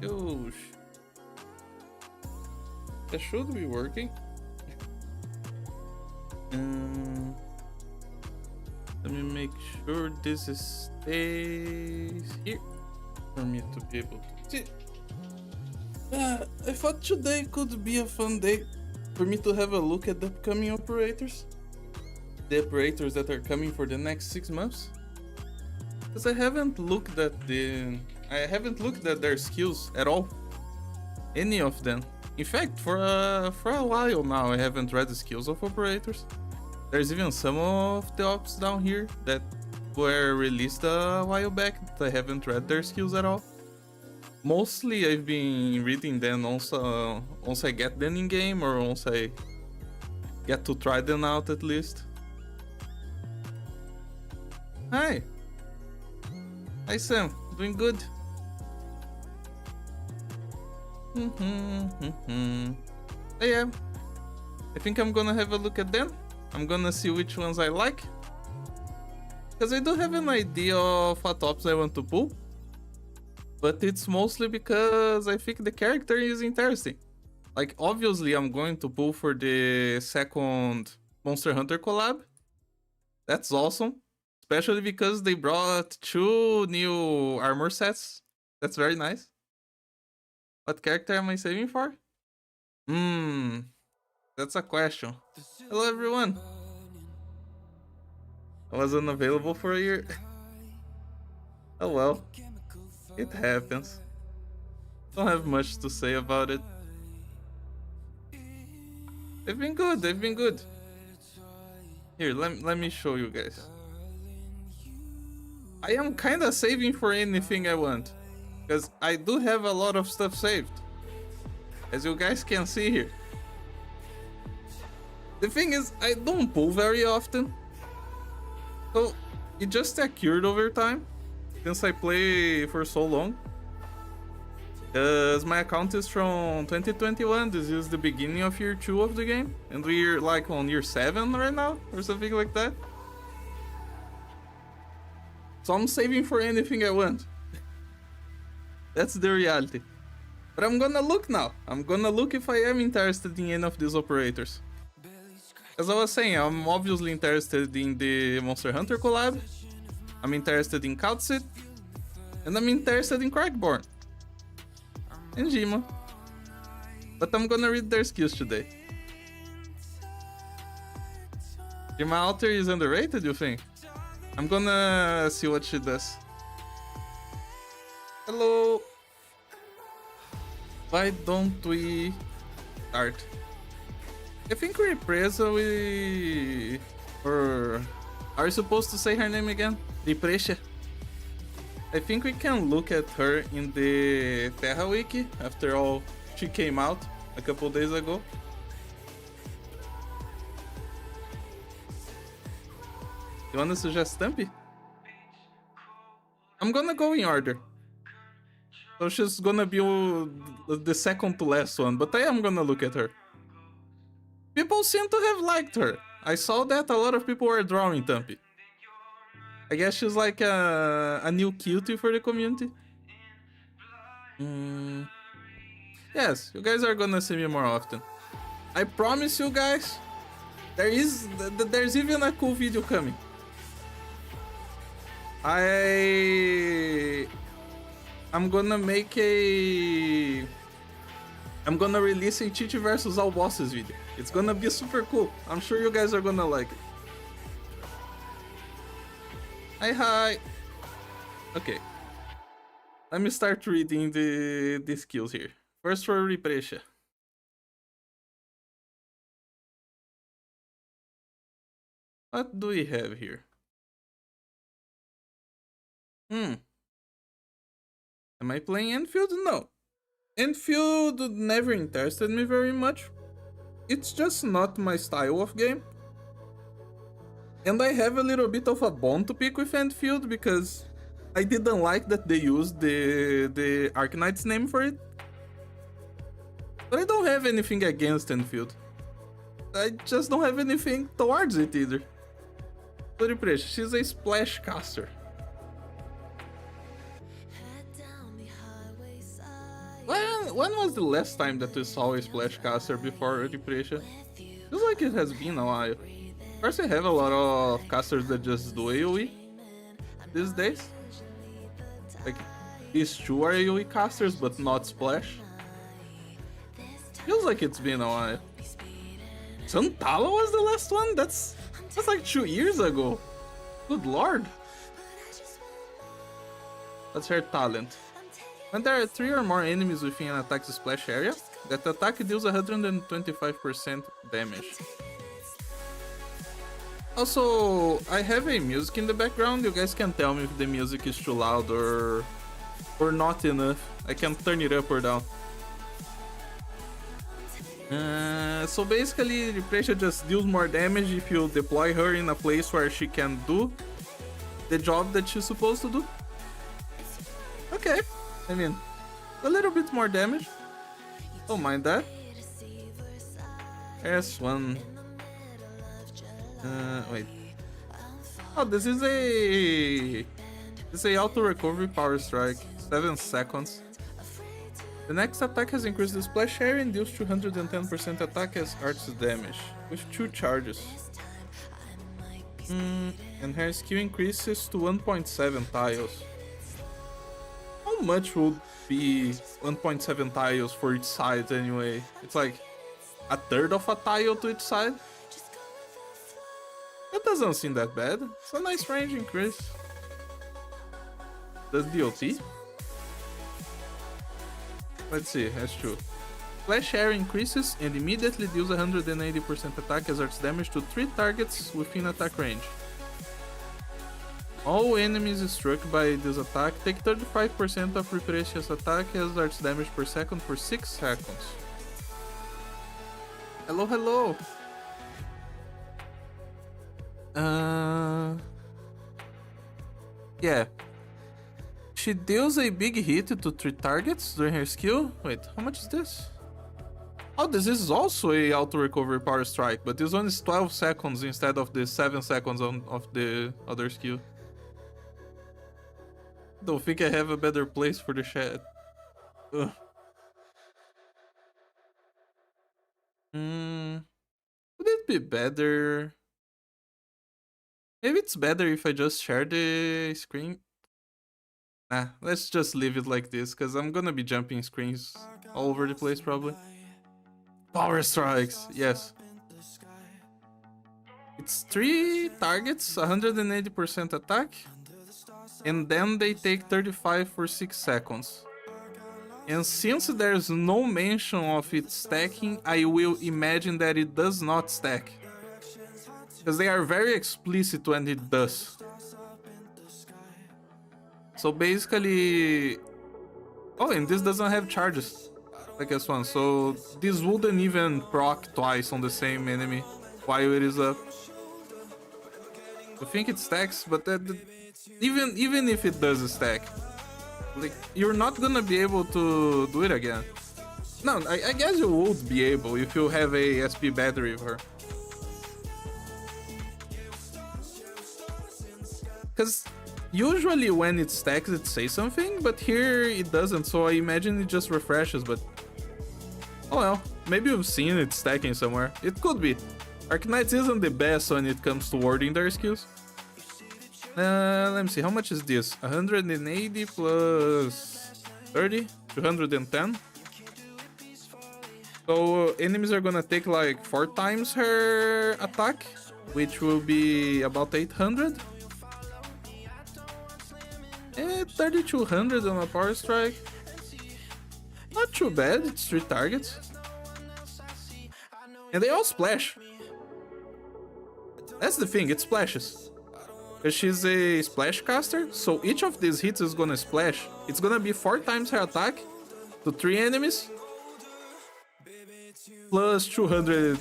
Gosh. That should be working. Let me make sure this stays here for me to be able to see. I thought today could be a fun day for me to have a look at the upcoming operators. The operators that are coming for the next 6 months. Because I haven't looked at their skills at all. Any of them. In fact, for a while now I haven't read the skills of operators. There's even some of the ops down here that were released a while back that I haven't read their skills at all. Mostly I've been reading them once I get them in game, or once I get to try them out at least. Hi! Hi Sam, doing good? I am. I think I'm gonna have a look at them. I'm gonna see which ones I like. Because I do have an idea of what ops I want to pull. But it's mostly because I think the character is interesting. Like, obviously I'm going to pull for the second Monster Hunter collab. That's awesome. Especially because they brought 2 new armor sets. That's very nice. What character am I saving for? That's a question. Hello everyone. I was unavailable for a year. Oh well. It happens. Don't have much to say about it. They've been good, they've been good. Here, let me show you guys. I am kinda saving for anything I want. Because I do have a lot of stuff saved. As you guys can see here. The thing is, I don't pull very often. So, it just accrued over time. Since I play for so long. Because my account is from 2021. This is the beginning of year 2 of the game. And we're like on year 7 right now. Or something like that. So I'm saving for anything I want. That's the reality. But I'm gonna look now. I'm gonna look if I am interested in any of these operators. As I was saying, I'm obviously interested in the Monster Hunter collab. I'm interested in Kautsit. And I'm interested in Crackborn. And Jima. But I'm gonna read their skills today. Jima Alter is underrated, you think? I'm gonna see what she does. Hello. Why don't we start? I think Represa or are you supposed to say her name again? Represha. I think we can look at her in the Terra Wiki. After all, she came out a couple days ago. You wanna suggest Stumpy? I'm gonna go in order. So she's gonna be the second to last one, but I am gonna look at her. People seem to have liked her. I saw that a lot of people were drawing Tumpy. I guess she's like a new cutie for the community. Yes, you guys are gonna see me more often. I promise you guys, there's even a cool video coming. I'm gonna release a Chichi versus all bosses video. It's gonna be super cool. I'm sure you guys are gonna like it. Hi. Okay. Let me start reading the skills here. First for Represha. What do we have here? Am I playing Enfield? No. Enfield never interested me very much. It's just not my style of game. And I have a little bit of a bone to pick with Enfield because I didn't like that they used the Arknight's name for it. But I don't have anything against Enfield. I just don't have anything towards it either. Floripresa, she's a splash caster. When was the last time that we saw a splash caster before Floripresa? Feels like it has been a while. Of course, I have a lot of casters that just do AoE these days. Like, these two are AoE casters, but not splash. Feels like it's been a while. Suntala was the last one? That's like 2 years ago. Good lord. That's her talent. When there are 3 or more enemies within an attack's splash area, that attack deals 125% damage. Also, I have a music in the background. You guys can tell me if the music is too loud or not enough. I can turn it up or down. So basically, Repression just deals more damage if you deploy her in a place where she can do the job that she's supposed to do. Okay, I mean, a little bit more damage. Don't mind that. S1. Wait. Oh, this is a auto recovery power strike. 7 seconds. The next attack has increased the splash area and deals 210% attack as arts damage, with 2 charges. And her skill increases to 1.7 tiles. How much would be 1.7 tiles for each side anyway? It's like a third of a tile to each side? That doesn't seem that bad. It's a nice range increase. Does DOT? Let's see, that's true. Flash area increases and immediately deals 180% attack as arts damage to 3 targets within attack range. All enemies struck by this attack take 35% of Repression's attack as arts damage per second for 6 seconds. Hello, hello! Yeah. She deals a big hit to 3 targets during her skill. Wait, how much is this? Oh, this is also a auto recovery power strike, but this one is 12 seconds instead of the 7 seconds of the other skill. Don't think I have a better place for the chat. Ugh. Would it be better? Maybe it's better if I just share the screen. Nah, let's just leave it like this, because I'm gonna be jumping screens all over the place probably. Power strikes, yes. It's 3 targets, 180% attack, and then they take 35 for 6 seconds. And since there's no mention of it stacking, I will imagine that it does not stack. Because they are very explicit when it does. So basically... Oh, and this doesn't have charges like S1, so this wouldn't even proc twice on the same enemy while it is up. I think it stacks, but even if it does stack, like, you're not gonna be able to do it again. No, I guess you would be able if you have a SP battery of her. Because usually when it stacks it says something, but here it doesn't, so I imagine it just refreshes, but... Oh well, maybe you've seen it stacking somewhere. It could be. Arknights isn't the best when it comes to wording their skills. Let me see, how much is this? 180 plus 30? 210? So enemies are gonna take like 4 times her attack, which will be about 800. 3200 on a power strike. Not too bad, it's 3 targets. And they all splash. That's the thing, it splashes. Because she's a splash caster, so each of these hits is gonna splash. It's gonna be 4 times her attack to 3 enemies. Plus 200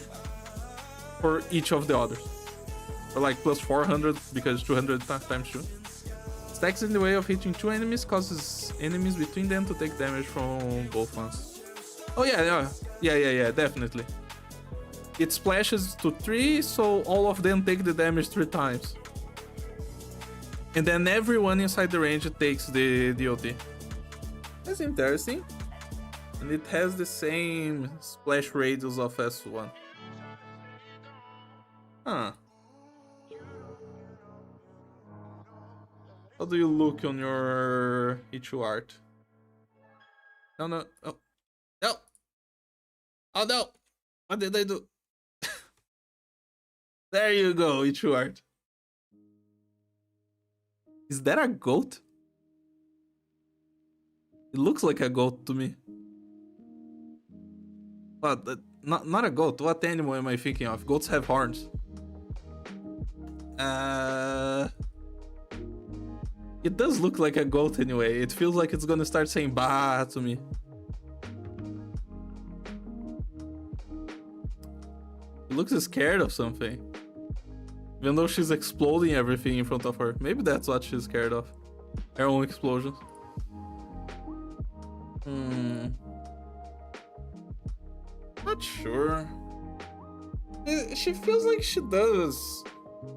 for each of the others. Or like plus 400 because 200 times 2. Stacks in the way of hitting 2 enemies, causes enemies between them to take damage from both ones. Oh yeah, definitely. it splashes to 3, so all of them take the damage 3 times. And then everyone inside the range takes the ult. That's interesting. And it has the same splash radius of S1. Huh. How do you look on your Ichu art? No, no, oh. No! Oh no! What did I do? There you go, Ichu art. Is that a goat? It looks like a goat to me. But not a goat. What animal am I thinking of? Goats have horns. It does look like a goat anyway. It feels like it's gonna start saying bah to me. It looks scared of something. Even though she's exploding everything in front of her. Maybe that's what she's scared of. Her own explosions. Not sure. She feels like she does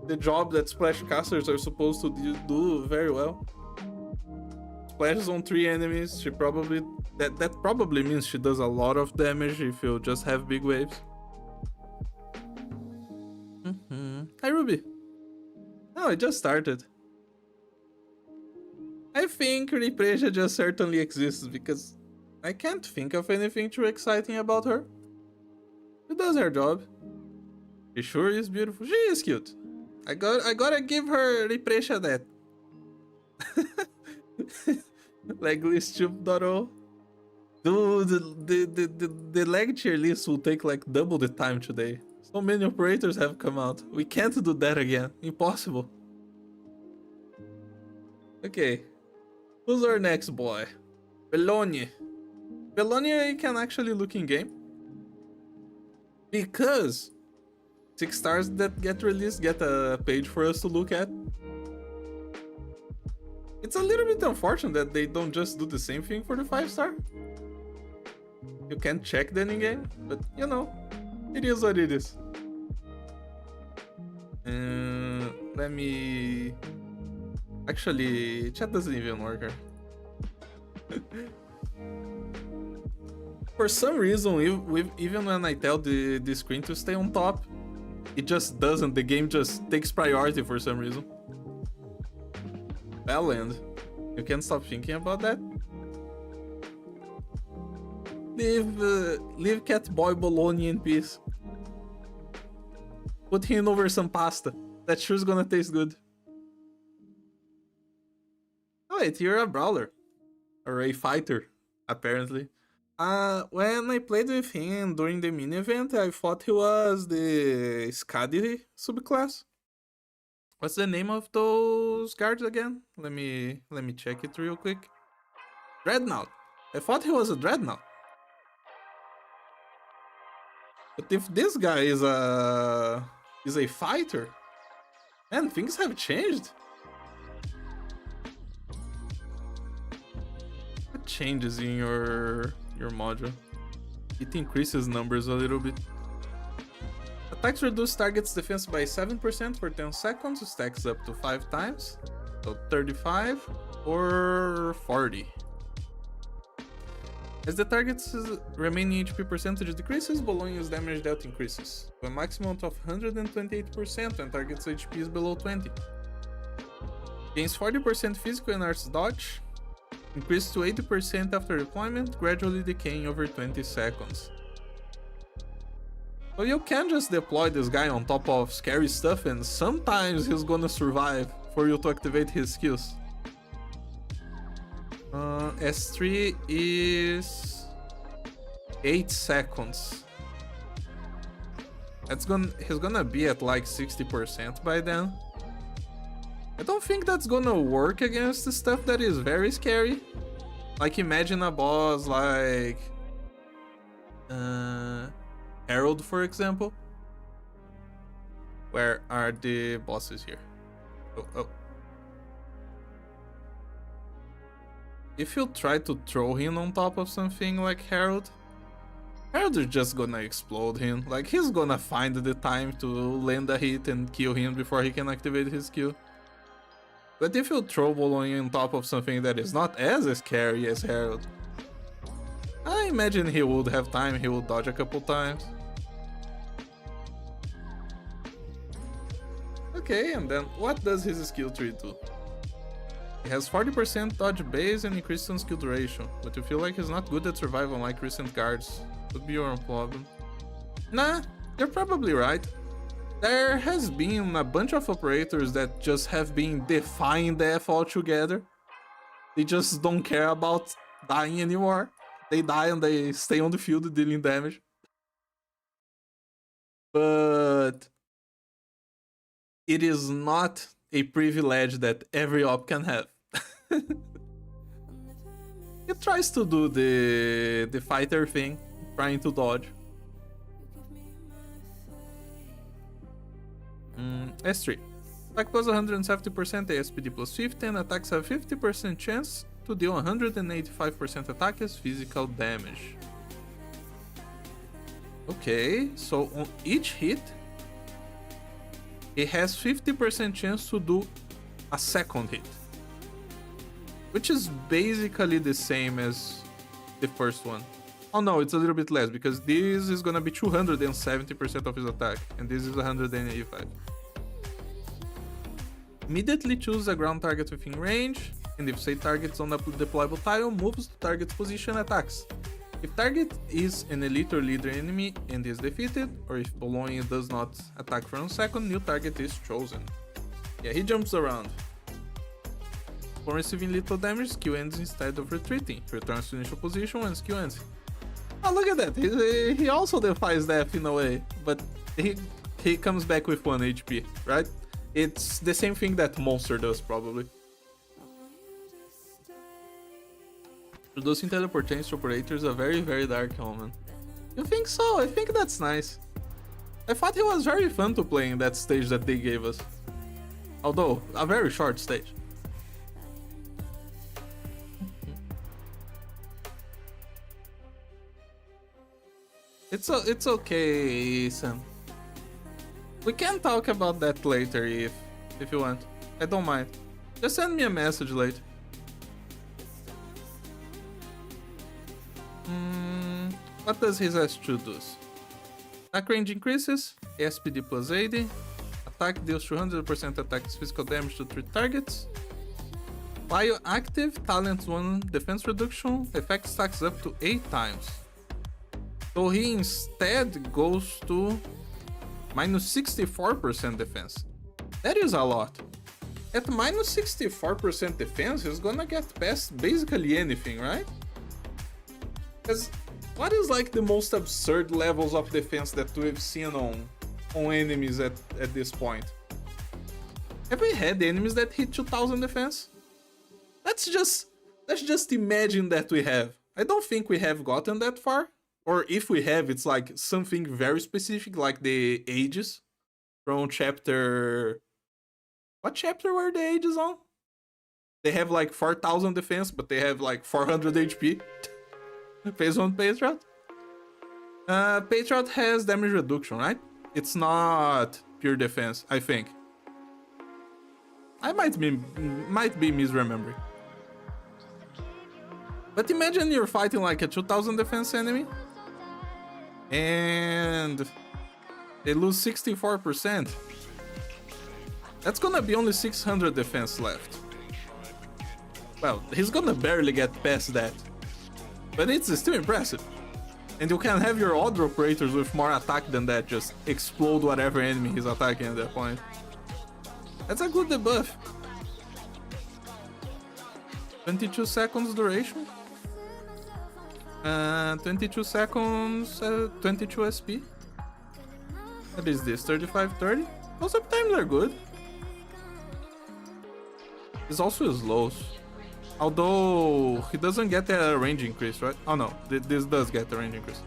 the job that splash casters are supposed to do very well. Splashes on 3 enemies. She probably that probably means she does a lot of damage if you just have big waves. Hi Ruby. Oh, it just started. I think Represha just certainly exists because I can't think of anything too exciting about her. She does her job. She sure is beautiful. She is cute. I gotta give her Represha that. Leglistube.0. Dude, the leg tier list will take like double the time today. So many operators have come out. We can't do that again. Impossible. Okay. Who's our next boy? Belloni. Belloni can actually look in game. Because 6 stars that get released get a page for us to look at. It's a little bit unfortunate that they don't just do the same thing for the 5-star. You can't check them in game, but you know, it is what it is. Let me... Actually, chat doesn't even work here. For some reason, even when I tell the screen to stay on top, it just doesn't. The game just takes priority for some reason. Bellend. You can't stop thinking about that? Leave Cat Boy Bologna in peace. Put him over some pasta. That sure's gonna taste good. Oh wait, you're a brawler. Or a fighter, apparently. When I played with him during the mini event, I thought he was the Skadi subclass. What's the name of those guards again? Let me check it real quick. Dreadnought. I thought he was a Dreadnought. But if this guy is a fighter, man, things have changed. What changes in your module? It increases numbers a little bit. Attacks reduce target's defense by 7% for 10 seconds, stacks up to 5 times. So 35 or 40. As the target's remaining HP percentage decreases, Bologna's damage dealt increases to a maximum of 128% when target's HP is below 20. Gains 40% physical and arts dodge, increased to 80% after deployment, gradually decaying over 20 seconds. So you can just deploy this guy on top of scary stuff and sometimes he's gonna survive for you to activate his skills. S3 is 8 seconds. He's gonna be at like 60% by then. I don't think that's gonna work against the stuff that is very scary. Like imagine a boss like Herald, for example. Where are the bosses here? Oh. If you try to throw him on top of something like Herald Herald is just gonna explode him. Like, he's gonna find the time to land a hit and kill him before he can activate his skill. But if you throw Bologna on top of something that is not as scary as Herald, I imagine he would have time, he would dodge a couple times. Okay, and then what does his skill tree do? He has 40% dodge base and increased on skill duration, but you feel like he's not good at survival like recent guards. Could be your problem. Nah, you're probably right. There has been a bunch of operators that just have been defying death altogether. They just don't care about dying anymore. They die and they stay on the field dealing damage. But it is not a privilege that every op can have. It tries to do the fighter thing, trying to dodge. S3. Attack plus 170%, ASPD plus 50, and attacks have 50% chance to deal 185% attack as physical damage. Okay, so on each hit, it has 50% chance to do a second hit, which is basically the same as the first one. Oh no, it's a little bit less, because this is gonna be 270% of his attack, and this is 185. Immediately choose a ground target within range, and if say target's on a deployable tile, moves to target's position, attacks. If target is an elite or leader enemy and is defeated, or if Bologna does not attack for 1 second, new target is chosen. Yeah, he jumps around. Upon receiving lethal damage, skill ends instead of retreating. Returns to initial position when skill ends. Oh, look at that! He also defies death in a way, but he comes back with 1 HP, right? It's the same thing that Monster does, probably. Producing teleportation to operators a very, very dark omen. You think so? I think that's nice. I thought it was very fun to play in that stage that they gave us. Although, a very short stage. It's okay, Sam. We can talk about that later if you want. I don't mind. Just send me a message later. What does his S2 do? Attack range increases, SPD plus 80. Attack deals 200% attack physical damage to 3 targets. While active, talent 1 defense reduction, effect stacks up to 8 times. So he instead goes to minus 64% defense. That is a lot. At minus 64% defense, he's gonna get past basically anything, right? Because what is like the most absurd levels of defense that we've seen on enemies at this point? Have we had enemies that hit 2000 defense? Let's just imagine that we have. I don't think we have gotten that far. Or if we have, it's like something very specific, like the Ages from chapter... What chapter were the Ages on? They have like 4000 defense, but they have like 400 HP. Phase 1 Patriot. Patriot has damage reduction, right? It's not pure defense, I think. I might be misremembering. But imagine you're fighting like a 2000 defense enemy, and they lose 64%. That's gonna be only 600 defense left. Well, he's gonna barely get past that. But it's still impressive. And you can have your other operators with more attack than that just explode whatever enemy he's attacking at that point. That's a good debuff. 22 seconds duration. 22 seconds, 22 SP. What is this, 35-30? Those up times are good. It's also slows. Although, he doesn't get a range increase, right? Oh no, this does get a range increase.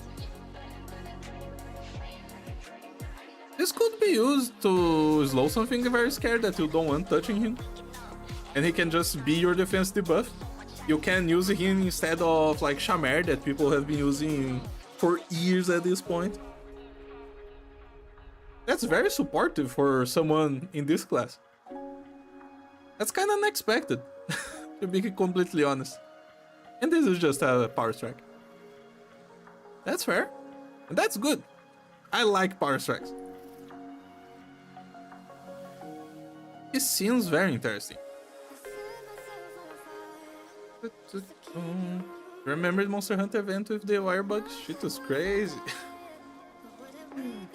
This could be used to slow something very scared that you don't want touching him. And he can just be your defense debuff. You can use him instead of like Shamir that people have been using for years at this point. That's very supportive for someone in this class. That's kind of unexpected, to be completely honest. And this is just a power strike. That's fair. And that's good. I like power strikes. This seems very interesting. Remember the Monster Hunter event with the wirebug? Shit was crazy.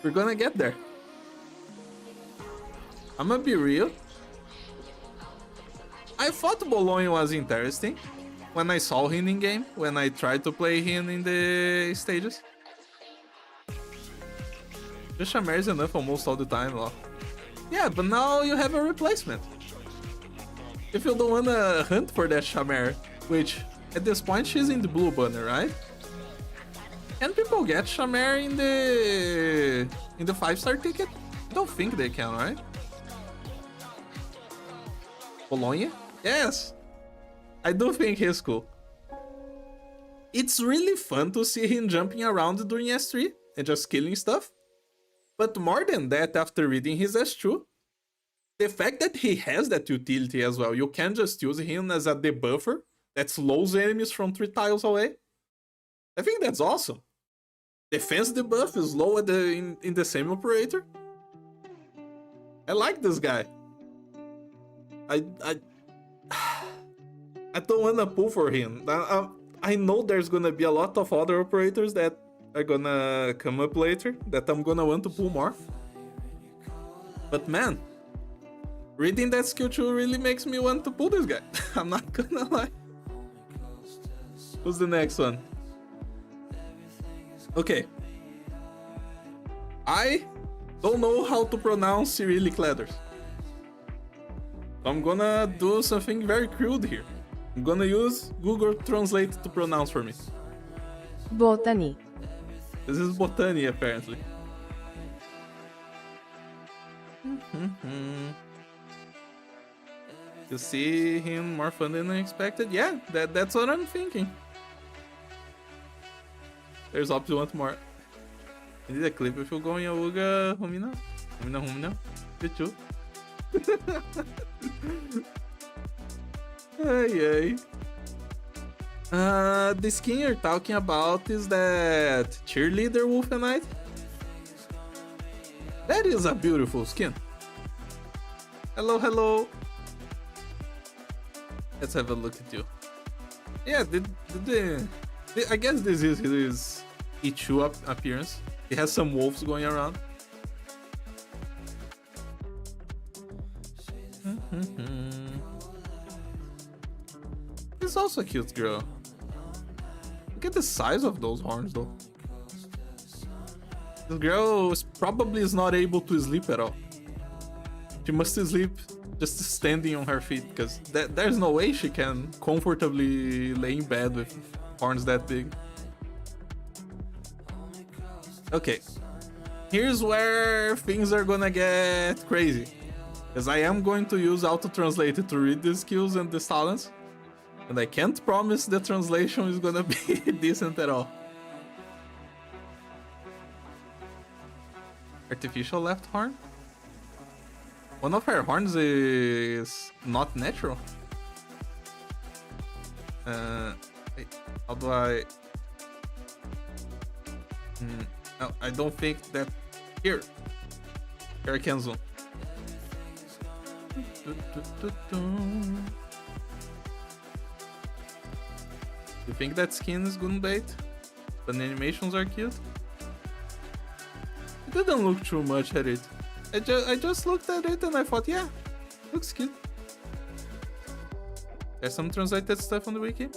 We're gonna get there. I'm gonna be real. I thought Bologna was interesting when I saw him in game, when I tried to play him in the stages. Just Shamir is enough almost all the time, though. Yeah, but now you have a replacement. If you don't wanna hunt for that Shamir, which at this point she's in the blue banner, right? Can people get Shamir in the 5-star ticket? I don't think they can, right? Bologna? Yes! I do think he's cool. It's really fun to see him jumping around during S3 and just killing stuff. But more than that, after reading his S2, the fact that he has that utility as well, you can just use him as a debuffer that slows enemies from 3 tiles away. I think that's awesome. Defense debuff is low at in the same operator. I like this guy. I don't wanna pull for him. I know there's gonna be a lot of other operators that are gonna come up later that I'm gonna want to pull more. But man, reading that skill tree really makes me want to pull this guy. I'm not gonna lie. Who's the next one? Okay. I don't know how to pronounce Cyrillic letters. I'm gonna do something very crude here. I'm gonna use Google Translate to pronounce for me. Botany. This is Botany, apparently. You see him more fun than I expected? Yeah, that's what I'm thinking. There's up to one more. I need a clip if you go in Auga Humina. Humina. Pichu. Ay. The skin you're talking about is that cheerleader Wolfenite. That is a beautiful skin. Hello. Let's have a look at you. Yeah, I guess this is his Ichu appearance. He has some wolves going around. He's also a cute girl. Look at the size of those horns, though. This girl probably is not able to sleep at all. She must sleep just standing on her feet, because there's no way she can comfortably lay in bed with horns that big. Okay, here's where things are gonna get crazy, because I am going to use auto-translate to read the skills and the talents, and I can't promise the translation is gonna be decent at all. Artificial left horn? One of her horns is not natural. Wait, how do I... No, I don't think that... Here I can zoom. You think that skin is good bait? But the animations are cute? I didn't look too much at it. I just looked at it and I thought, yeah, looks cute. There's some translated stuff on the wiki.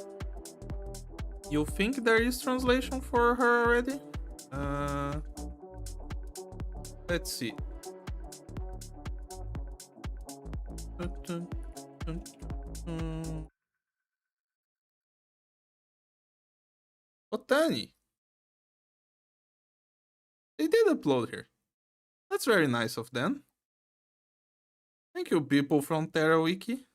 You think there is translation for her already? Let's see. Botany. They did upload here. That's very nice of them. Thank you, people from TerraWiki.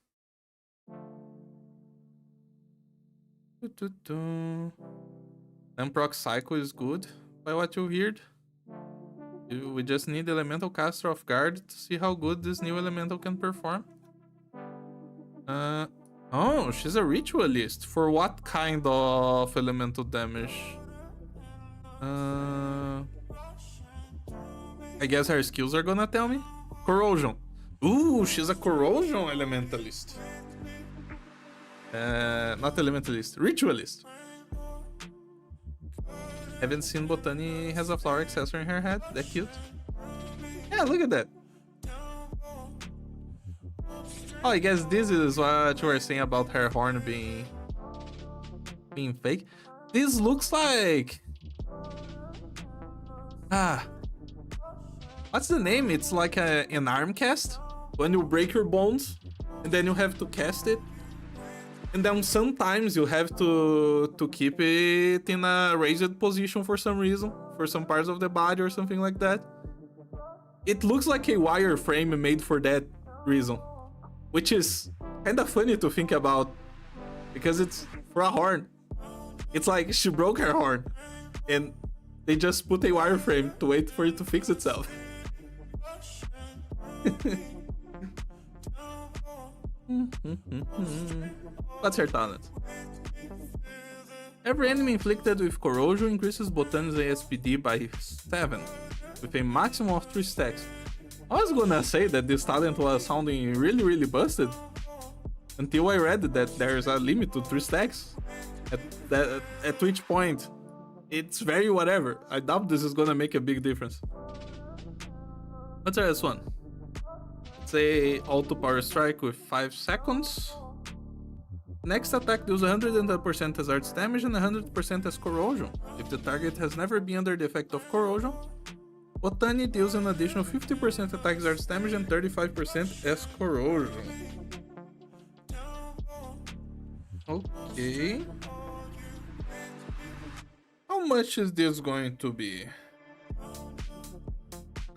Then proc Psycho is good, by what you heard. We just need Elemental Caster off guard to see how good this new Elemental can perform. Oh, she's a Ritualist. For what kind of Elemental damage? I guess her skills are gonna tell me. Corrosion. Ooh, she's a Corrosion Elementalist. Not Elementalist, Ritualist. Haven't seen Botany has a flower accessory in her head. That cute. Yeah, look at that. Oh, I guess this is what you were saying about her horn being fake. This looks like what's the name? It's like an arm cast when you break your bones and then you have to cast it. And then sometimes you have to keep it in a raised position for some reason, for some parts of the body or something like that. It looks like a wireframe made for that reason, which is kind of funny to think about because it's for a horn. It's like she broke her horn and they just put a wireframe to wait for it to fix itself. What's her talent? Every enemy inflicted with corrosion increases Botany's ASPD by 7, with a maximum of 3 stacks. I was gonna say that this talent was sounding really busted, until I read that there's a limit to 3 stacks, at which point it's very whatever. I doubt this is gonna make a big difference. Let's try this one. It's a auto power strike with 5 seconds. Next attack deals 110% as arts damage and 100% as corrosion. If the target has never been under the effect of corrosion, Botany deals an additional 50% attack as arts damage and 35% as corrosion. Okay. How much is this going to be?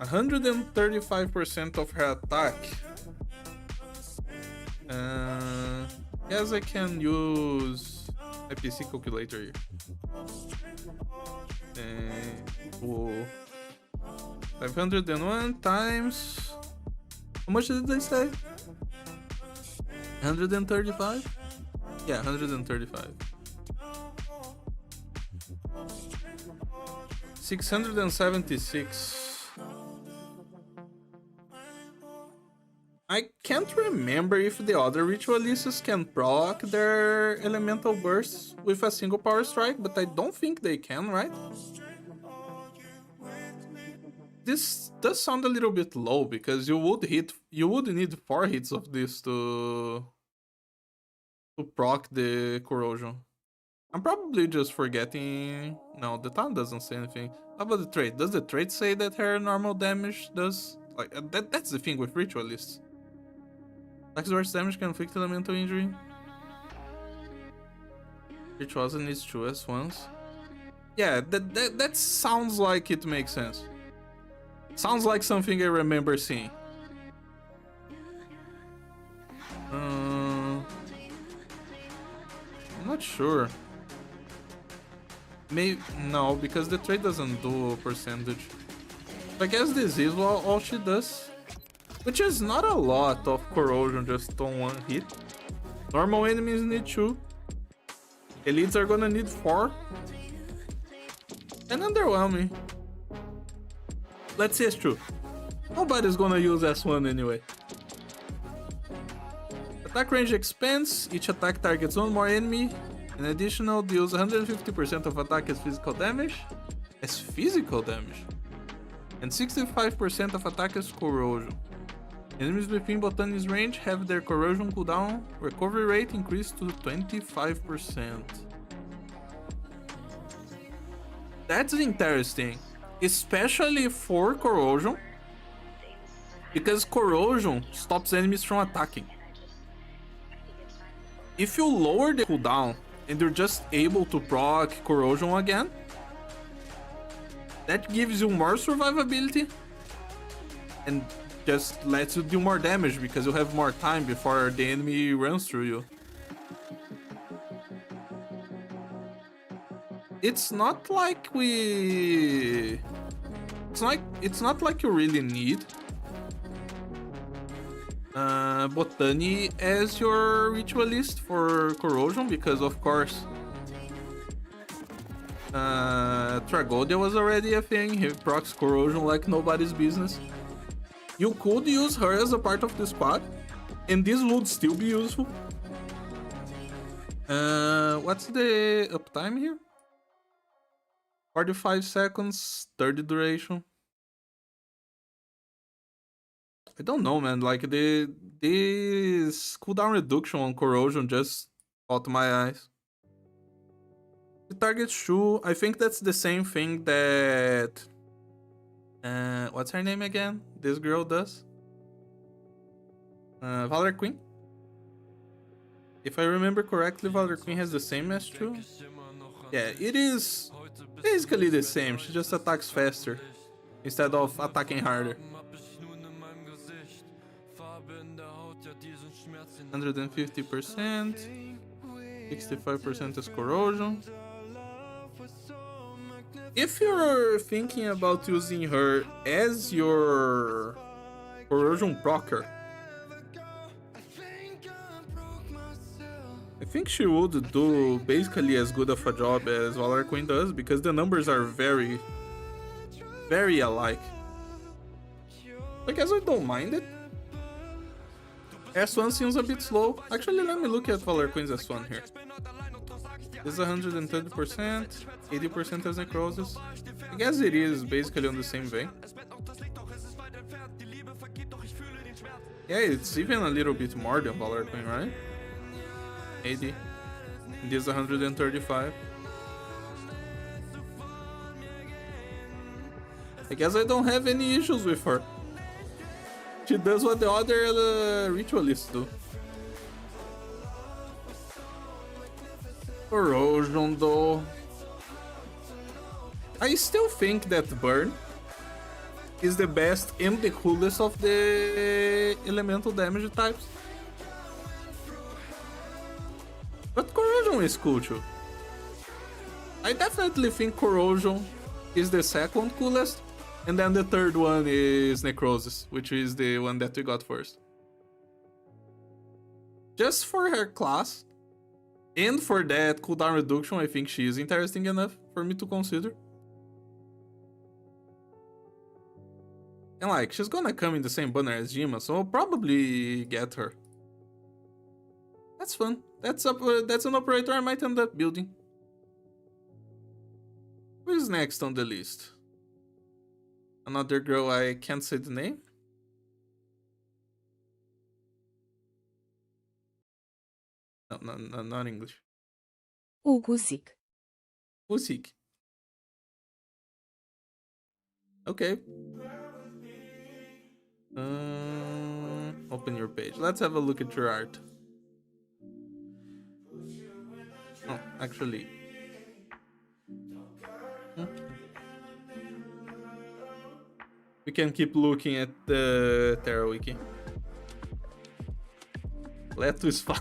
135% of her attack. Guess I can use a PC calculator here. 501 times... How much did they say? 135? Yeah, 135. 676. I can't remember if the other Ritualists can proc their elemental bursts with a single power strike, but I don't think they can, right? This does sound a little bit low because you would need 4 hits of this to proc the corrosion. I'm probably just forgetting. No, the town doesn't say anything. How about the trait? Does the trait say that her normal damage does? Like that's the thing with Ritualists. Attack damage can inflict elemental injury. Rituals needs 2 S1s. Yeah, that sounds like it makes sense. Sounds like something I remember seeing. I'm not sure. Maybe no, because the trait doesn't do a percentage. I guess this is all she does. Which is not a lot of corrosion just on 1 hit. Normal enemies need 2. Elites are gonna need 4. And underwhelming. Let's see it's true. Nobody's gonna use S1 anyway. Attack range expands. Each attack targets 1 more enemy. An additional deals 150% of attack as physical damage. And 65% of attack as corrosion. Enemies within Botany's range have their corrosion cooldown recovery rate increased to 25%. That's interesting, especially for corrosion, because corrosion stops enemies from attacking. If you lower the cooldown and you're just able to proc corrosion again, that gives you more survivability and just lets you do more damage because you have more time before the enemy runs through you. it's not like we... It's not like you really need Botany as your ritualist for corrosion, because of course Tragodia was already a thing. He procs corrosion like nobody's business. You could use her as a part of the squad, and this would still be useful. What's the uptime here? 45 seconds, 30 duration. I don't know, man. Like this cooldown reduction on corrosion just caught my eyes. The target Shu, I think that's the same thing that what's her name again? This girl does. Valor Queen. If I remember correctly, Valor Queen has the same as Shu. Yeah, it is basically the same. She just attacks faster instead of attacking harder. 150%, 65% is corrosion. If you're thinking about using her as your corrosion procer, I think she would do basically as good of a job as Valor Queen does, because the numbers are very, very alike. I guess I don't mind it. S1 seems a bit slow. Actually, let me look at Valor Queen's S1 here. This is 130%, 80% as Necrosis. I guess it is basically on the same vein. Yeah, it's even a little bit more than Valor Queen, right? 80. This is 135. I guess I don't have any issues with her. She does what the other ritualists do. Corrosion though. I still think that Burn is the best and the coolest of the elemental damage types. But Corrosion is cool too. I definitely think Corrosion is the second coolest. And then the third one is Necrosis, which is the one that we got first. Just for her class, and for that cooldown reduction, I think she is interesting enough for me to consider. And like, she's gonna come in the same banner as Jima, so I'll probably get her. That's fun. That's an operator I might end up building. Who is next on the list? Another girl, I can't say the name. No, not English. Ugusik. Usik. Okay. Open your page. Let's have a look at your art. Oh, actually. We can keep looking at the Terra Wiki. Leto is fine.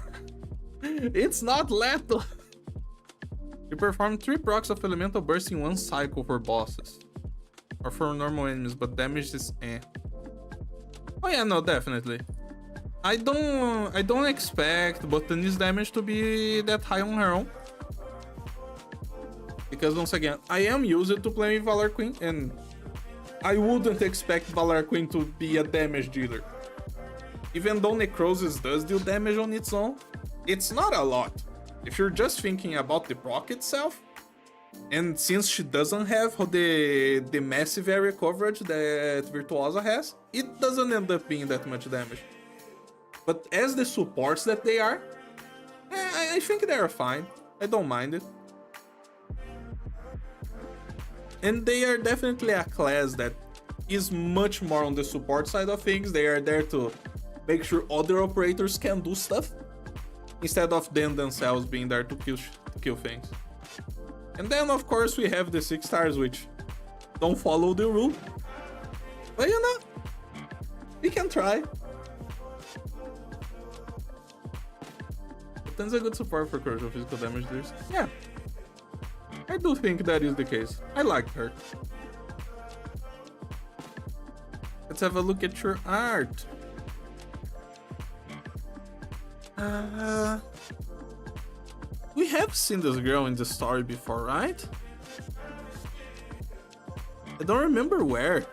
It's not Leto! You perform 3 procs of Elemental Burst in 1 cycle for bosses. Or for normal enemies, but damage is eh. Oh yeah, no, definitely. I don't expect Botany's damage to be that high on her own. Because once again, I am used to playing Valor Queen, and I wouldn't expect Valor Queen to be a damage dealer. Even though Necrosis does deal damage on its own, it's not a lot. If you're just thinking about the proc itself, and since she doesn't have the massive area coverage that Virtuosa has, it doesn't end up being that much damage. But as the supports that they are, I think they are fine. I don't mind it. And they are definitely a class that is much more on the support side of things. They are there to make sure other operators can do stuff, instead of them themselves being there to kill things. And then of course we have the 6 stars, which don't follow the rule. But you know, we can try. But there's a good support for corrosion physical damage dealers. Yeah. I do think that is the case. I liked her. Let's have a look at your art. We have seen this girl in the story before, right? I don't remember where.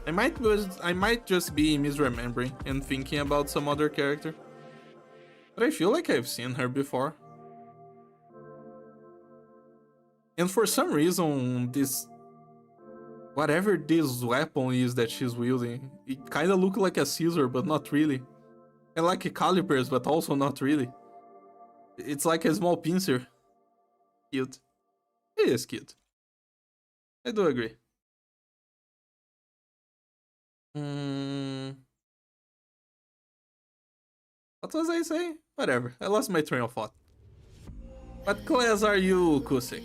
I might just be misremembering and thinking about some other character. But I feel like I've seen her before. And for some reason, whatever this weapon is that she's wielding, it kinda looks like a scissor, but not really. And like calipers, but also not really. It's like a small pincer. Cute. It is cute. I do agree. What was I saying? Whatever, I lost my train of thought. What class are you, Kusik?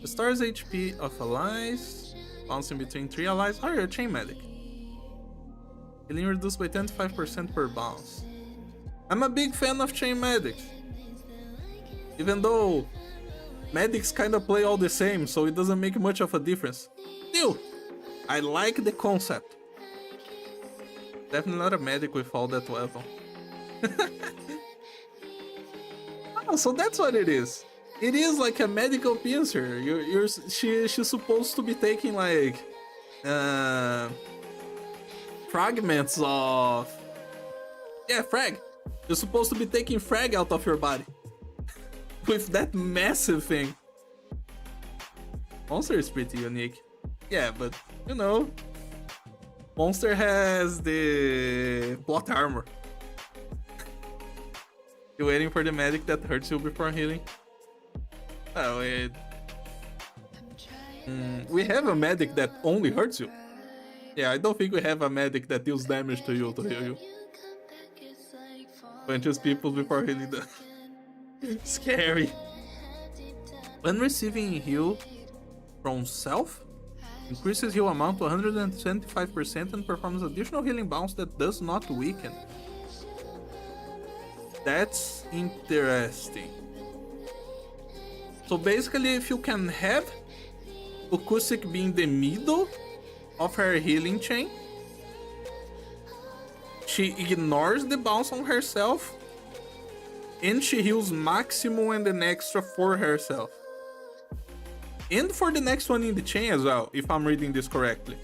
Restores HP of allies, bouncing between 3 allies. Oh, you're a chain medic. Healing reduced by 25% per bounce. I'm a big fan of chain medics. Even though medics kinda play all the same, so it doesn't make much of a difference. Still, I like the concept. Definitely not a medic with all that weapon. Oh, so that's what it is. It is like a medical pincer. She's supposed to be taking like fragments of frag. You're supposed to be taking frag out of your body with that massive thing. Monster is pretty unique. Yeah, but you know, Monster has the plot armor. You're waiting for the medic that hurts you before healing. Oh, wait. We have a medic that only hurts you. Yeah, I don't think we have a medic that deals damage to you to heal you. Punches people before healing them. Scary. When receiving heal from self, increases heal amount to 125% and performs additional healing bounce that does not weaken. That's interesting. So basically, if you can have Ukusik be in the middle of her healing chain, she ignores the bounce on herself and she heals maximum and an extra for herself. And for the next one in the chain as well, if I'm reading this correctly.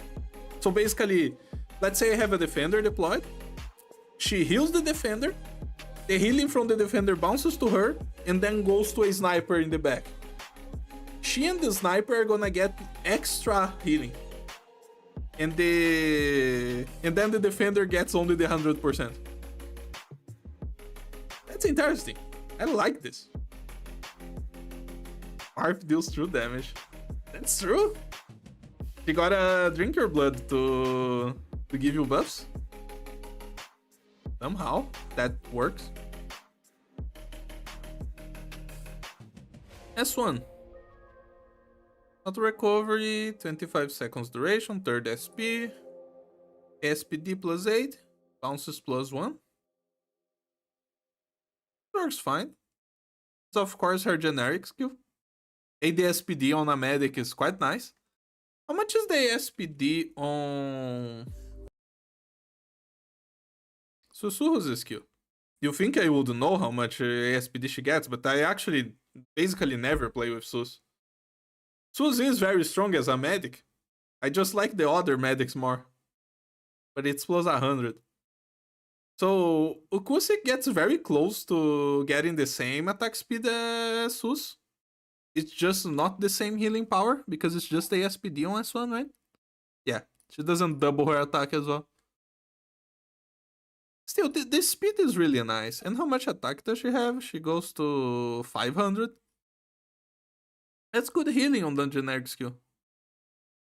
So basically, let's say I have a defender deployed. She heals the defender. The healing from the defender bounces to her and then goes to a sniper in the back. She and the sniper are gonna get extra healing. And then the defender gets only the 100%. That's interesting. I like this. Arf deals true damage. That's true. She gotta drink your blood to give you buffs. Somehow that works. S1. Auto recovery, 25 seconds duration, 3rd SP. SPD plus 8, bounces plus 1. Works fine. It's of course her generic skill. AD-SPD on a medic is quite nice. How much is the SPD on Susurru's skill? You think I would know how much SPD she gets, but I actually basically never play with Sus. Sus is very strong as a medic. I just like the other medics more. But it's plus 100. So Ukusik gets very close to getting the same attack speed as Sus. It's just not the same healing power because it's just the SPD on S1, right? Yeah, she doesn't double her attack as well. Still, the speed is really nice. And how much attack does she have? She goes to 500. That's good healing on the generic skill.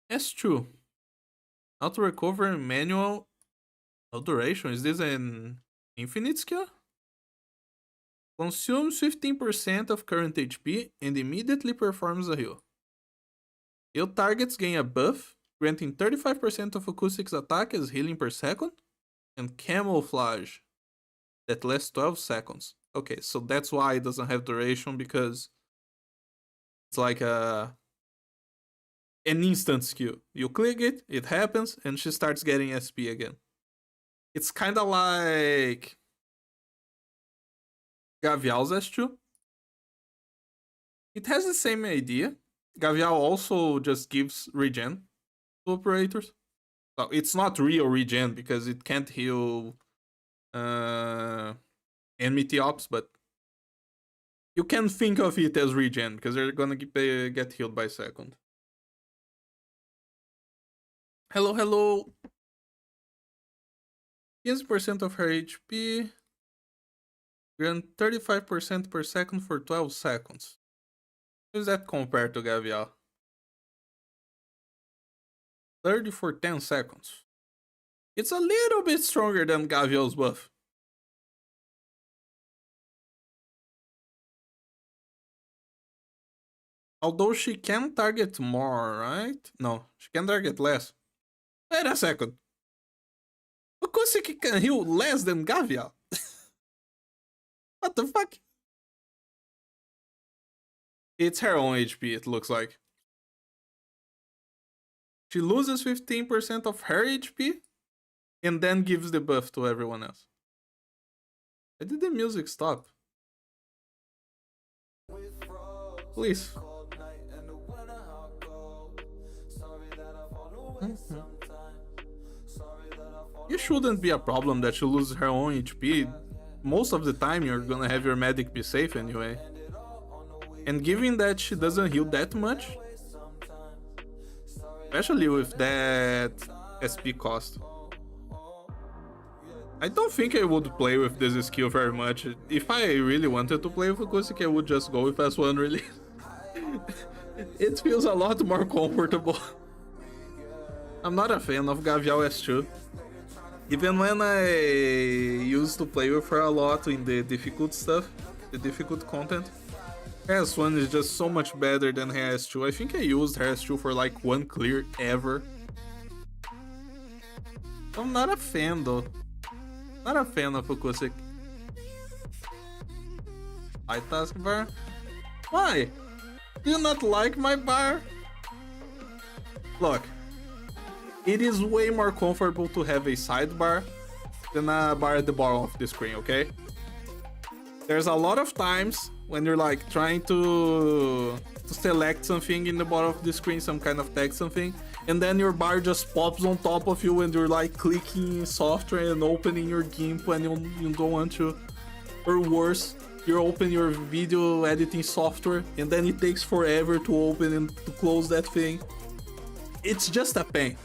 That's true. Auto recover manual duration. Is this an infinite skill? Consumes 15% of current HP and immediately performs a heal. Heal targets gain a buff, granting 35% of Ukusik's attack as healing per second, and camouflage that lasts 12 seconds. Okay, so that's why it doesn't have duration, because it's like an instant skill. You click it, it happens, and she starts getting SP again. It's kind of like Gavial's S2. It has the same idea. Gavial also just gives regen to operators. So it's not real regen because it can't heal enmity ops, but you can think of it as regen because they're gonna get healed by second. Hello, hello. 15% of her HP. Grant 35% per second for 12 seconds. How does that compare to Gavial? 30 for 10 seconds. It's a little bit stronger than Gavial's buff. Although she can target more, right? No, she can target less. Wait a second. Okoseki can heal less than Gavial? What the fuck? It's her own HP, it looks like. She loses 15% of her HP and then gives the buff to everyone else. Why did the music stop? Please. It shouldn't be a problem that she loses her own HP. Most of the time you're gonna have your medic be safe anyway. And given that she doesn't heal that much, especially with that SP cost, I don't think I would play with this skill very much. If I really wanted to play with Okoseki, I would just go with S1 release. It feels a lot more comfortable. I'm not a fan of Gavial S2. Even when I used to play with her a lot in the difficult stuff, the difficult content, her S1 is just so much better than her S2. I think I used her S2 for like one clear ever. I'm not a fan though. Not a fan of Okoseki. High taskbar? Why? Do you not like my bar? Look, it is way more comfortable to have a sidebar than a bar at the bottom of the screen, okay? There's a lot of times when you're like trying to select something in the bottom of the screen, some kind of text, something, and then your bar just pops on top of you and you're like clicking software and opening your GIMP when you don't want to. Or worse, you open your video editing software and then it takes forever to open and to close that thing. It's just a pain.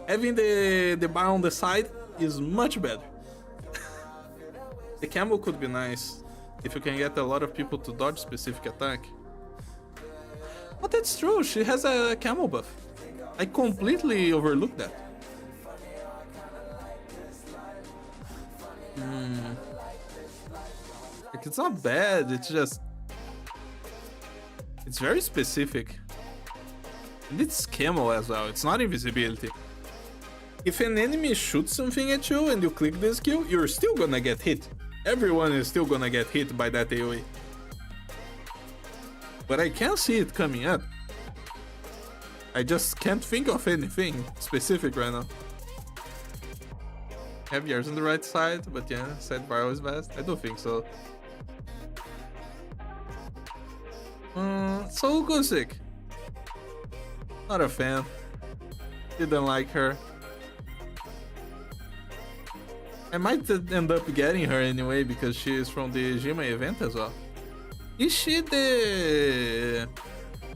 Having the bar on the side is much better. The camel could be nice if you can get a lot of people to dodge specific attack. But that's true, she has a camel buff. I completely overlooked that. Like, it's not bad, it's just... it's very specific. And it's camel as well, it's not invisibility. If an enemy shoots something at you and you click the skill, you're still gonna get hit. Everyone is still gonna get hit by that AoE. But I can't see it coming up. I just can't think of anything specific right now. Have yours on the right side, but yeah, sidebar is best. I don't think so. So Okoseki. Not a fan. Didn't like her. I might end up getting her anyway because she is from the Jima event as well. Is she the...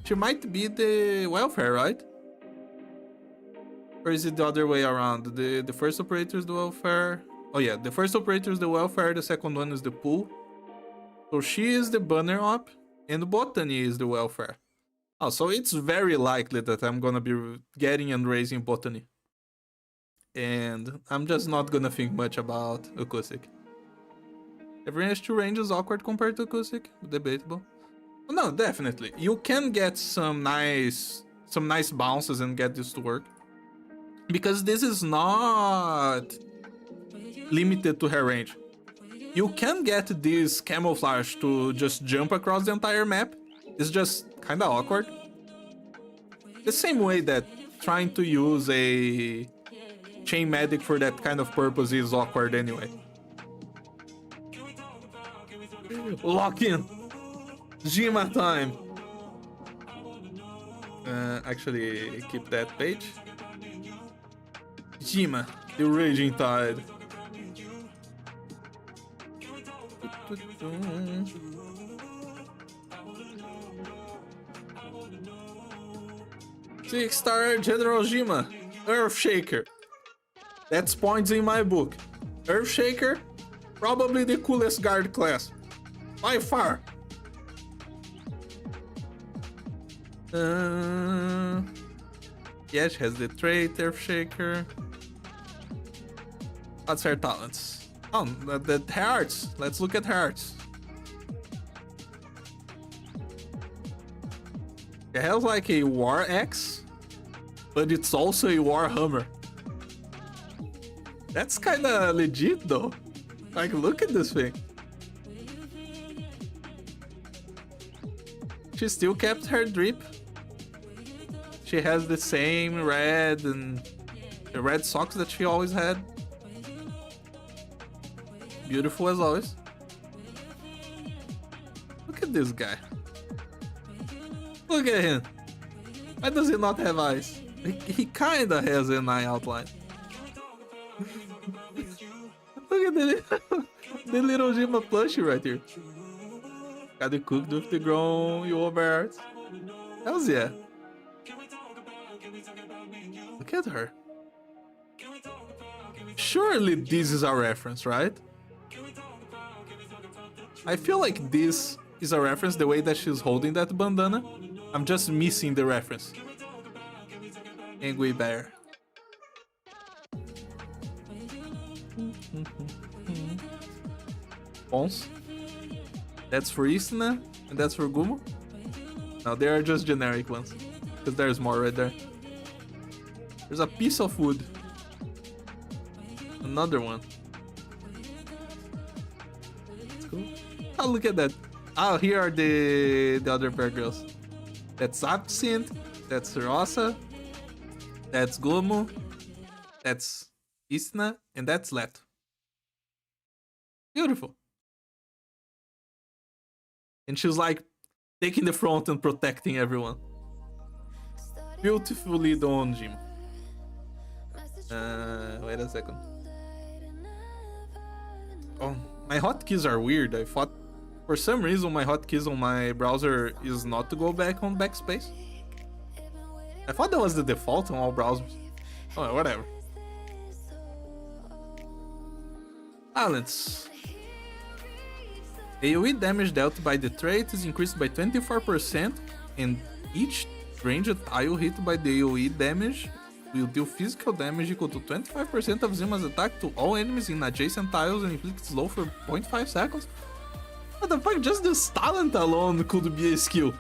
she might be the welfare, right? Or is it the other way around? The first operator is the welfare. Oh yeah, the first operator is the welfare, the second one is the pool. So she is the banner op, and Botany is the welfare. Oh, so it's very likely that I'm gonna be getting and raising Botany. And I'm just not gonna think much about Okoseki. Everyone has two ranges awkward compared to Okoseki. Debatable. No, definitely. You can get some nice bounces and get this to work. Because this is not limited to her range. You can get this camouflage to just jump across the entire map. It's just kinda awkward. The same way that trying to use a chain medic for that kind of purpose is awkward anyway. Lock in! Jima time! Actually, keep that page. Jima, the raging tide. Six-star General Jima, Earthshaker. That's points in my book. Earthshaker, probably the coolest guard class. By far. Yeah, she has the trait, Earthshaker. What's her talents? Oh, the hearts. Let's look at hearts. It has like a War Axe, but it's also a War Hammer. That's kinda legit though. Like, look at this thing. She still kept her drip. She has the same red and the red socks that she always had. Beautiful as always. Look at this guy. Look at him. Why does he not have eyes? He kinda has an eye outline. Look at the little Jima plushie right here. Got the cooked with the grown yogurt. Hells yeah. Look at her. Surely this is a reference, right? I feel like this is a reference the way that she's holding that bandana. I'm just missing the reference. Angry bear. Pons. That's for Isna, and that's for Gumo. No, they are just generic ones. Because there's more right there. There's a piece of wood. Another one. That's cool. Oh, look at that. Oh, here are the other pair girls. That's Absinthe. That's Rosa. That's Gumo. That's Isna. And that's Leto. Beautiful. And she's like taking the front and protecting everyone. Beautifully done, Jim. Wait a second. Oh, my hotkeys are weird. I thought for some reason my hotkeys on my browser is not to go back on backspace. I thought that was the default on all browsers. Oh, whatever. Talents. AoE damage dealt by the trait is increased by 24%, and each ranged tile hit by the AoE damage will deal physical damage equal to 25% of Zima's attack to all enemies in adjacent tiles and inflict slow for 0.5 seconds. What the fuck, just this talent alone could be a skill.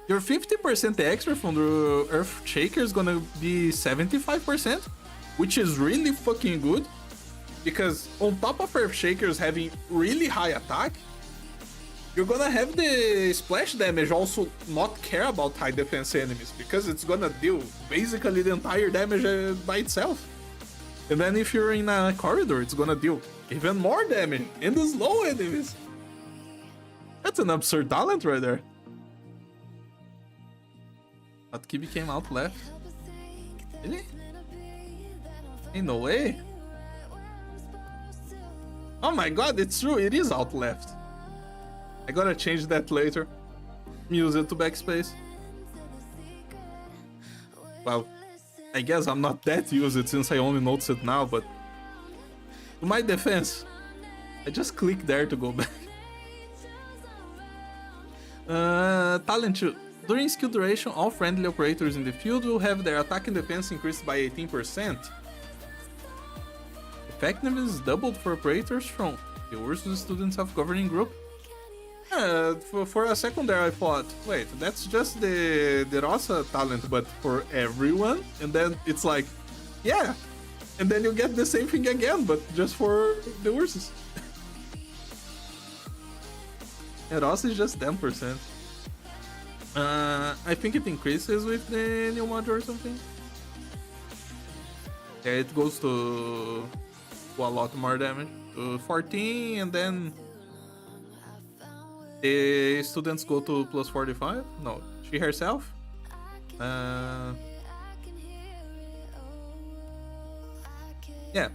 Your 50% extra from the Earthshaker is gonna be 75%, which is really fucking good. Because on top of Earthshakers having really high attack, you're gonna have the splash damage also not care about high defense enemies, because it's gonna deal basically the entire damage by itself. And then if you're in a corridor, it's gonna deal even more damage in the slow enemies. That's an absurd talent right there. Hotkey became out left. Really? Ain't no way. Oh my god, it's true, it is out left. I gotta change that later. Use it to backspace. Well, I guess I'm not that used since I only noticed it now, but to my defense, I just click there to go back. Talent 2. During skill duration, all friendly operators in the field will have their attack and defense increased by 18%. Effectiveness is doubled for operators from the Ursus Students of Governing Group. For a second there I thought, wait, that's just the Rosa talent, but for everyone? And then it's like, yeah, And then you get the same thing again, but just for the Ursus. And also is just 10%. I think it increases with the new module or something. Yeah, it goes to a lot more damage. To 14, and then the students go to plus 45. No, she herself. Yeah.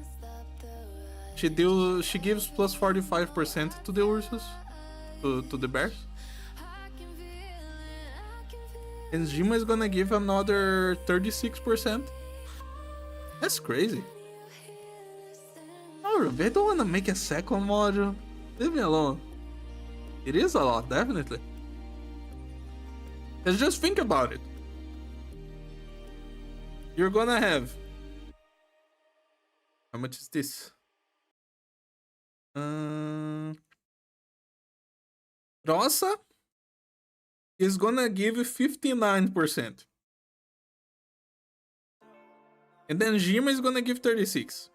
She gives plus 45% to the Ursus, to the bears. And Jima is gonna give another 36%. That's crazy. Oh, they don't wanna make a second module. Leave me alone. It is a lot, definitely. Let's just think about it. You're gonna have... How much is this? Rosa is gonna give 59%. And then Jima is gonna give 36.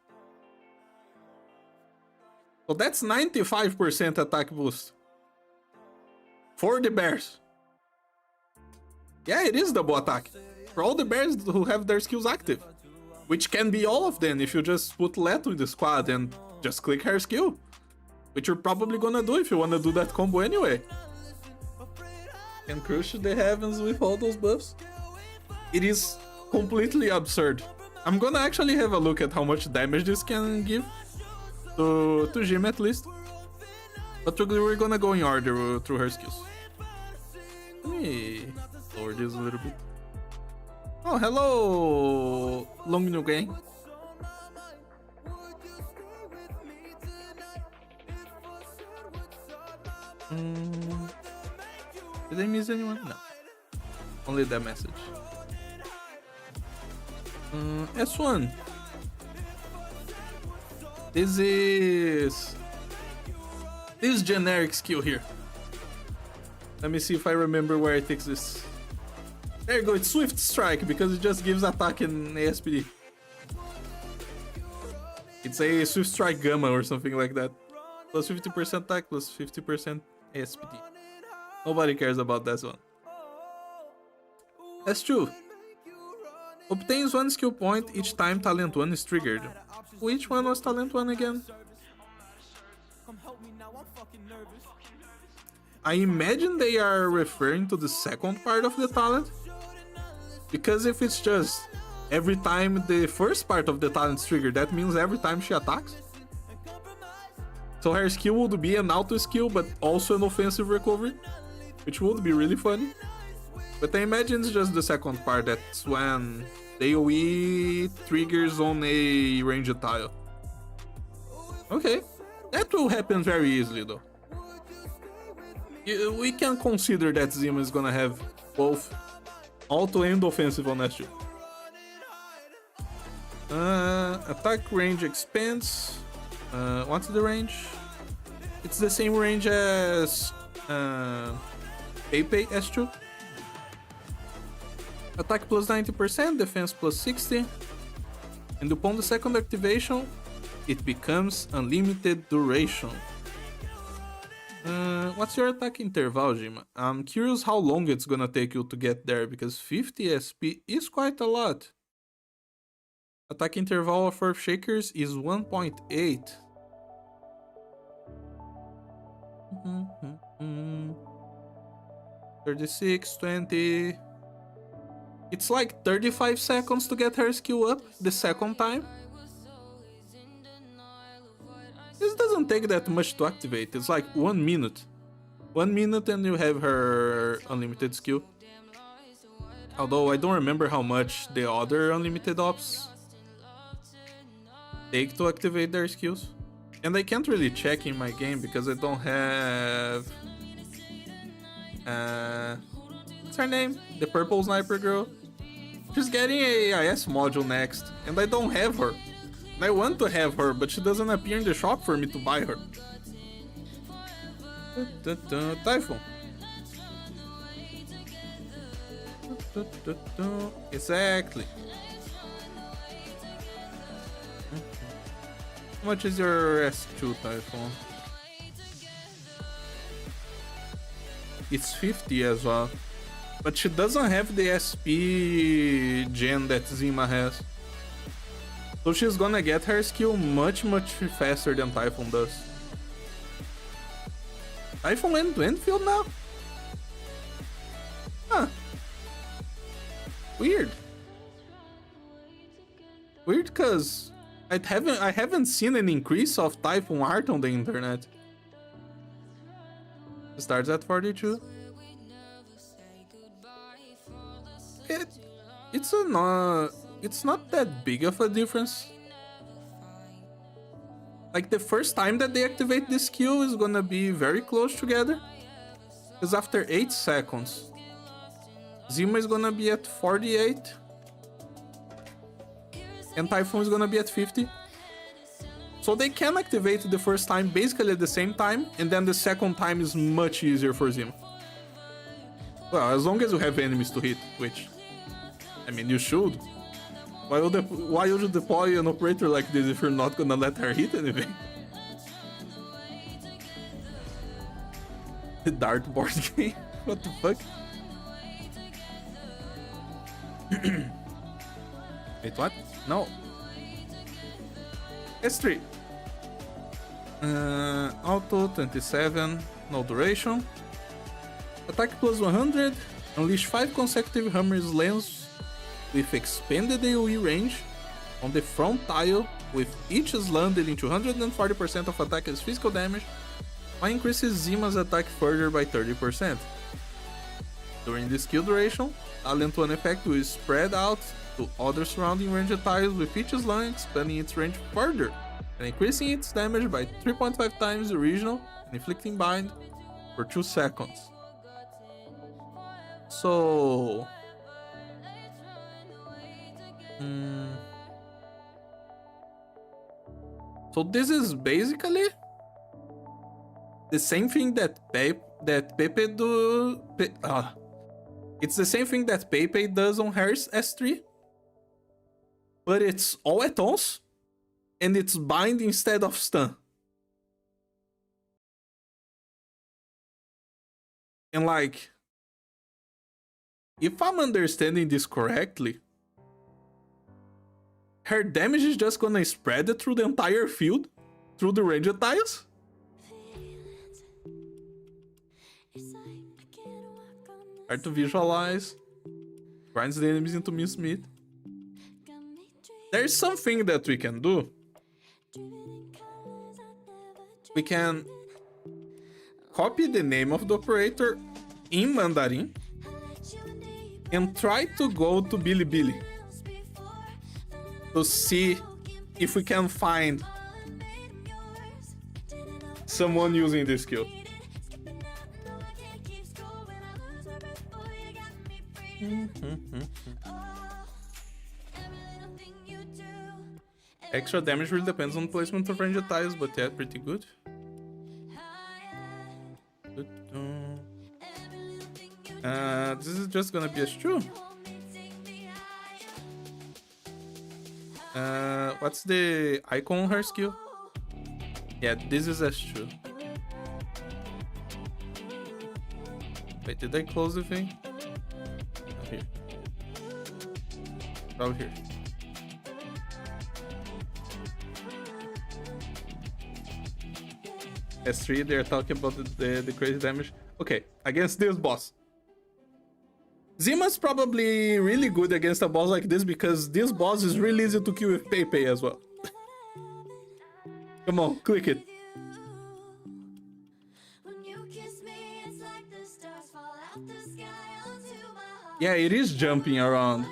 So that's 95% attack boost. For the bears. Yeah, it is double attack. For all the bears who have their skills active. Which can be all of them if you just put Leto in the squad and just click her skill. Which you're probably gonna do if you wanna do that combo anyway. And crush the heavens with all those buffs. It is completely absurd. I'm gonna actually have a look at how much damage this can give. To Jim at least. But we're gonna go in order through her skills. Let me lower this a little bit. Oh, hello, Long New Gang. Did I miss anyone? No. Only that message. S1. This is generic skill here. Let me see if I remember where it takes this. There you go, it's Swift Strike because it just gives attack in ASPD. It's a Swift Strike Gamma or something like that. Plus 50% attack, plus 50% ASPD. Nobody cares about that one. That's true. Obtains 1 skill point each time Talent 1 is triggered. Which one was Talent 1 again? I imagine they are referring to the second part of the talent. Because if it's just every time the first part of the talent is triggered, that means every time she attacks. So her skill would be an auto skill, but also an offensive recovery, which would be really funny. But I imagine it's just the second part, that's when the AoE triggers on a ranged tile. Okay, that will happen very easily though. We can consider that Zima is gonna have both auto and offensive on S2. Attack range expands. What's the range? It's the same range as Pepe S2. Attack plus 90%, defense plus 60. And upon the second activation, it becomes unlimited duration. What's your attack interval, Jima? I'm curious how long it's gonna take you to get there, because 50 SP is quite a lot. Attack interval of Earth Shakers is 1.8. 36, 20... It's like 35 seconds to get her skill up the second time. This doesn't take that much to activate, it's like 1 minute. 1 minute and you have her unlimited skill. Although I don't remember how much the other unlimited ops take to activate their skills. And I can't really check in my game because I don't have... what's her name? The purple sniper girl. She's getting a AIS module next, and I don't have her. And I want to have her, but she doesn't appear in the shop for me to buy her. Typhoon. Exactly. How much is your S2 Typhoon? It's 50 as well. But she doesn't have the SP gen that Zima has. So she's gonna get her skill much faster than Typhoon does. Typhoon end-to-end field now? Huh. Weird. Weird, cause I haven't seen an increase of Typhoon art on the internet. It starts at 42. It's not that big of a difference. Like the first time that they activate this skill is gonna be very close together. Because after 8 seconds, Zima is gonna be at 48. And Typhoon is gonna be at 50. So they can activate the first time basically at the same time, and then the second time is much easier for Zima. Well, as long as you have enemies to hit, which, I mean, you should. Why would you deploy an operator like this if you're not gonna let her hit anything? The dartboard game? What the fuck? Wait, what? No. S3. Auto 27, no duration. Attack plus 100. Unleash 5 consecutive Hammer Slams with expanded AoE range on the front tile, with each slam dealing 240% of attacker's physical damage, while increases Zima's attack further by 30%. During the skill duration, Talent 1 effect will spread out to other surrounding ranged tiles, with each slam expanding its range further and increasing its damage by 3.5 times the original, and inflicting bind for 2 seconds. So... So this is basically the same thing that Pepe do. It's the same thing that Pepe does on Harris S3, but it's all at once, and it's bind instead of stun. And like, if I'm understanding this correctly, her damage is just gonna spread it through the entire field, through the ranged tiles. Hard to visualize. Grinds the enemies into mincemeat. There's something that we can do. We can copy the name of the operator in Mandarin and try to go to Bilibili to see if we can find someone using this skill. Extra damage really depends on placement of ranged tiles, but yeah, pretty good. This is just gonna be a stew. What's the icon on her skill? Yeah, this is a stew. Wait, did I close the thing? Oh, here. Oh, here. S3, they're talking about the crazy damage. Okay, against this boss. Zima's probably really good against a boss like this because this boss is really easy to kill with Pepe as well. Come on, click it. Yeah, it is jumping around.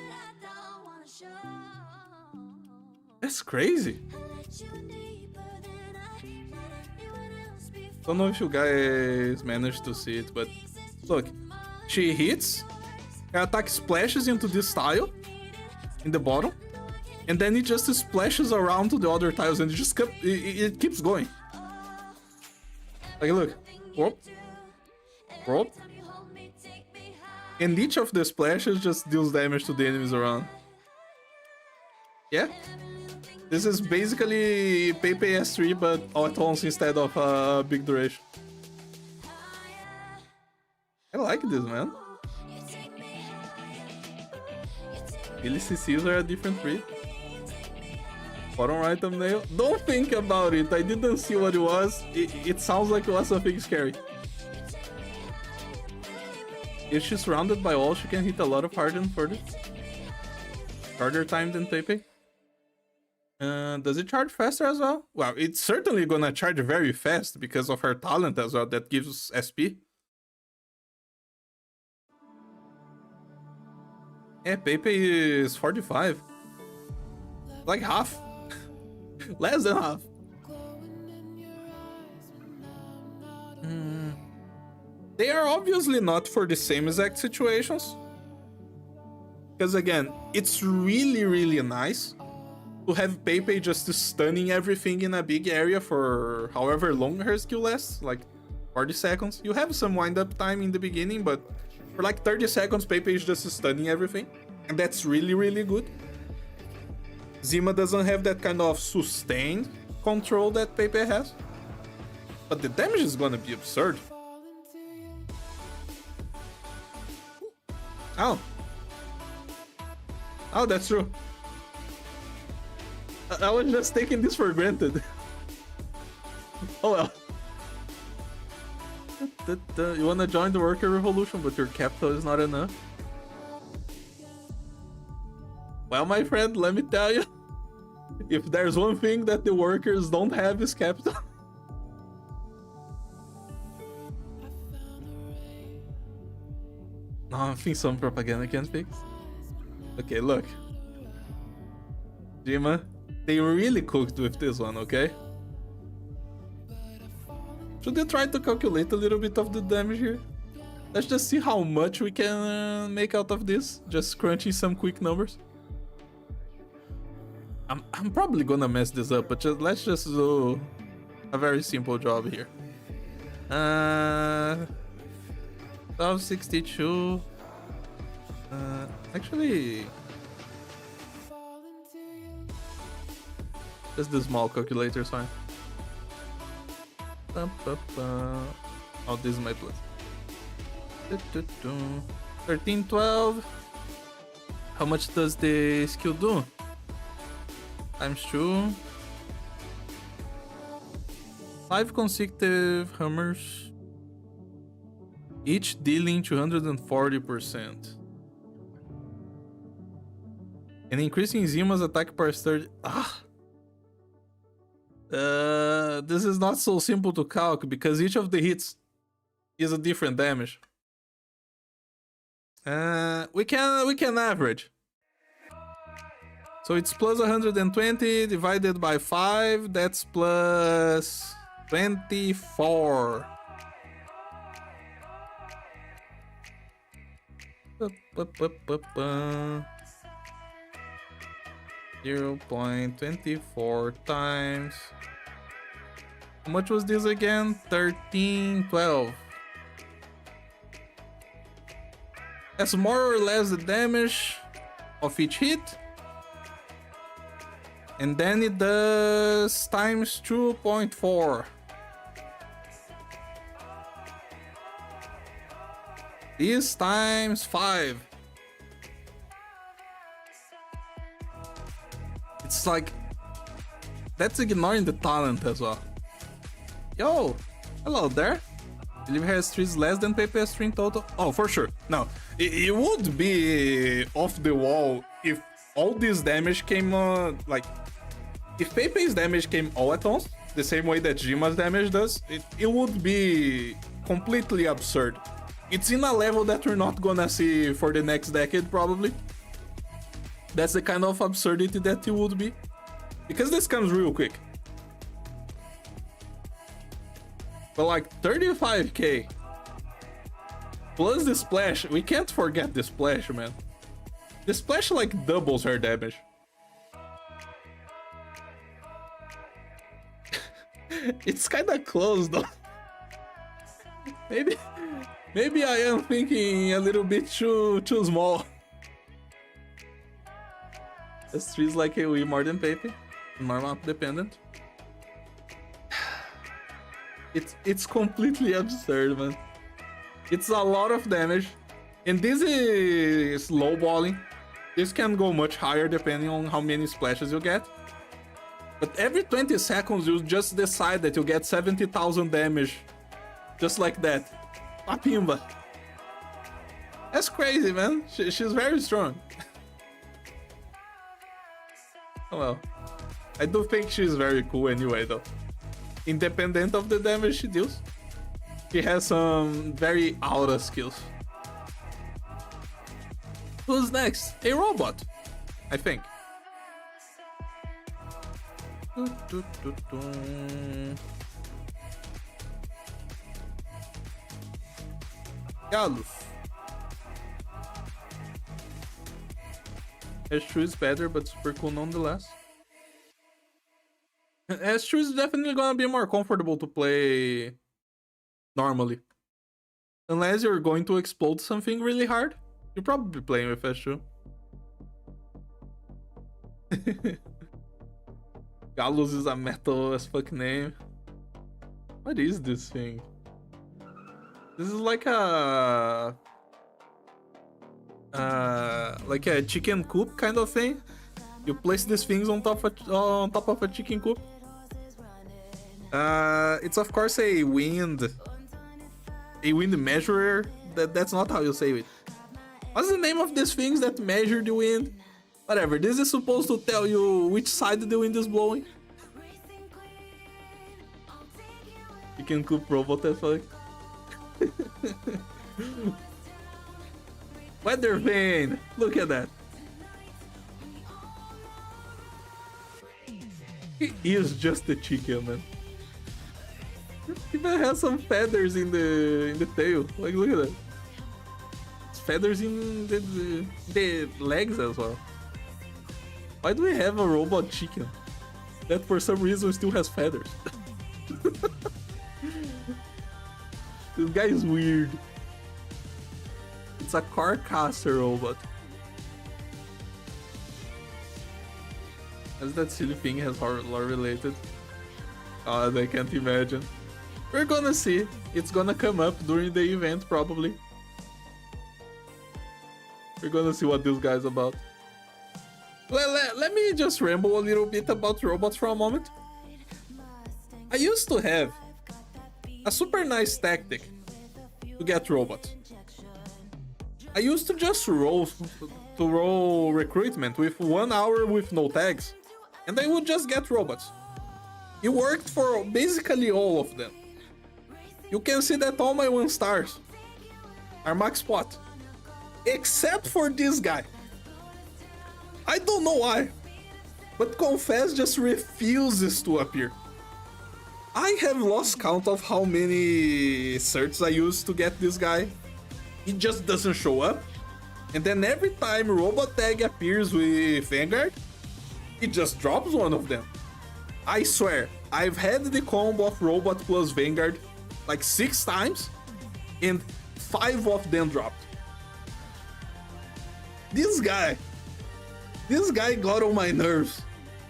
That's crazy. Don't know if you guys managed to see it, but look, she hits, her attack splashes into this tile in the bottom, and then it just splashes around to the other tiles, and it keeps going. Like, look, whoop, whoop, and each of the splashes just deals damage to the enemies around. Yeah. This is basically Pepe S3, but all at once instead of big duration. I like this, man. Billy CCs are a different breed. Bottom right thumbnail. Don't think about it. I didn't see what it was. It sounds like it was something scary. If she's surrounded by walls, she can hit a lot of hard and further. Harder time than Pepe. Does it charge faster as well? Well, it's certainly gonna charge very fast because of her talent as well that gives SP. Yeah, Pepe is 45. Like half. Less than half. They are obviously not for the same exact situations. Because again, it's really, really nice to have Pepe just stunning everything in a big area for however long her skill lasts, like 40 seconds. You have some wind-up time in the beginning, but for like 30 seconds, Pepe is just stunning everything. And that's really, really good. Zima doesn't have that kind of sustained control that Pepe has. But the damage is gonna be absurd. Oh. Oh, that's true. I was just taking this for granted. Oh well. You wanna join the worker revolution, but your capital is not enough? Well, my friend, let me tell you. If there's one thing that the workers don't have is capital. No, I think some propaganda can fix. Okay, look. Jima, they really cooked with this one, okay? Should they try to calculate a little bit of the damage here? Let's just see how much we can make out of this. Just crunching some quick numbers. I'm probably gonna mess this up, but let's just do a very simple job here. 1262. Actually, just the small calculator is fine. Oh, this is my plus. 1312. How much does the skill do? Times 2. 5 consecutive hammers, each dealing 240%. And increasing Zima's attack per 30. This is not so simple to calc because each of the hits is a different damage. We can average. So it's plus 120 divided by 5, that's plus 24. 0.24 times. How much was this again? 1312. That's more or less the damage of each hit. And then it does times 2.4. This times 5. It's like, that's ignoring the talent as well. Yo, hello there. Believe has 3 less than Pepe has 3 in total. Oh, for sure. No, it would be off the wall if all this damage came like, if Pepe's damage came all at once, the same way that Jima's damage does, it would be completely absurd. It's in a level that we're not gonna see for the next decade, probably. That's the kind of absurdity that it would be. Because this comes real quick. But like 35k. Plus the splash. We can't forget the splash, man. The splash like doubles her damage. It's kinda close though. Maybe I am thinking a little bit too small. S3 is like a wee more than Pepe. More map dependent. It's completely absurd, man. It's a lot of damage. And this is lowballing. This can go much higher depending on how many splashes you get. But every 20 seconds you just decide that you get 70,000 damage. Just like that. Papimba. That's crazy, man. She's very strong. Oh well. I do think she's very cool anyway, though. Independent of the damage she deals, she has some very aura skills. Who's next? A robot, I think. Galus. S2 is better, but super cool nonetheless. S2 is definitely gonna be more comfortable to play normally. Unless you're going to explode something really hard, you're probably playing with S2. Galus is a metal as fuck name. What is this thing? This is like a chicken coop kind of thing. You place these things on top of a chicken coop. It's of course a wind measurer. That's not how you say it. What's the name of these things that measure the wind? Whatever. This is supposed to tell you which side the wind is blowing. Chicken coop robot as fuck. Weather vane. Look at that. He is just a chicken, man. It even has some feathers in the tail. Like, look at that. It's feathers in the legs as well. Why do we have a robot chicken that for some reason still has feathers? This guy is weird. It's a carcaster robot. As that silly thing has lore related. God, I can't imagine. We're gonna see. It's gonna come up during the event, probably. We're gonna see what this guy's about. Let me just ramble a little bit about robots for a moment. I used to have a super nice tactic to get robots. I used to just roll recruitment with 1 hour with no tags, and I would just get robots. It worked for basically all of them. You can see that all my 1 stars are max spot, except for this guy. I don't know why, but Confess just refuses to appear. I have lost count of how many certs I used to get this guy. He just doesn't show up. And then every time Robot Tag appears with Vanguard, he just drops one of them. I swear, I've had the combo of Robot plus Vanguard like 6 times, and 5 of them dropped. This guy got on my nerves.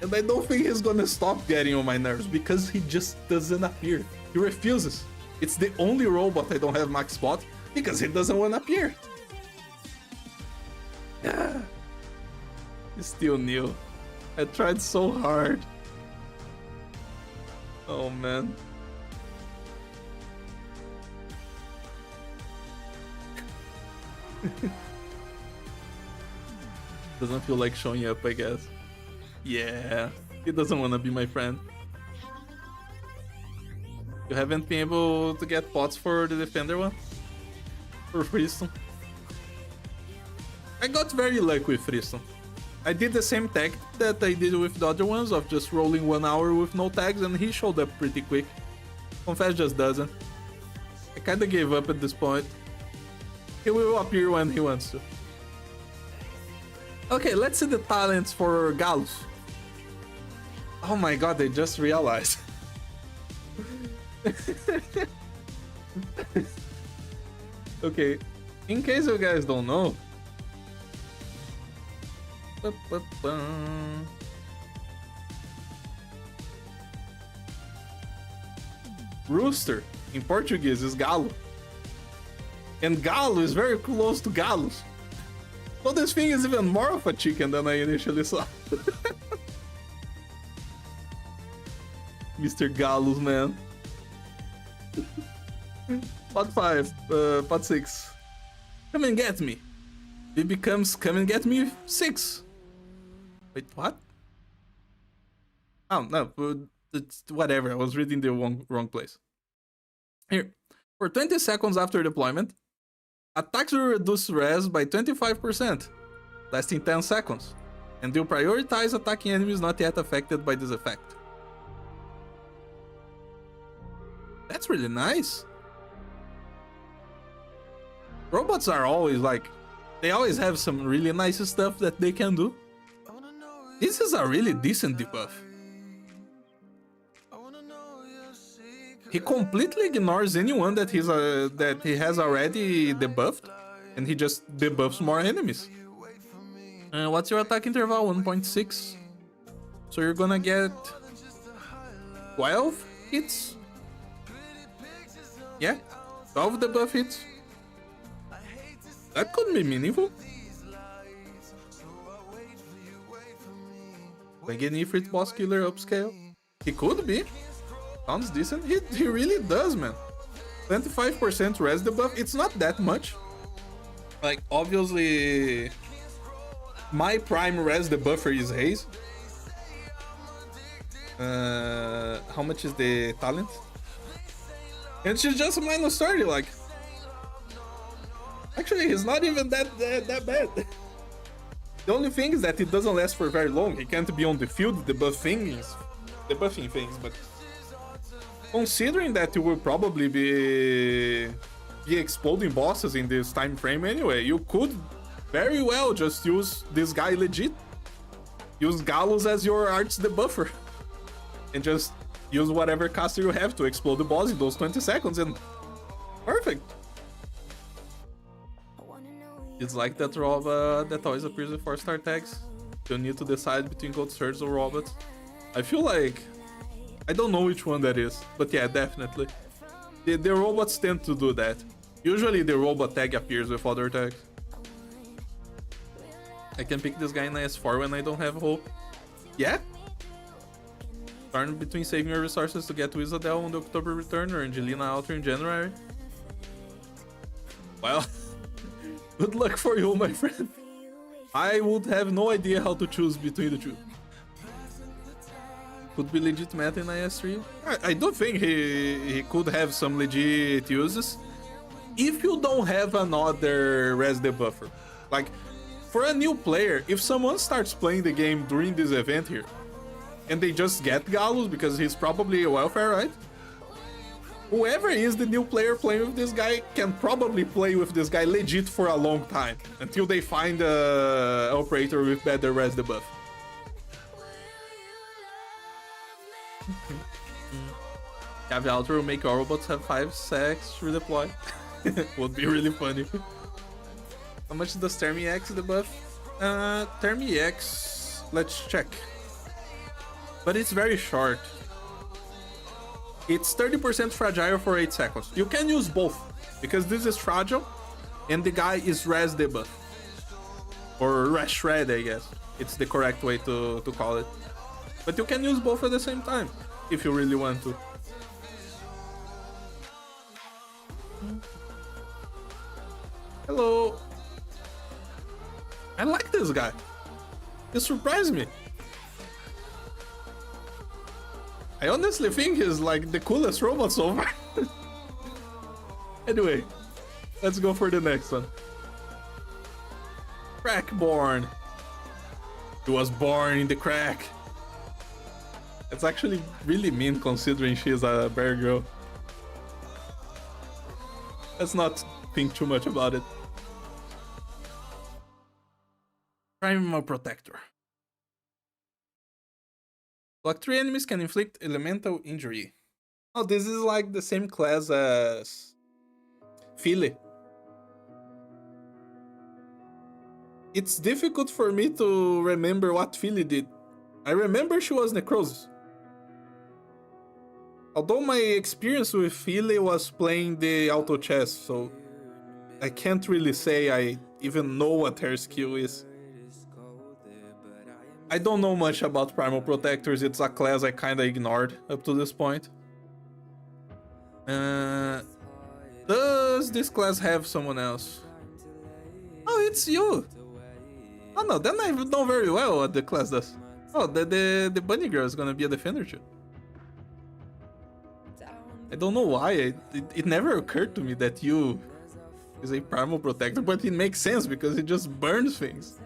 And I don't think he's gonna stop getting on my nerves because he just doesn't appear. He refuses. It's the only robot I don't have max spot because he doesn't want to appear. Yeah. It's still new. I tried so hard. Oh man. Doesn't feel like showing up, I guess. Yeah, he doesn't want to be my friend. You haven't been able to get pots for the Defender one? For Freestone? I got very lucky with Freestone. I did the same tag that I did with the other ones of just rolling 1 hour with no tags, and he showed up pretty quick. Confess just doesn't. I kinda gave up at this point. He will appear when he wants to. Okay, let's see the talents for Galus. Oh my god, I just realized. Okay, in case you guys don't know. Rooster in Portuguese is galo. And galo is very close to galos. So this thing is even more of a chicken than I initially saw. Mr. Galus, man. Pot 5, pot 6. Come and get me. It becomes come and get me 6. Wait, what? Oh, no, it's whatever. I was reading the wrong place. Here. For 20 seconds after deployment, attacks will reduce res by 25%, lasting 10 seconds, and will prioritize attacking enemies not yet affected by this effect. That's really nice. Robots are always like, they always have some really nice stuff that they can do. This is a really decent debuff. He completely ignores anyone that he has already debuffed, and he just debuffs more enemies. What's your attack interval? 1.6. So you're gonna get 12 hits. Yeah, 12 debuff hits. That could be meaningful. Again, Ifrit boss killer upscale. He could be. Sounds decent. He really does, man. 25% res debuff. It's not that much. Like, obviously, my prime res debuffer is Haze. How much is the talent? And she's just a minus 30, like. Actually, he's not even that bad. The only thing is that it doesn't last for very long. He can't be on the field debuffing things, but considering that you will probably be exploding bosses in this time frame anyway, you could very well just use this guy legit. Use Galus as your arts debuffer. And just use whatever caster you have to explode the boss in those 20 seconds and perfect. It's like that robot that always appears with 4-star tags. You need to decide between gold swords or robots. I feel like I don't know which one that is, but yeah, definitely. The robots tend to do that. Usually the robot tag appears with other tags. I can pick this guy in IS4 when I don't have hope. Yeah? Turn between saving your resources to get Wizardel on the October return or Angelina Alter in January. Well, good luck for you, my friend. I would have no idea how to choose between the two. Could be legit meta in IS3. I do think he could have some legit uses. If you don't have another res debuffer. Like, for a new player, if someone starts playing the game during this event here, and they just get Galus because he's probably a welfare, right? Whoever is the new player playing with this guy can probably play with this guy legit for a long time, until they find a operator with better res debuff. Cavi Alter will make our robots have 5 seconds to redeploy. Would be really funny. How much does Thermi X debuff? Thermi X, let's check. But it's very short. It's 30% fragile for 8 seconds. You can use both, because this is fragile, and the guy is res debuff. Or res shred, I guess. It's the correct way to call it. But you can use both at the same time, if you really want to. Hello. I like this guy. He surprised me. I honestly think he's like the coolest robot so far. Anyway, let's go for the next one. Crackborn. He was born in the crack. It's actually really mean considering she's a bear girl. Let's not think too much about it. Primal Protector. Block 3 enemies can inflict elemental injury. Oh, this is like the same class as Philly. It's difficult for me to remember what Philly did. I remember she was Necrosis. Although my experience with Philly was playing the auto chess, so I can't really say I even know what her skill is. I don't know much about Primal Protectors, it's a class I kinda ignored up to this point. Does this class have someone else? Oh, it's you! Oh no, then I know very well what the class does. Oh, the bunny girl is gonna be a defender too. I don't know why, it never occurred to me that you is a Primal Protector, but it makes sense because it just burns things.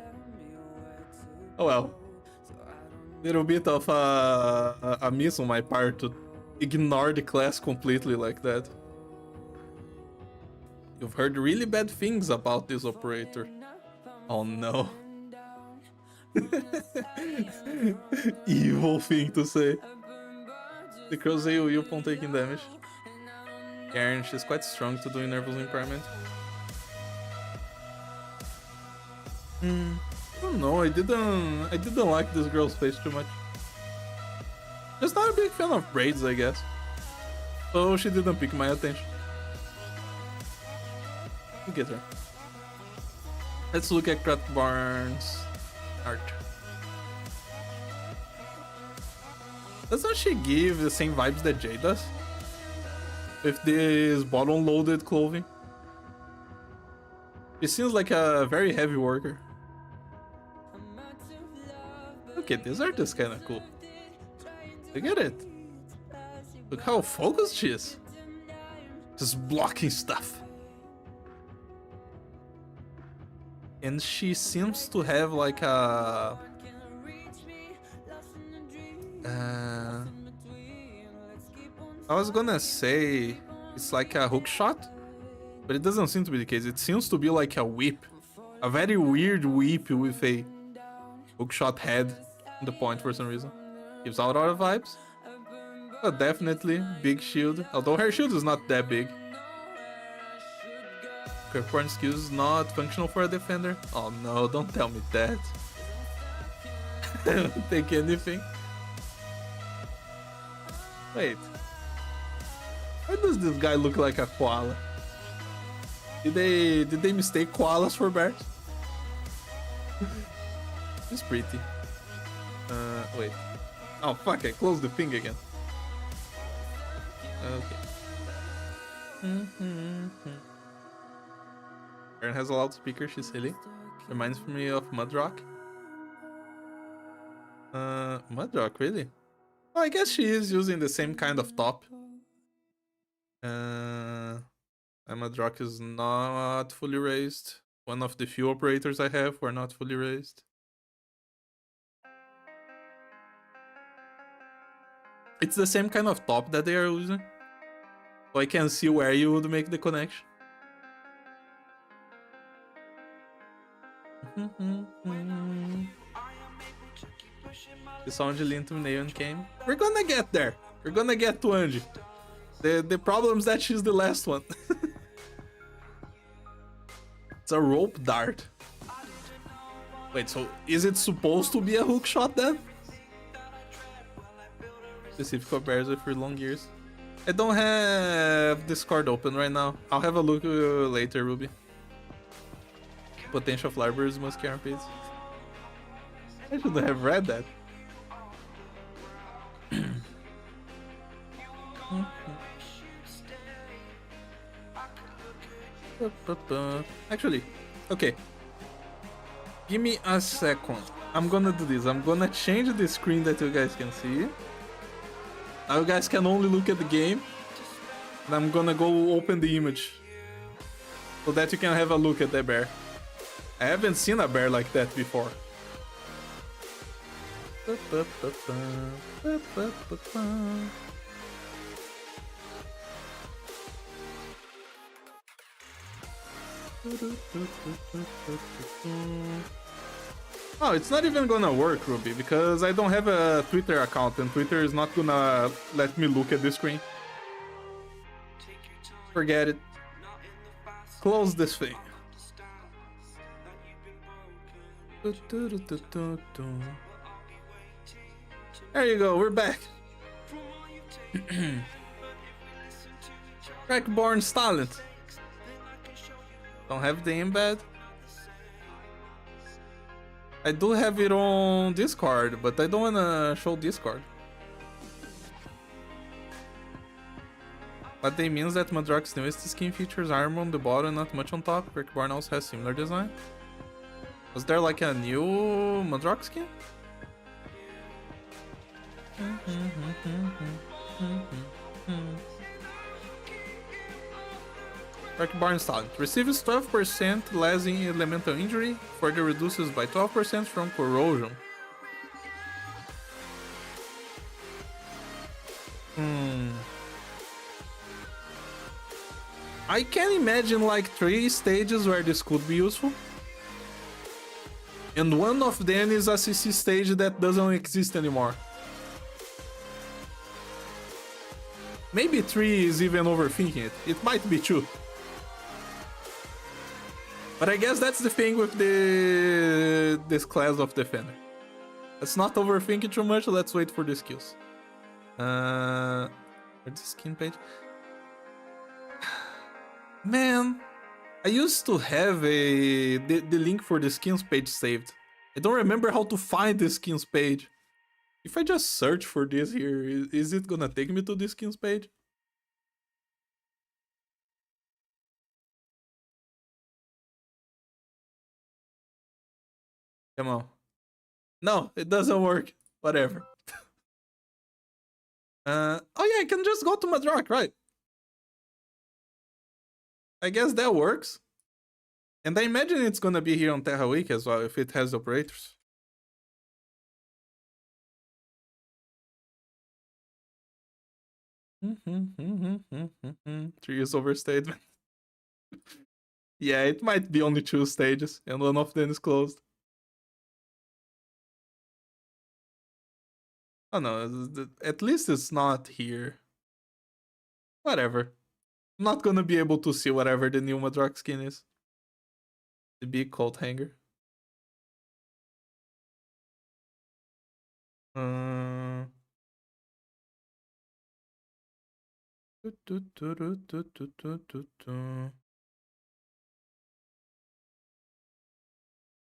Oh well. Little bit of a miss on my part to ignore the class completely like that. You've heard really bad things about this operator. Oh no. Evil thing to say. The Crozei you upon taking damage. Karen, she's quite strong to do Nervous Impairment. I don't know, I didn't like this girl's face too much. Just not a big fan of braids, I guess. So she didn't pick my attention. Look at her. Let's look at Krat Barnes' art. Doesn't she give the same vibes that Jay does? With this bottom-loaded clothing. She seems like a very heavy worker. Okay, this art is kinda cool. Look at it. Look how focused she is. Just blocking stuff. And she seems to have like a... I was gonna say it's like a hook shot, but it doesn't seem to be the case. It seems to be like a whip. A very weird whip with a hookshot head on the point for some reason. Gives out all the vibes. But definitely big shield. Although her shield is not that big. Curveball skill is not functional for a defender. Oh no, don't tell me that. I don't take anything. Wait. Why does this guy look like a koala? Did they mistake koalas for bears? It's pretty. Wait. Oh fuck, I closed the thing again. Okay. Karen has a loudspeaker, she's silly. Reminds me of Mudrock. Mudrock, really? Well, I guess she is using the same kind of top. Mudrock is not fully raised. One of the few operators I have who are not fully raised. It's the same kind of top that they are using. So I can see where you would make the connection. The sound Linton Neon came. We're gonna get there. We're gonna get to Angie. The problem is that she's the last one. It's a rope dart. Wait, so is it supposed to be a hook shot then? Specific bears with your long ears. I don't have Discord open right now. I'll have a look later, Ruby. Potential of libraries must guaranteed. I should have read that. Actually, okay. Give me a second. I'm gonna do this. I'm gonna change the screen that you guys can see. Now you guys can only look at the game. And I'm gonna go open the image. So that you can have a look at the bear. I haven't seen a bear like that before. Oh, it's not even gonna work, Ruby, because I don't have a Twitter account and Twitter is not gonna let me look at the screen. Forget it. Close this thing. There you go, we're back. Crackborn's talent. Don't have the embed. I do have it on Discord, but I don't wanna show Discord. What they mean is that Madrox's newest skin features armor on the bottom and not much on top. Crackborn also has similar design. Was there like a new Madrox skin? Crackborn's talent. Receives 12% less in elemental injury, further reduces by 12% from corrosion. I can imagine like 3 stages where this could be useful. And one of them is a CC stage that doesn't exist anymore. Maybe 3 is even overthinking it. It might be 2. But I guess that's the thing with this class of defender. Let's not overthink it too much, let's wait for the skills. Where's the skin page? Man, I used to have the link for the skins page saved. I don't remember how to find the skins page. If I just search for this here, is it gonna take me to the skins page? Come on. No, it doesn't work. Whatever. Oh yeah, I can just go to Madrox, right? I guess that works. And I imagine it's gonna be here on Terra Week as well, if it has operators. Three is overstatement. Yeah, it might be only 2 stages, and one of them is closed. Oh no, at least it's not here. Whatever. I'm not gonna be able to see whatever the new Madrox skin is. The big coat hanger.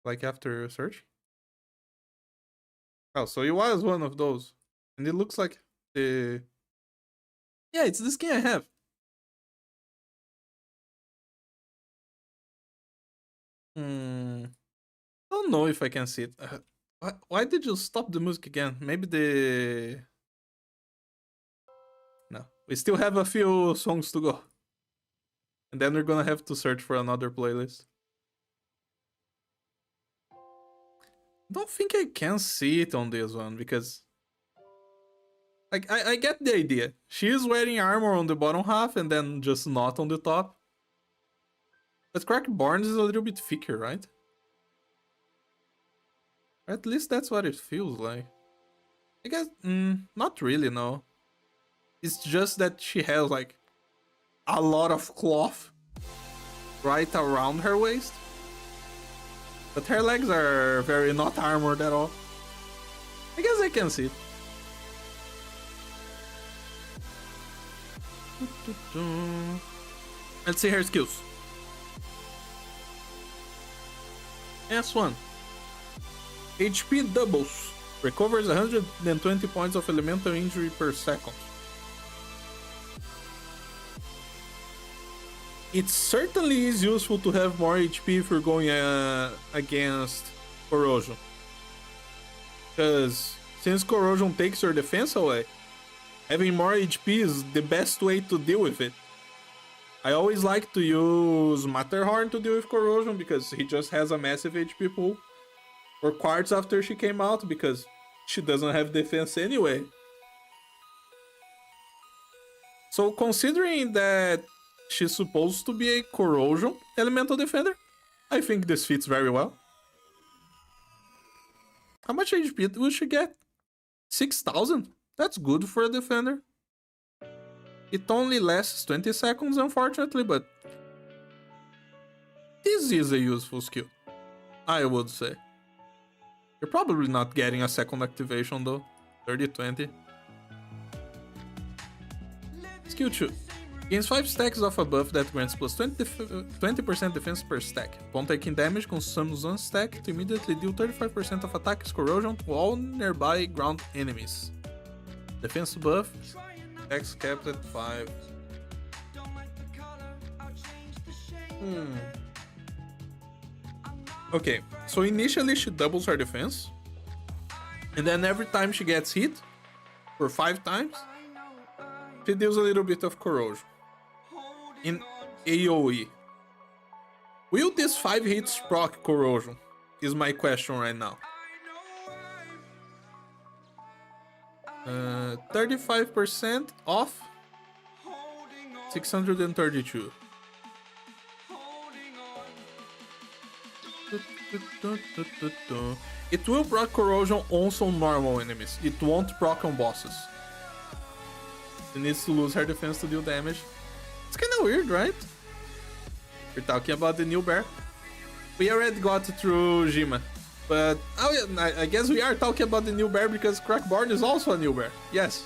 Like after search? Oh, so it was one of those. And it looks like the... Yeah, it's the skin I have. Don't know if I can see it. Why did you stop the music again? Maybe the... No. We still have a few songs to go. And then we're gonna have to search for another playlist. Don't think I can see it on this one, because... Like, I get the idea. She is wearing armor on the bottom half and then just not on the top. But Crackborn is a little bit thicker, right? At least that's what it feels like. I guess, not really, no. It's just that she has, like, a lot of cloth right around her waist. But her legs are very not armored at all. I guess I can see it. Let's see her skills. S1. HP doubles. Recovers 120 points of elemental injury per second. It certainly is useful to have more HP if you're going against corrosion. Because since corrosion takes your defense away, having more HP is the best way to deal with it. I always like to use Matterhorn to deal with corrosion because he just has a massive HP pool. Or Quartz after she came out because she doesn't have defense anyway. So considering that she's supposed to be a corrosion elemental defender, I think this fits very well. How much HP will she get? 6,000? That's good for a defender. It only lasts 20 seconds, unfortunately, but this is a useful skill, I would say. You're probably not getting a second activation though. 30-20. Skill 2. Gains 5 stacks of a buff that grants plus 20% defense per stack. Upon taking damage, consumes 1 stack to immediately deal 35% of attacks corrosion to all nearby ground enemies. Defense buff, stacks capped at 5. Okay, so initially she doubles her defense, and then every time she gets hit, for 5 times, she deals a little bit of corrosion. In AoE. Will this 5 hits proc corrosion? Is my question right now. 35% off 632. It will proc corrosion on some normal enemies. It won't proc on bosses. She needs to lose her defense to deal damage. It's kinda weird, right? We're talking about the new bear. We already got through Jima. But I guess we are talking about the new bear because Crackborn is also a new bear. Yes.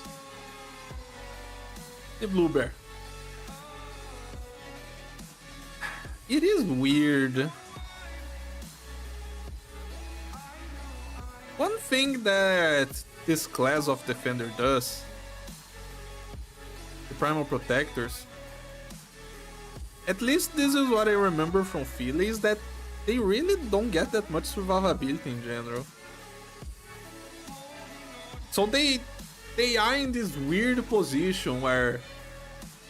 The blue bear. It is weird. One thing that this class of defender does, the Primal Protectors, at least this is what I remember from Philly, is that they really don't get that much survivability in general. So they are in this weird position where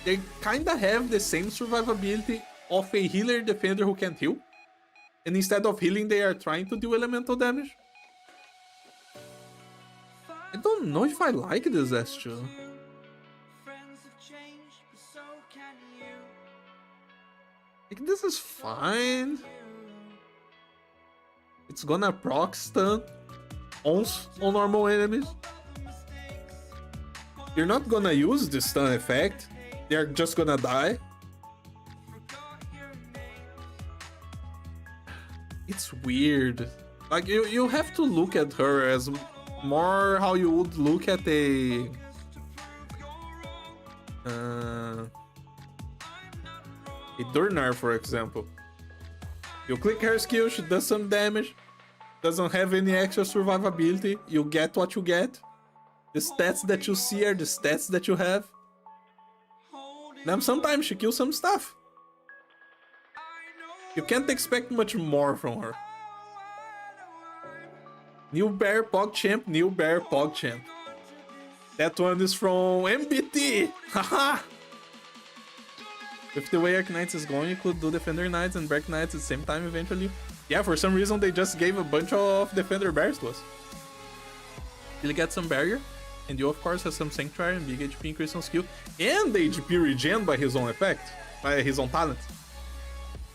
they kinda have the same survivability of a healer defender who can't heal. And instead of healing, they are trying to do elemental damage. I don't know if I like this S2. Like, this is fine. It's gonna proc stun on normal enemies. You're not gonna use the stun effect. They're just gonna die. It's weird. Like, you have to look at her as more how you would look at a Durnar, for example. You click her skill, she does some damage, doesn't have any extra survivability, you get what you get. The stats that you see are the stats that you have. Then sometimes she kills some stuff. You can't expect much more from her. New Bear PogChamp, New Bear PogChamp. That one is from MBT! Haha! With the way Arc Knights is going, you could do Defender Knights and Berserk Knights at the same time eventually. Yeah, for some reason they just gave a bunch of Defender Bears to us. You'll get some barrier, and you of course have some Sanctuary and big HP increase on skill, and HP regen by his own effect, by his own talent.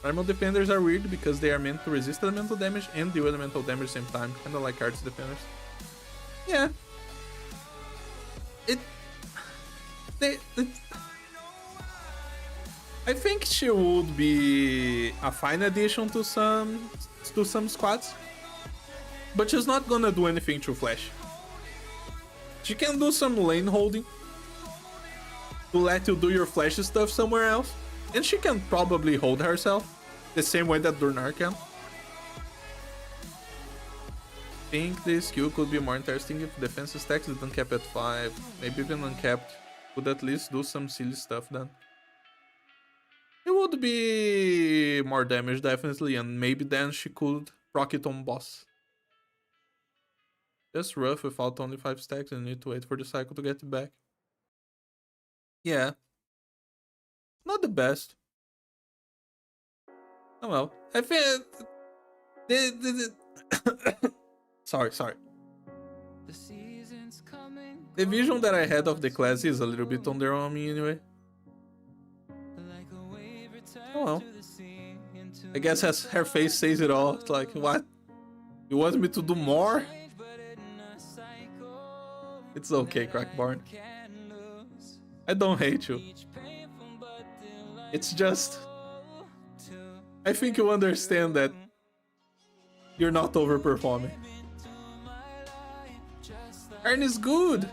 Primal Defenders are weird because they are meant to resist elemental damage and deal elemental damage at the same time, kinda like Arts Defenders. Yeah. I think she would be a fine addition to some squads, but she's not gonna do anything through Flash. She can do some lane holding to let you do your Flash stuff somewhere else, and she can probably hold herself the same way that Durnar can. I think this skill could be more interesting if defense stacks didn't cap at 5, maybe even uncapped. Could at least do some silly stuff then. It would be more damage, definitely, and maybe then she could proc it on boss. Just rough without only 5 stacks and need to wait for the cycle to get it back. Yeah. Not the best. Oh well. I think... Sorry. The vision that I had of the class is a little bit underwhelming anyway. Oh well. I guess as her face says it all. It's like, what? You want me to do more? It's okay, Crackborn. I don't hate you. It's just... I think you understand that you're not overperforming. Karen is good!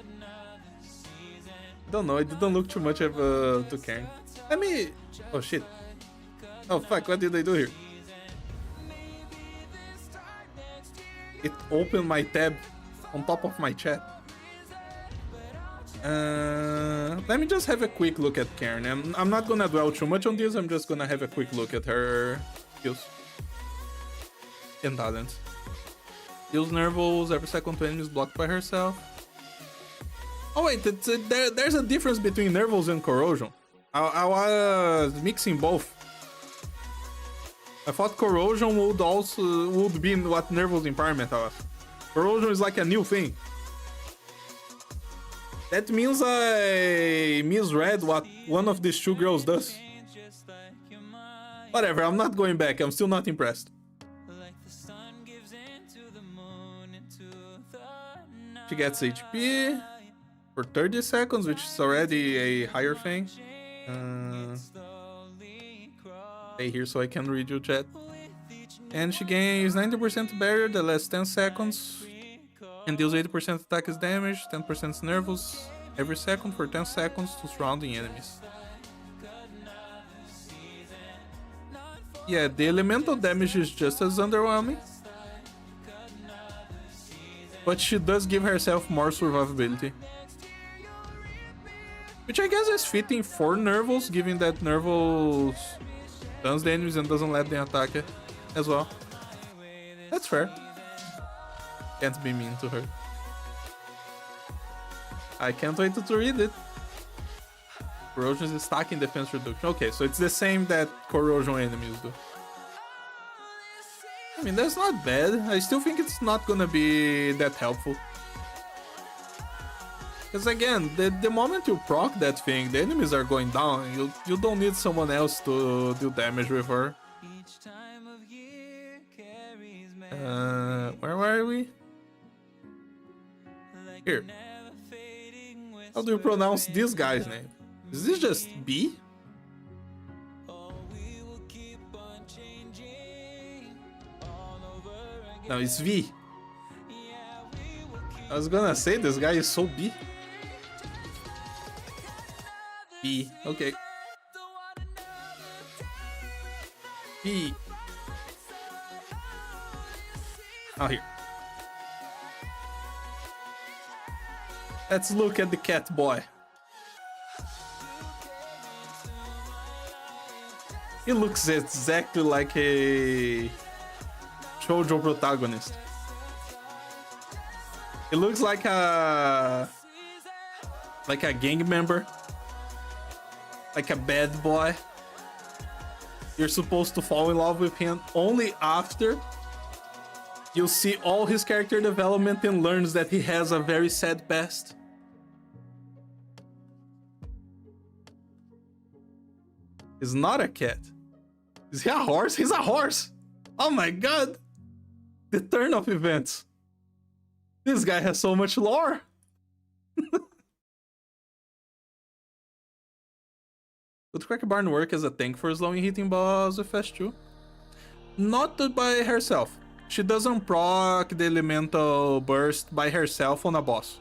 I don't know, I didn't look too much of to Karen. Let me... Oh shit. Oh fuck, what did I do here? It opened my tab on top of my chat. Let me just have a quick look at Karen. I'm not gonna dwell too much on this, I'm just gonna have a quick look at her skills and talents. Deals nervals every second to enemies blocked by herself. Oh wait, there's a difference between nervals and corrosion. I was mixing both. I thought corrosion would be what nervals impairment was. Corrosion is like a new thing. That means I misread what one of these two girls does. Whatever, I'm not going back. I'm still not impressed. She gets HP for 30 seconds, which is already a higher thing. Stay here so I can read your chat. And she gains 90% barrier that lasts 10 seconds. And deals 80% attack damage, 10% nervous every second for 10 seconds to surrounding enemies. Yeah, the elemental damage is just as underwhelming. But she does give herself more survivability. Which I guess is fitting for Nervals, given that Nervals stuns the enemies and doesn't let them attack it as well. That's fair. Can't be mean to her. I can't wait to read it. Corrosion is stacking defense reduction. Okay, so it's the same that corrosion enemies do. I mean, that's not bad. I still think it's not gonna be that helpful. Because again, the moment you proc that thing, the enemies are going down. You don't need someone else to do damage with her. Where were we? Here. How do you pronounce this guy's name? Is this just B? No, it's V. I was gonna say this guy is so B. B. Okay. B. Oh, here. Let's look at the cat boy. He looks exactly like a shoujo protagonist. He looks like a gang member, like a bad boy. You're supposed to fall in love with him only after you see all his character development and learns that he has a very sad past. He's not a cat. Is he a horse? He's a horse! Oh my god! The turn of events. This guy has so much lore. Would Cracker Barn work as a tank for slowing hitting boss with F2? Not by herself. She doesn't proc the elemental burst by herself on a boss.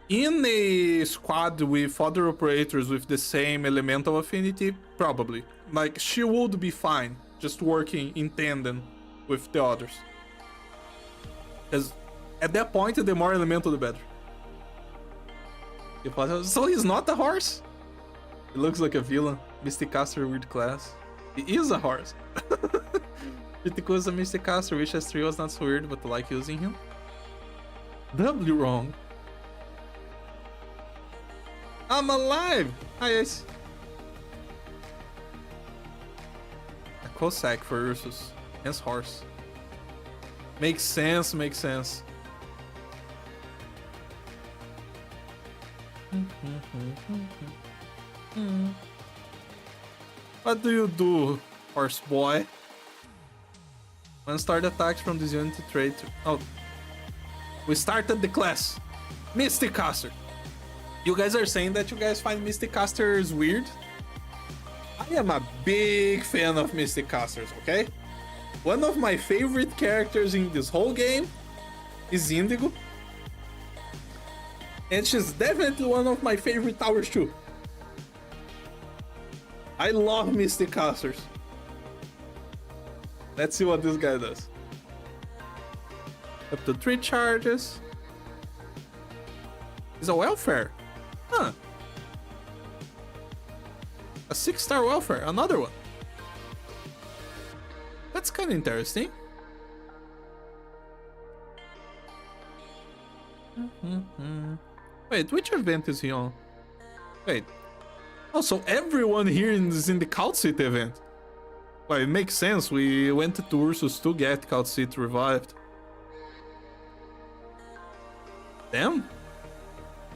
In a squad with other operators with the same elemental affinity, probably. Like, she would be fine just working in tandem with the others. Because at that point, the more elemental, the better. So he's not a horse? He looks like a villain. Mysticaster weird class. He is a horse. Pretty cool as a Mysticaster, which S3 was not so weird, but I like using him. Doubly wrong. I'm alive! Hi, Ace. A Cossack for Ursus. Hence horse. Makes sense, makes sense. What do you do, horse boy? When start attacks from this unit trait. Oh. We started the class. Mysticaster. You guys are saying that you guys find Mysticasters weird? I am a big fan of Mysticasters, okay? One of my favorite characters in this whole game is Indigo. And she's definitely one of my favorite towers too. I love Mystic Casters. Let's see what this guy does. Up to 3 charges. He's a welfare. Huh. A 6-star welfare, another one. That's kind of interesting. Wait, which event is he on? Wait. Oh, so everyone here is in the Cult City event. Well, it makes sense. We went to Ursus to get Cult City revived. Damn.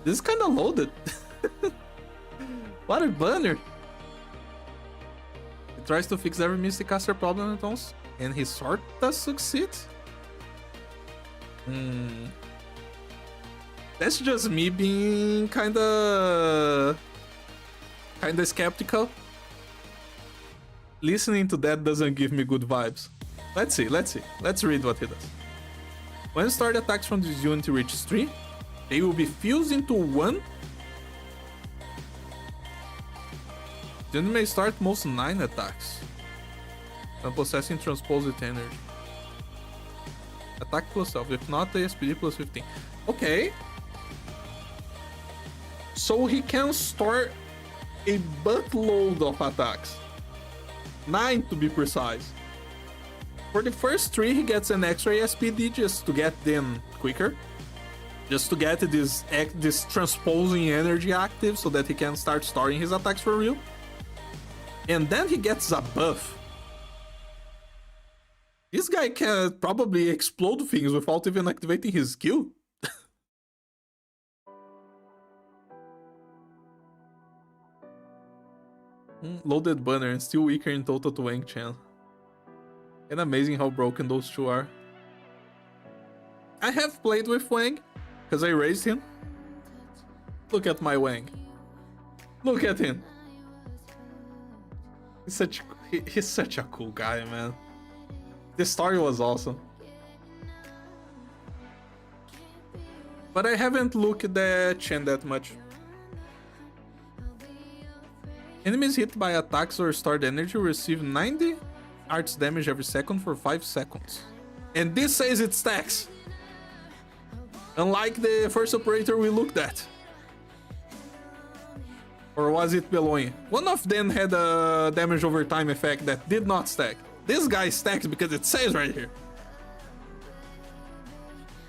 This is kind of loaded. What a banner. He tries to fix every Mystic Caster problem at once, and he sort of succeeds. That's just me being kinda skeptical. Listening to that doesn't give me good vibes. Let's see. Let's read what he does. When start attacks from this unit reaches 3, they will be fused into 1. The unit may start most 9 attacks when possessing transposed energy. Attack plus 12, if not, ASPD plus 15. Okay. So he can start a buttload of attacks. 9 to be precise. For the first 3, he gets an extra ASPD just to get them quicker. Just to get this transposing energy active so that he can start storing his attacks for real. And then he gets a buff. This guy can probably explode things without even activating his skill. Loaded banner and still weaker in total to Wang Chen. And amazing how broken those two are. I have played with Wang, because I raised him. Look at my Wang. Look at him. He's such a cool guy, man. This story was awesome. But I haven't looked at Chen that much. Enemies hit by attacks or stored energy receive 90 arts damage every second for 5 seconds. And this says it stacks. Unlike the first operator we looked at. Or was it Beloin? One of them had a damage over time effect that did not stack. This guy stacks because it says right here.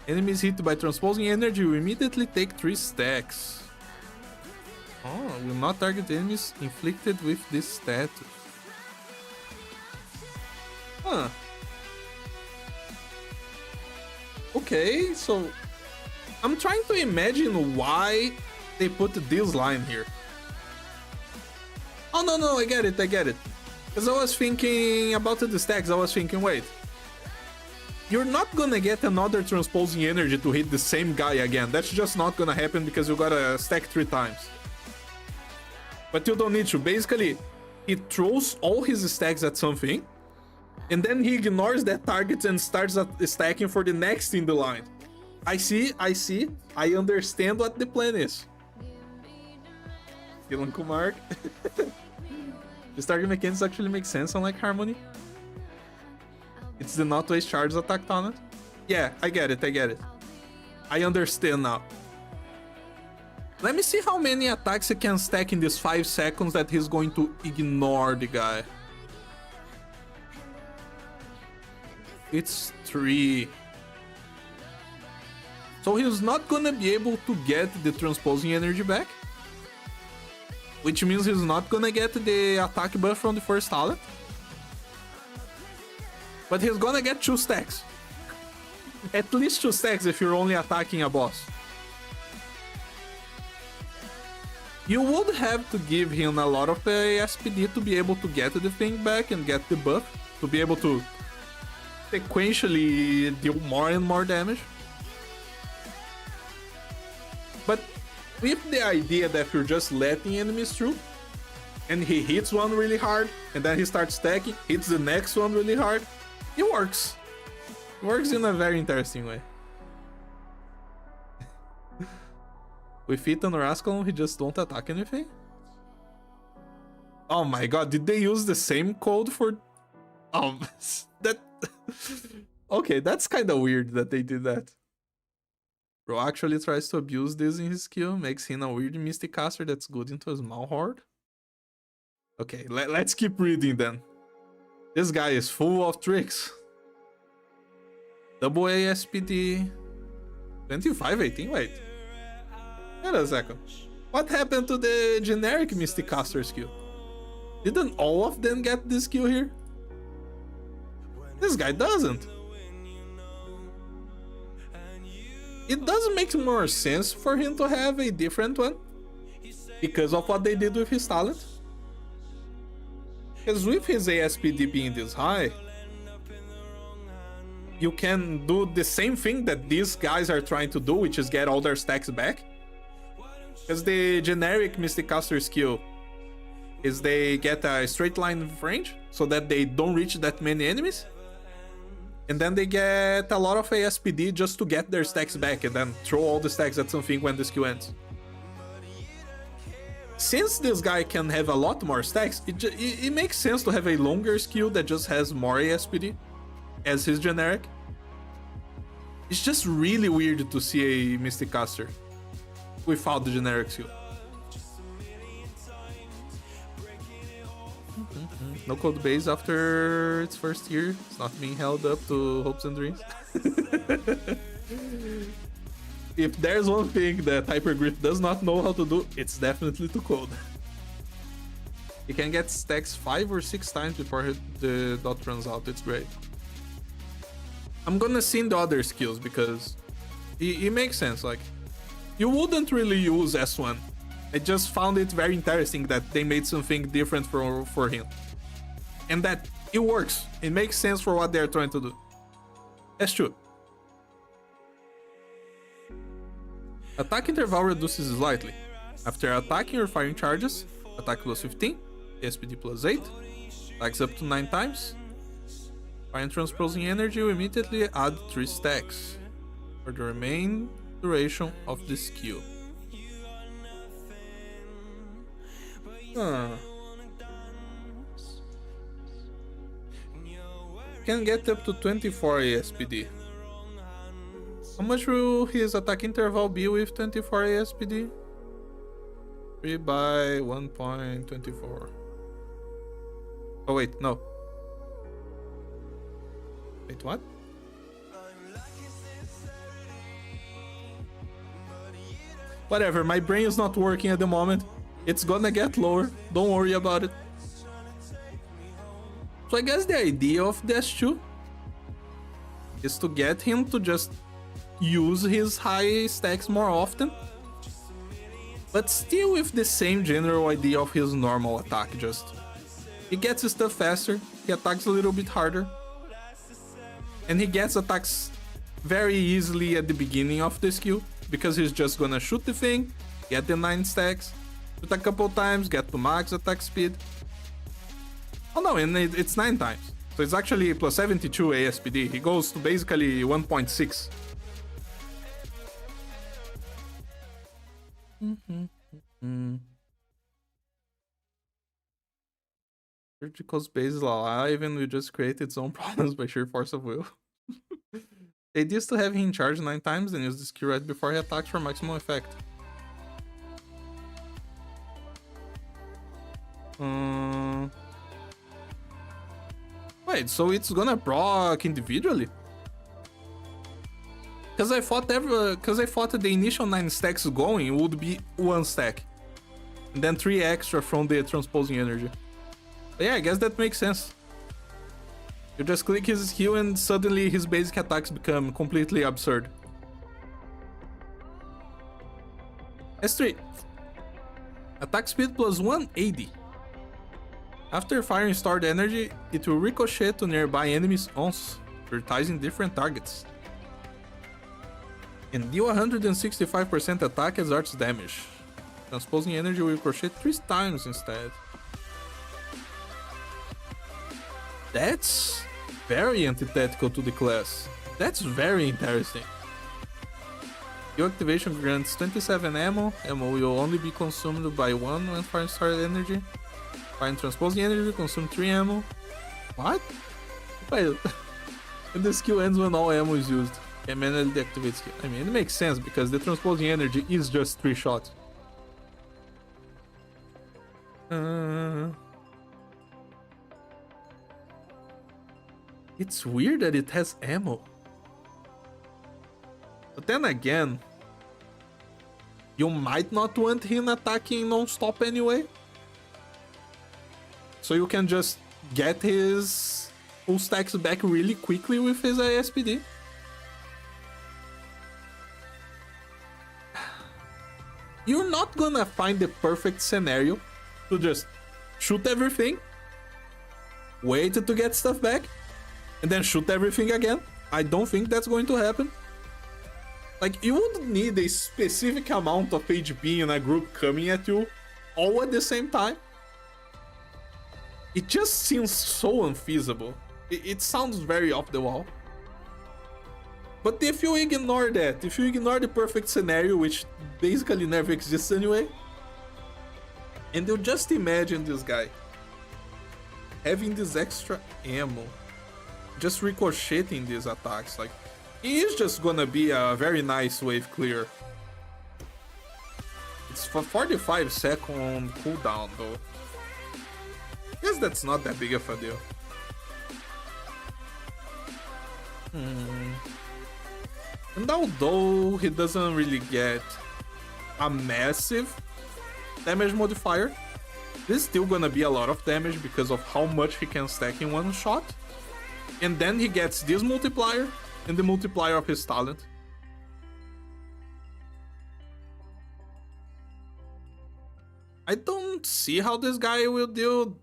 Enemies hit by transposing energy will immediately take 3 stacks. Oh, will not target enemies inflicted with this status. Huh. Okay, so I'm trying to imagine why they put this line here. Oh, no, I get it. Because I was thinking about the stacks, I was thinking, wait. You're not gonna get another transposing energy to hit the same guy again. That's just not gonna happen because you gotta stack 3 times. But you don't need to. Basically, he throws all his stacks at something, and then he ignores that target and starts stacking for the next in the line. I see. I understand what the plan is. Dylan Kumar. This target mechanics actually makes sense unlike Harmony. It's the not waste charge attack on it. Yeah, I get it. I understand now. Let me see how many attacks he can stack in these 5 seconds that he's going to ignore the guy. It's 3. So he's not gonna be able to get the transposing energy back. Which means he's not gonna get the attack buff from the first talent. But he's gonna get 2 stacks. At least 2 stacks if you're only attacking a boss. You would have to give him a lot of SPD to be able to get the thing back and get the buff. To be able to sequentially deal more and more damage. But with the idea that you're just letting enemies through, and he hits one really hard, and then he starts stacking, hits the next one really hard, it works. It works in a very interesting way. With Ethan or Ascalon, he just don't attack anything? Oh my god, did they use the same code for... that... Okay, that's kind of weird that they did that. Bro actually tries to abuse this in his skill, makes him a weird Mystic Caster that's good into a small horde. Okay, let's keep reading then. This guy is full of tricks. Double ASPD... 2518, wait. Wait a second. What happened to the generic Mystic Caster skill? Didn't all of them get this skill here? This guy doesn't. It doesn't make more sense for him to have a different one because of what they did with his talent. Because with his ASPD being this high, you can do the same thing that these guys are trying to do, which is get all their stacks back. Because the generic Mystic Caster skill is they get a straight line of range so that they don't reach that many enemies. And then they get a lot of ASPD just to get their stacks back and then throw all the stacks at something when the skill ends. Since this guy can have a lot more stacks, it makes sense to have a longer skill that just has more ASPD as his generic. It's just really weird to see a Mystic Caster without the generic skill. No code base after its first year. It's not being held up to hopes and dreams. If there's one thing that Hypergriff does not know how to do, it's definitely to code. He can get stacks 5 or 6 times before the dot runs out. It's great. I'm gonna see the other skills because it makes sense. Like, you wouldn't really use S1. I just found it very interesting that they made something different for him. And that it works. It makes sense for what they're trying to do. That's true. Attack interval reduces slightly. After attacking or firing charges, attack plus 15, SPD plus 8, attacks up to 9 times. Fire transposing energy will immediately add 3 stacks for the remaining duration of the skill. Can get up to 24 ASPD. How much will his attack interval be with 24 ASPD? 3 by 1.24. Oh wait, no. Wait, what? Whatever, my brain is not working at the moment. It's gonna get lower, don't worry about it. So I guess the idea of Dash 2 is to get him to just use his high stacks more often, but still with the same general idea of his normal attack. Just he gets his stuff faster, he attacks a little bit harder, and he gets attacks very easily at the beginning of the skill because he's just gonna shoot the thing, get the 9 stacks, shoot a couple times, get to max attack speed. Oh no, and it's 9 times. So it's actually plus 72 ASPD. He goes to basically 1.6. Surgical's base is alive and will just create its own problems by sheer force of will. The idea is to have him charge 9 times and use the skill right before he attacks for maximum effect. Wait, so it's gonna proc individually? Because I thought the initial 9 stacks going would be 1 stack, and then 3 extra from the transposing energy. But yeah, I guess that makes sense. You just click his skill and suddenly his basic attacks become completely absurd. S3. Attack speed plus 180. After firing stored energy, it will ricochet to nearby enemies once, prioritizing different targets. And deal 165% attack as arts damage. Transposing energy will ricochet 3 times instead. That's very antithetical to the class. That's very interesting. Your activation grants 27 ammo. Ammo will only be consumed by 1 when firing stored energy. Find transpose the energy, consume 3 ammo. What? Wait. And the skill ends when all ammo is used. Can manually deactivate skill. I mean, it makes sense because the transposing energy is just 3 shots. It's weird that it has ammo. But then again, you might not want him attacking non-stop anyway. So you can just get his full stacks back really quickly with his ASPD. You're not gonna find the perfect scenario to just shoot everything, wait to get stuff back, and then shoot everything again. I don't think that's going to happen. Like, you would need a specific amount of HP in a group coming at you all at the same time. It just seems so unfeasible. It sounds very off the wall. But if you ignore that, if you ignore the perfect scenario, which basically never exists anyway, and you just imagine this guy having this extra ammo, just ricocheting these attacks, like, he is just gonna be a very nice wave clear. It's for 45-second cooldown though. Guess that's not that big of a deal. And although he doesn't really get a massive damage modifier, there's still gonna be a lot of damage because of how much he can stack in one shot. And then he gets this multiplier and the multiplier of his talent. I don't see how this guy will deal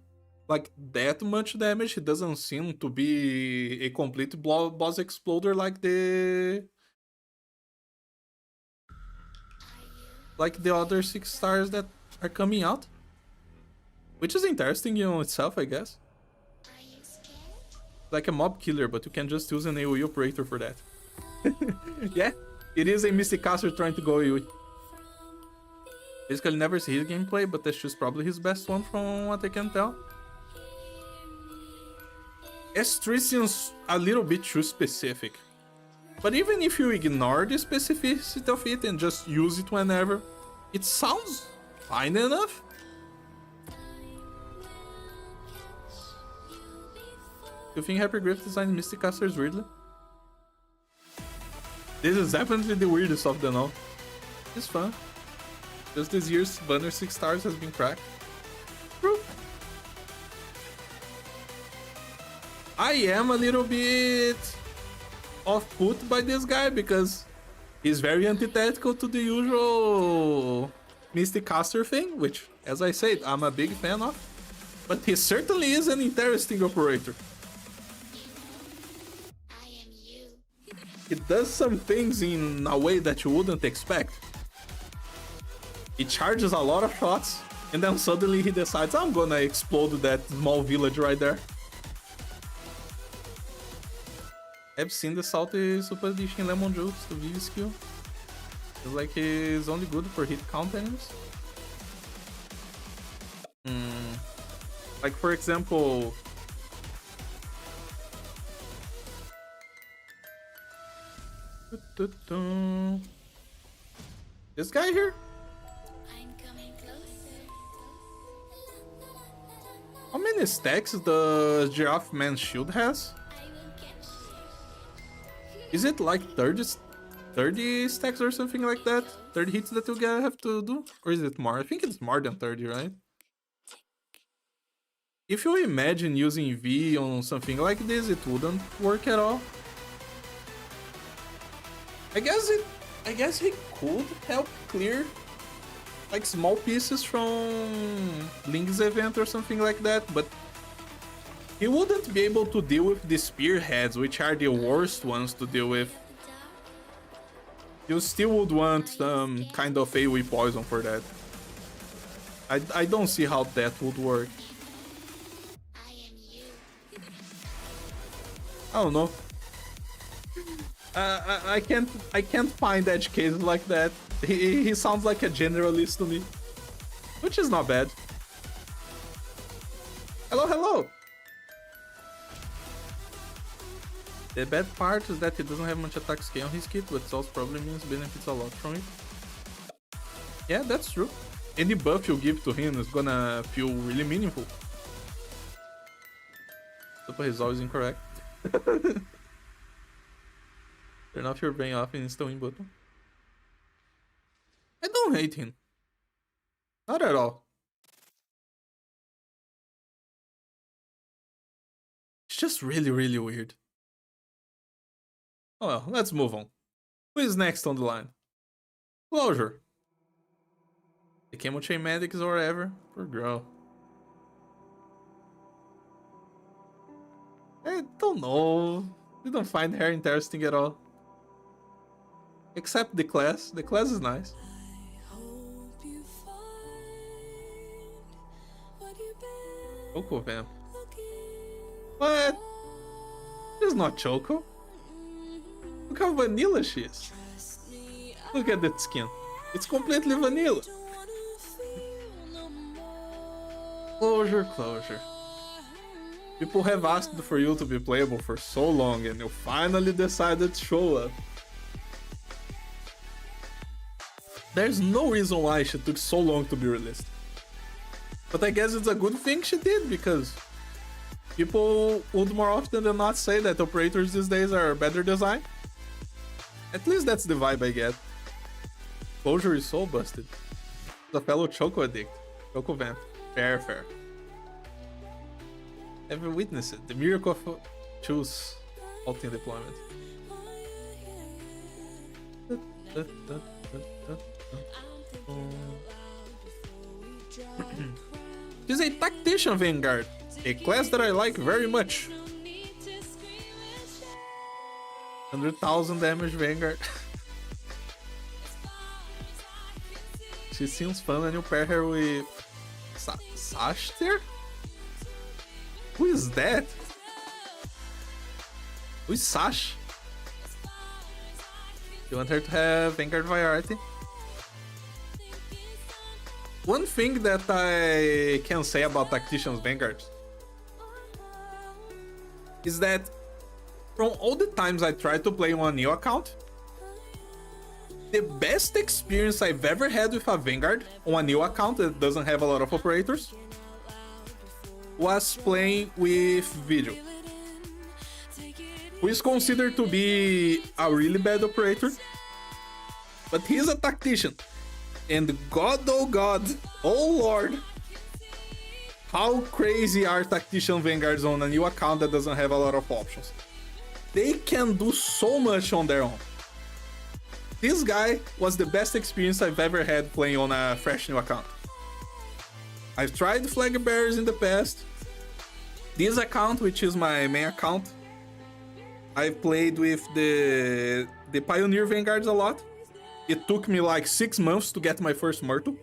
like that much damage. He doesn't seem to be a complete boss exploder like the other 6 stars that are coming out, which is interesting in itself, I guess. Like a mob killer, but you can just use an AoE operator for that. Yeah, it is a Mystic Caster trying to go AoE. Basically never see his gameplay, but that's just probably his best one from what I can tell. S3 seems a little bit too specific. But even if you ignore the specificity of it and just use it whenever, it sounds fine enough. You think Hypergriff designed Mystic Casters weirdly? This is definitely the weirdest of them all. It's fun. Just this year's banner 6 stars has been cracked. True. I am a little bit off-put by this guy because he's very antithetical to the usual Mystic Caster thing, which, as I said, I'm a big fan of. But he certainly is an interesting operator. It does some things in a way that you wouldn't expect. He charges a lot of shots, and then suddenly he decides, I'm gonna explode that small village right there. I've seen the salty super dish in Lemon Juice, the Vivi skill. It's like he's only good for hit count enemies. Like for example, this guy here? How many stacks does Giraffe Man's shield has? Is it like 30 stacks or something like that? 30 hits that you have to do? Or is it more? I think it's more than 30, right? If you imagine using V on something like this, it wouldn't work at all. I guess he could help clear like small pieces from Link's event or something like that, but he wouldn't be able to deal with the spearheads, which are the worst ones to deal with. You still would want some kind of AoE poison for that. I don't see how that would work. I don't know. I can't find edge cases like that. He sounds like a generalist to me, which is not bad. hello! The bad part is that he doesn't have much attack scale on his kit, but it also probably means benefits a lot from it. Yeah, that's true. Any buff you give to him is gonna feel really meaningful. Super resolve is incorrect. Turn off your brain off and install win button. I don't hate him. Not at all. It's just really, really weird. Oh well, let's move on. Who is next on the line? Closure. The Camo Chain Medics or whatever. Poor girl. I don't know. I don't find her interesting at all. Except the class. The class is nice. Choco Vamp. What? She's not Choco. Look how vanilla she is. Look at that skin. It's completely vanilla. Closure. People have asked for you to be playable for so long and you finally decided to show up. There's no reason why she took so long to be released. But I guess it's a good thing she did, because people would more often than not say that operators these days are better designed. At least that's the vibe I get. Closure is so busted. The fellow Choco addict. Choco Vamp. Fair. Ever witnessed it? The miracle of choose ultimate deployment. She's a Tactician Vanguard, a class that I like very much. 100,000 damage Vanguard. She seems fun and you pair her with Sashter? Who is that? Who is Sash? You want her to have Vanguard variety? One thing that I can say about Tactician's Vanguard is that from all the times I tried to play on a new account, the best experience I've ever had with a Vanguard on a new account that doesn't have a lot of operators was playing with Vigil, who is considered to be a really bad operator, but he's a tactician. And God, oh Lord, how crazy are Tactician Vanguards on a new account that doesn't have a lot of options. They can do so much on their own. This guy was the best experience I've ever had playing on a fresh new account. I've tried Flag Bearers in the past. This account, which is my main account, I've played with the Pioneer Vanguards a lot. It took me like 6 months to get my first Myrtle.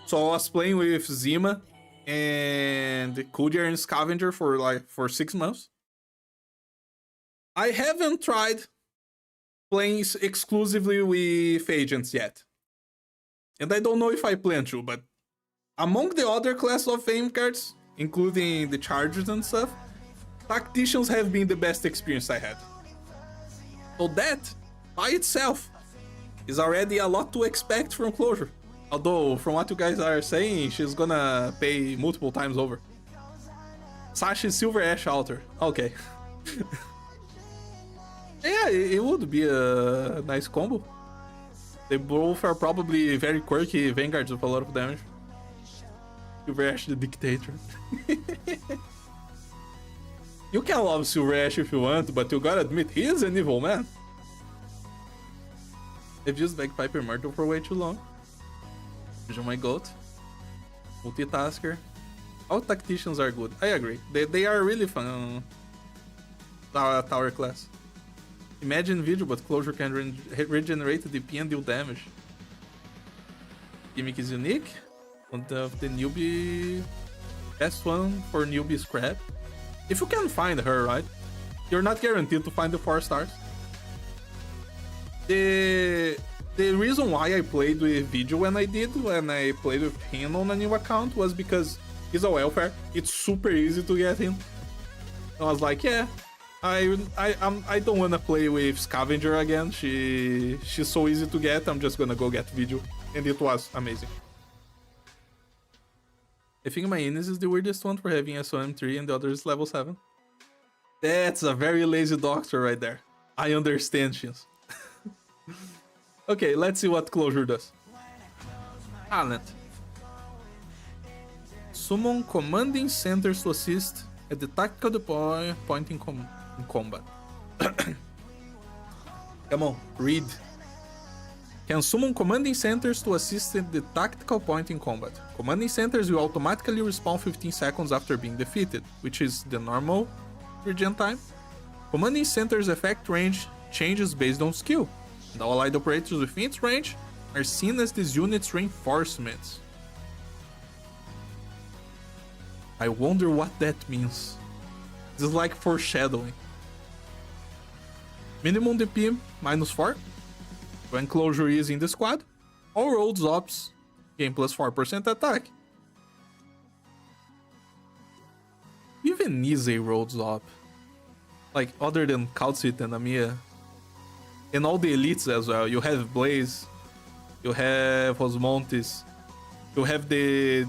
So I was playing with Zima and Kudir and Scavenger for 6 months. I haven't tried playing exclusively with agents yet. And I don't know if I plan to, but among the other class of Vanguards, including the Chargers and stuff, Tacticians have been the best experience I had. So that, by itself, is already a lot to expect from Closure. Although, from what you guys are saying, she's gonna pay multiple times over. Sashi's Silver Ash Altar. Okay. Yeah, it would be a nice combo. They both are probably very quirky Vanguards with a lot of damage. Silver Ash the Dictator. You can love Silver Ash if you want, but you gotta admit, he is an evil man. I've used Bagpiper Myrtle for way too long. Vision my goat. Multitasker. All Tacticians are good. I agree. They are really fun. Tower class. Imagine Vigil, but Closure can regenerate the DP and deal damage. Gimmick is unique. One of the newbie... Best one for newbie scrap. If you can find her, right? You're not guaranteed to find the 4 stars. The reason why I played with Vigil when I played with him on a new account was because He's a welfare. It's super easy to get him. I was like, yeah, I don't wanna play with Scavenger again. She's so easy to get. I'm just gonna go get Vigil, and it was amazing. I think my Ines is the weirdest one for having SOM3 and the other is level 7. That's a very lazy doctor right there. I understand, Shins. Okay, let's see what Closure does. Talent. Summon commanding centers to assist at the tactical point in combat. Come on, read. Can summon commanding centers to assist at the tactical point in combat. Commanding centers will automatically respawn 15 seconds after being defeated, which is the normal regen time. Commanding centers' effect range changes based on skill, and all allied operators within its range are seen as this unit's reinforcements. I wonder what that means. This is like foreshadowing. Minimum DP -4. When Closure is in the squad, all rolled ops gain +4% attack. Even is a rolled op. Like, other than Kal'Tsit and Amiya. And all the elites as well. You have Blaze, you have Osmontes, you have the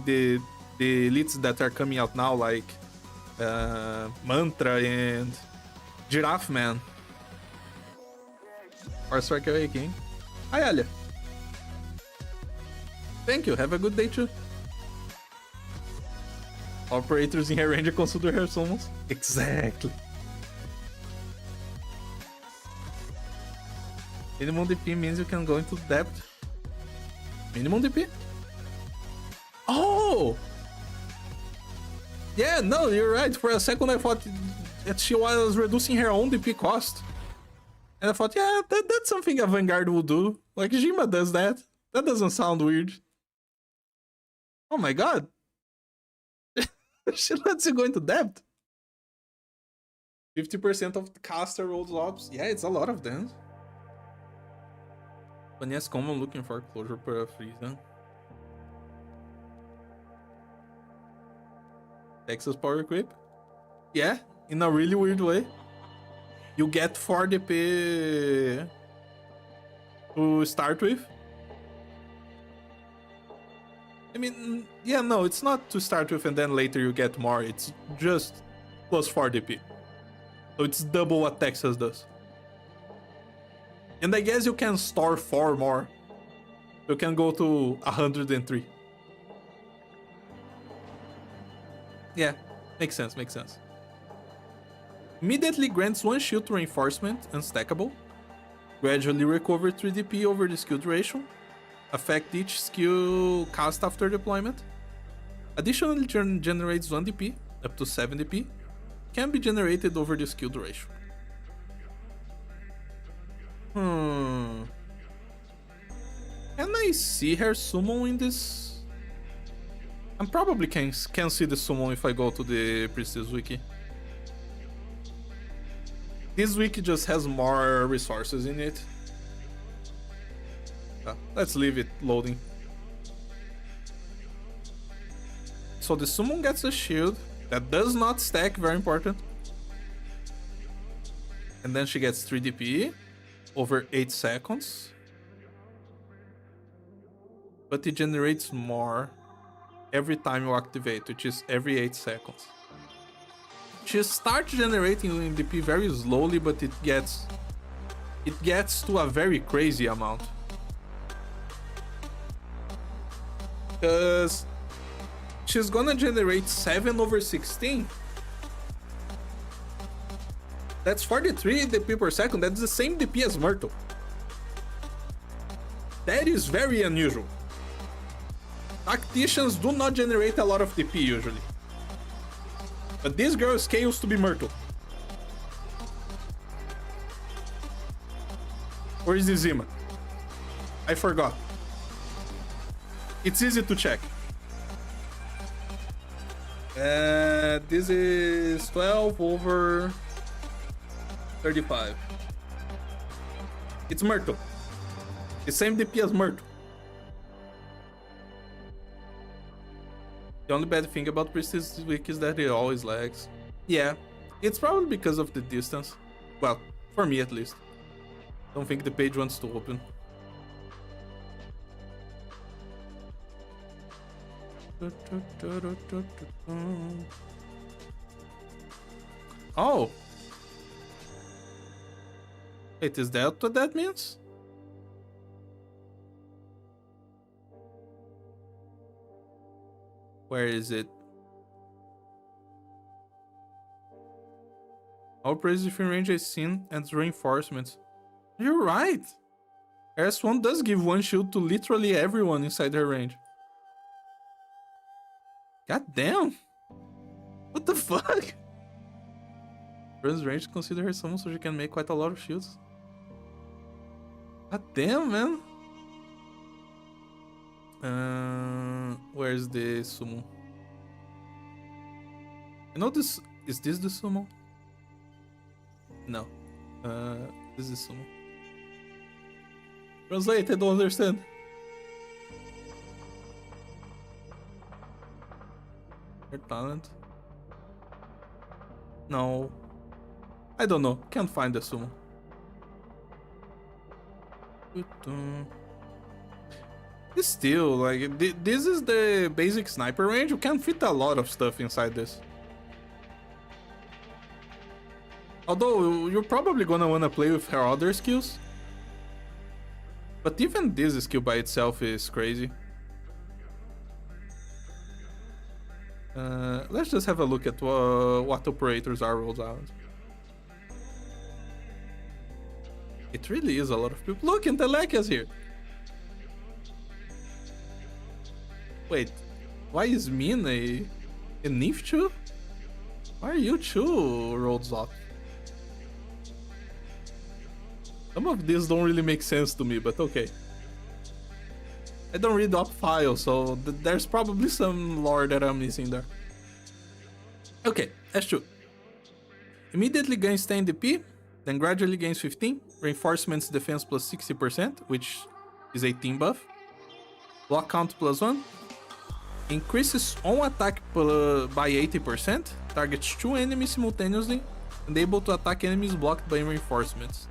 elites that are coming out now, like Mantra and Giraffe Man. Or Strike Away King. Hi, Alia. Thank you, have a good day too. Operators in her range consider her summons. Exactly. Minimum DP means you can go into debt. Minimum DP? Oh! Yeah, no, you're right. For a second I thought that she was reducing her own DP cost. And I thought, yeah, that's something a Vanguard will do. Like, Jima does that. That doesn't sound weird. Oh my god. She lets you go into debt. 50% of the caster rolls ops. Yeah, it's a lot of them. But yes, common looking for Closure per a Frieza. Texas power equip. Yeah, in a really weird way. You get 4 DP to start with. I mean, yeah, no, it's not to start with and then later you get more. It's just +4 DP. So it's double what Texas does. And I guess you can store 4 more. You can go to 103. Yeah, makes sense, makes sense. Immediately grants 1 shield to reinforcement, unstackable. Gradually recover 3 DP over the skill duration. Affect each skill cast after deployment. Additionally generates 1 DP, up to 7 DP. Can be generated over the skill duration. Can I see her summon in this? I probably can see the summon if I go to the Priestess Wiki. This wiki just has more resources in it. Let's leave it loading. So the summon gets a shield that does not stack, very important. And then she gets 3 DP over 8 seconds. But it generates more every time you activate, which is every 8 seconds. She starts generating DP very slowly, but it gets to a very crazy amount. Because she's gonna generate 7 over 16. That's 43 DP per second. That's the same DP as Myrtle. That is very unusual. Tacticians do not generate a lot of DP usually. But this girl scales to be Myrtle. Or is this Zima? I forgot. It's easy to check. This is 12 over 35. It's Myrtle. The same DP as Myrtle. The only bad thing about Priest this week is that it always lags. Yeah, it's probably because of the distance. Well, for me at least. Don't think the page wants to open. Oh! Wait, is that what that means? Where is it? All praise if in range is seen and reinforcements. You're right! RS1 does give one shield to literally everyone inside her range. God damn! What the fuck? Runs range to consider her summon so she can make quite a lot of shields. God damn, man! Where's the summon? I know this. Is this the summon? No. This is summon. Translate, I don't understand. Her talent? No. I don't know. Can't find the summon. Still, like, this is the basic sniper range. You can fit a lot of stuff inside this. Although, you're probably gonna wanna play with her other skills. But even this skill by itself is crazy. Let's just have a look at what operators are rolled out. It really is a lot of people. Look, Intelekia's here. Wait, why is Min a Nifchu? Why are you two rolled out? Some of these don't really make sense to me, but okay. I don't read up files, so there's probably some lore that I'm missing there. Okay, S2. Immediately gains 10 DP, then gradually gains 15. Reinforcements defense plus 60%, which is a team buff. Block count plus 1. Increases own attack by 80%. Targets 2 enemies simultaneously, and able to attack enemies blocked by reinforcements.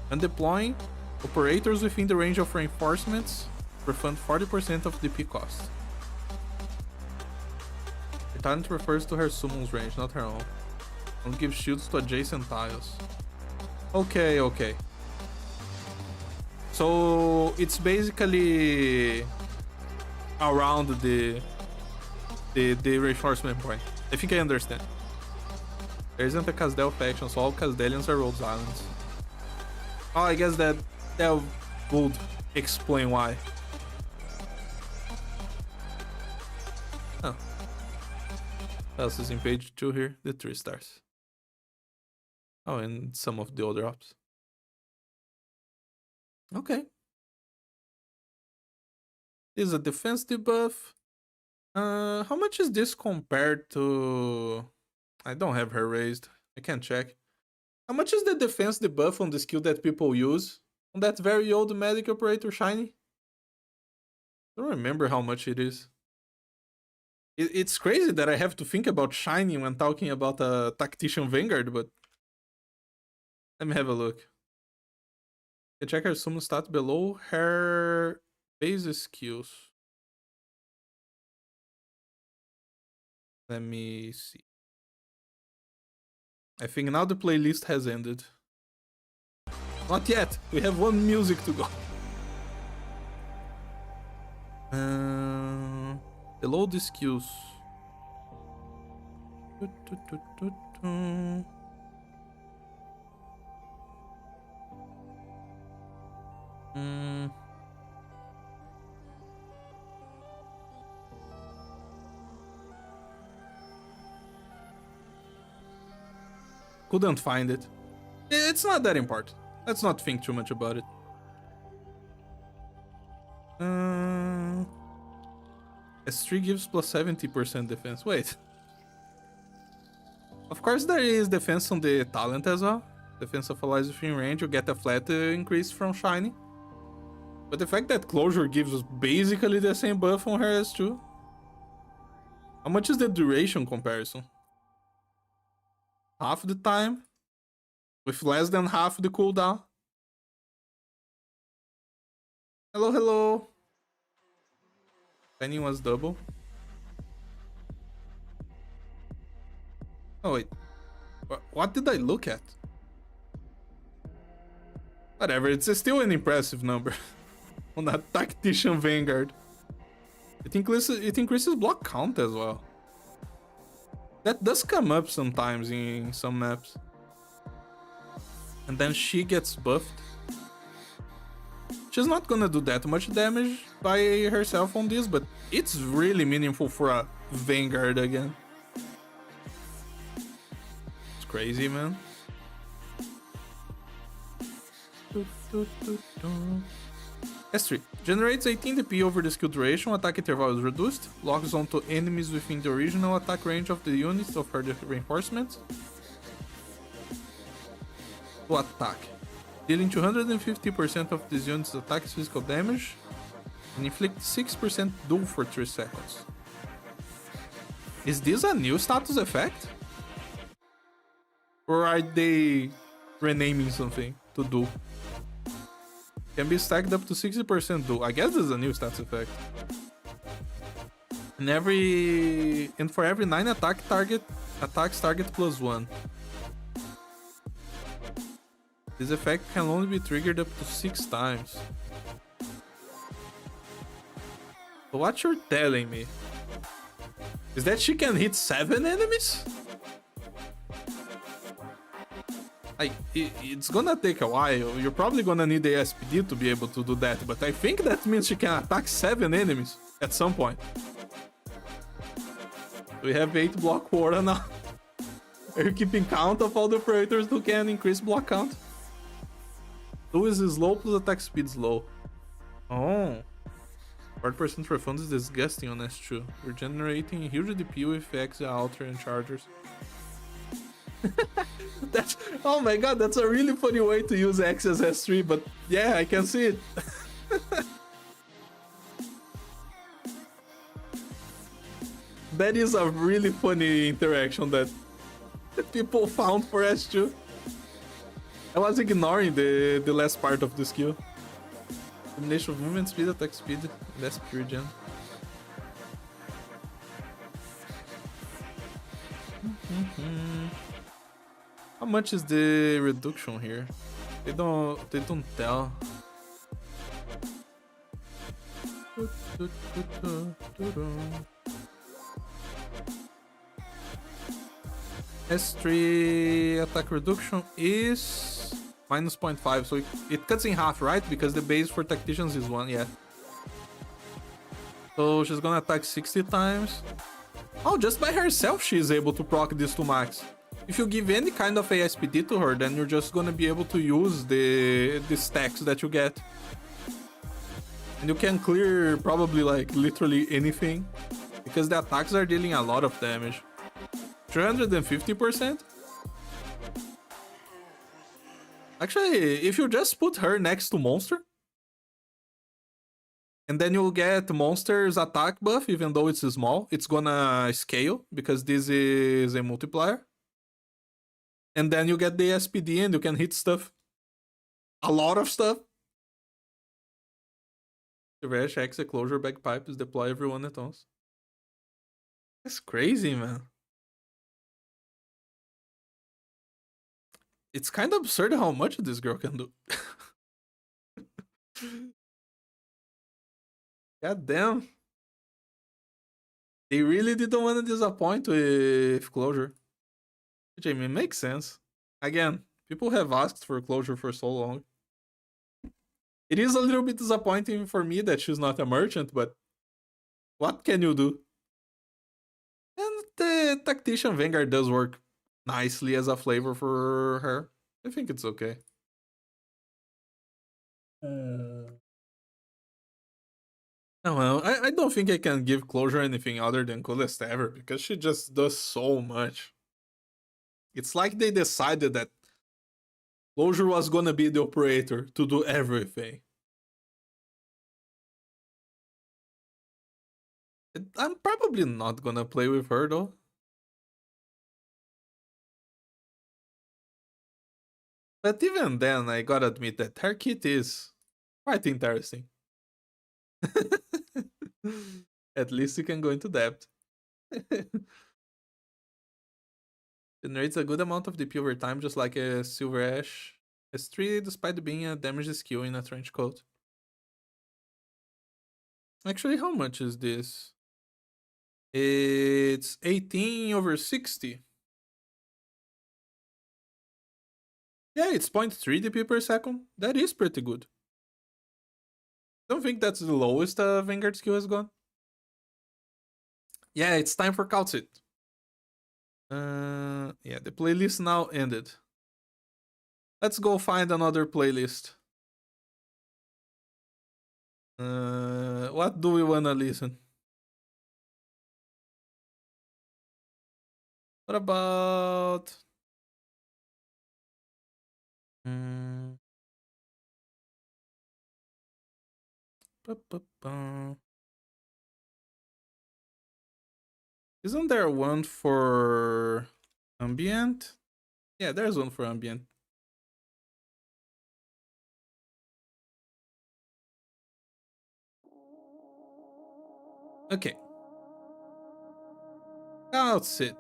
When deploying, operators within the range of reinforcements refund 40% of DP cost. Her talent refers to her summon's range, not her own. And gives shields to adjacent tiles. Okay, okay. So it's basically around the reinforcement point. I think I understand. There isn't a Casdell faction, so all Casdellians are Rhodes Islands. Oh, I guess that would explain why. Oh. What else is in page 2 here? The 3 stars. Oh, and some of the other ops. Okay. This is a defense debuff. How much is this compared to... I don't have her raised. I can't check. How much is the defense debuff on the skill that people use? On that very old medic operator shiny? I don't remember how much it is. It's crazy that I have to think about shiny when talking about a tactician vanguard, but... Let me have a look. You check her summon stat below her base skills. Let me see. I think now the playlist has ended. Not yet. We have one music to go. Below the skills. Couldn't find it. It's not that important. Let's not think too much about it. S3 gives plus 70% defense. Wait. Of course there is defense on the talent as well. Defense of allies within range, you get a flat increase from shiny. But the fact that closure gives us basically the same buff on her S2. How much is the duration comparison? Half the time? With less than half the cooldown? Hello, hello. Penny was double. Oh wait. What did I look at? Whatever, it's still an impressive number. On that Tactician Vanguard. It increases block count as well. That does come up sometimes in some maps. And then she gets buffed. She's not gonna do that much damage by herself on this, but it's really meaningful for a Vanguard again. It's crazy, man. S3. Generates 18 DP over the skill duration, attack interval is reduced, locks onto enemies within the original attack range of the units of her reinforcements. To attack. Dealing 250% of this unit's attack's physical damage, and inflict 6% duel for 3 seconds. Is this a new status effect? Or are they renaming something to duel? Can be stacked up to 60% duel. I guess this is a new stats effect. And for every 9 attacks target +1. This effect can only be triggered up to 6 times. So what you're telling me is that she can hit 7 enemies? It's gonna take a while. You're probably gonna need the SPD to be able to do that, but I think that means she can attack 7 enemies at some point. We have 8 block quota now. Are you keeping count of all the operators who can increase block count? 2 is slow plus attack speed slow. Oh. 40% refund is disgusting on S2. We're generating huge DP with Exa, Alter, and Chargers. That's, oh my god, that's a really funny way to use X as S3, but yeah, I can see it. That is a really funny interaction that people found for S2. I was ignoring the last part of the skill. Combination of movement speed, attack speed, less pure gen. How much is the reduction here? They don't tell. S3 attack reduction is -0.5, so it cuts in half, right? Because the base for tacticians is 1, yeah. So she's gonna attack 60 times. Oh, just by herself she is able to proc this to max. If you give any kind of ASPD to her, then you're just gonna be able to use the stacks that you get. And you can clear probably like literally anything, because the attacks are dealing a lot of damage. 350%? Actually, if you just put her next to Monster, and then you'll get Monster's attack buff, even though it's small, it's gonna scale, because this is a multiplier. And then you get the SPD and you can hit stuff. A lot of stuff. Reverse exit closure bagpipes, deploy everyone at once. That's crazy, man. It's kind of absurd how much this girl can do. God damn. They really didn't want to disappoint with closure. Which I mean, makes sense. Again, people have asked for closure for so long. It is a little bit disappointing for me that she's not a merchant, but what can you do? And the Tactician Vanguard does work nicely as a flavor for her. I think it's okay. Oh well, I don't think I can give closure anything other than Coolest Ever, because she just does so much. It's like they decided that closure was gonna be the operator to do everything. I'm probably not gonna play with her though. But even then, I gotta admit that her kit is quite interesting. At least you can go into depth. Generates a good amount of DP over time, just like a Silver Ash. S3, despite being a damage skill in a trench coat. Actually, how much is this? It's 18 over 60. Yeah, it's 0.3 DP per second. That is pretty good. Don't think that's the lowest Vanguard skill has gone. Yeah, it's time for Calcit. Yeah, the playlist now ended. Let's go find another playlist. What do we wanna listen? What about... Isn't there one for ambient? Yeah, there's one for ambient. Okay. That's it.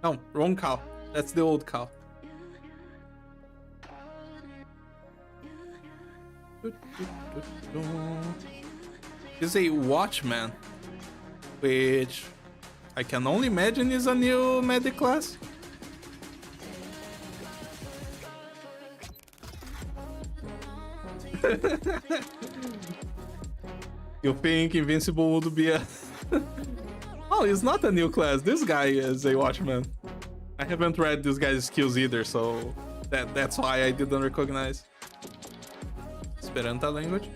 No, wrong cow. That's the old cow. Is a Watchman, which I can only imagine is a new medic class. You think Invincible would be a... Oh, he's not a new class. This guy is a Watchman. I haven't read this guy's skills either, so that's why I didn't recognize. Esperanto language?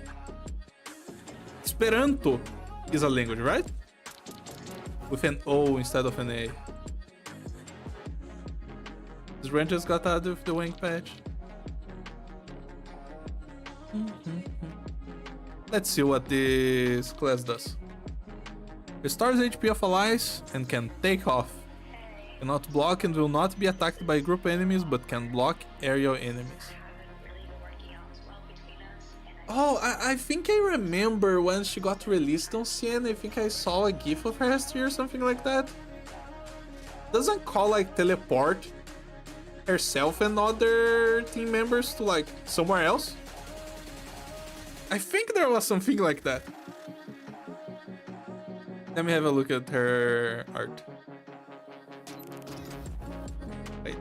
Esperanto is a language, right? With an O instead of an A. This range just got out of the wing patch. Let's see what this class does. Restores HP of allies and can take off. Cannot block and will not be attacked by group enemies, but can block aerial enemies. Oh, I think I remember when she got released on CN. I think I saw a gif of her history or something like that. Doesn't call like teleport herself and other team members to like somewhere else? I think there was something like that. Let me have a look at her art. Wait.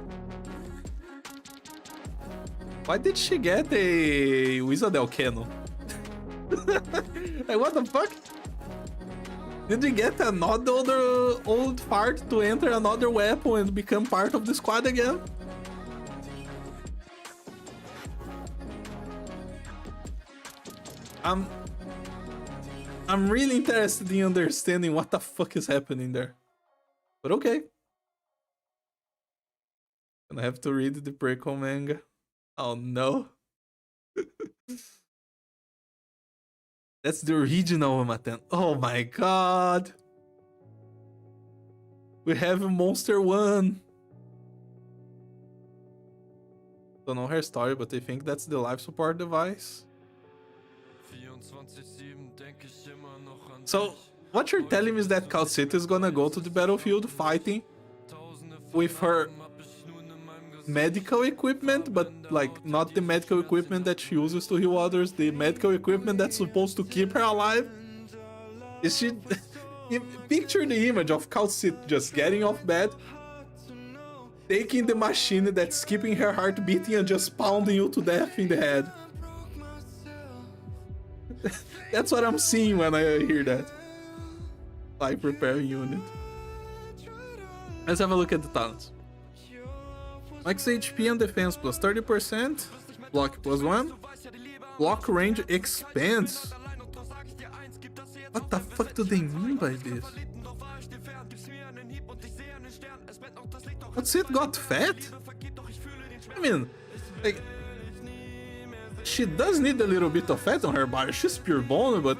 Why did she get a Wizardel cannon? Like, what the fuck? Did we get another old fart to enter another weapon and become part of the squad again? I'm really interested in understanding what the fuck is happening there. But okay. Gonna have to read the prequel manga. Oh no. That's the original Umaten. Oh my god. We have a Monster 1. Don't know her story, but I think that's the life support device. So, what you're telling me is that Calcita is gonna go to the battlefield fighting with her medical equipment, but like not the medical equipment that she uses to heal others, the medical equipment that's supposed to keep her alive? Is she... Picture the image of Calcita just getting off bed, taking the machine that's keeping her heart beating and just pounding you to death in the head. That's what I'm seeing when I hear that. Life repair unit. Let's have a look at the talents. Max HP and defense plus 30%. Block plus 1. Block range expands. What the fuck do they mean by this? But Sid got fat? I mean, like, she does need a little bit of fat on her body. She's pure bone, but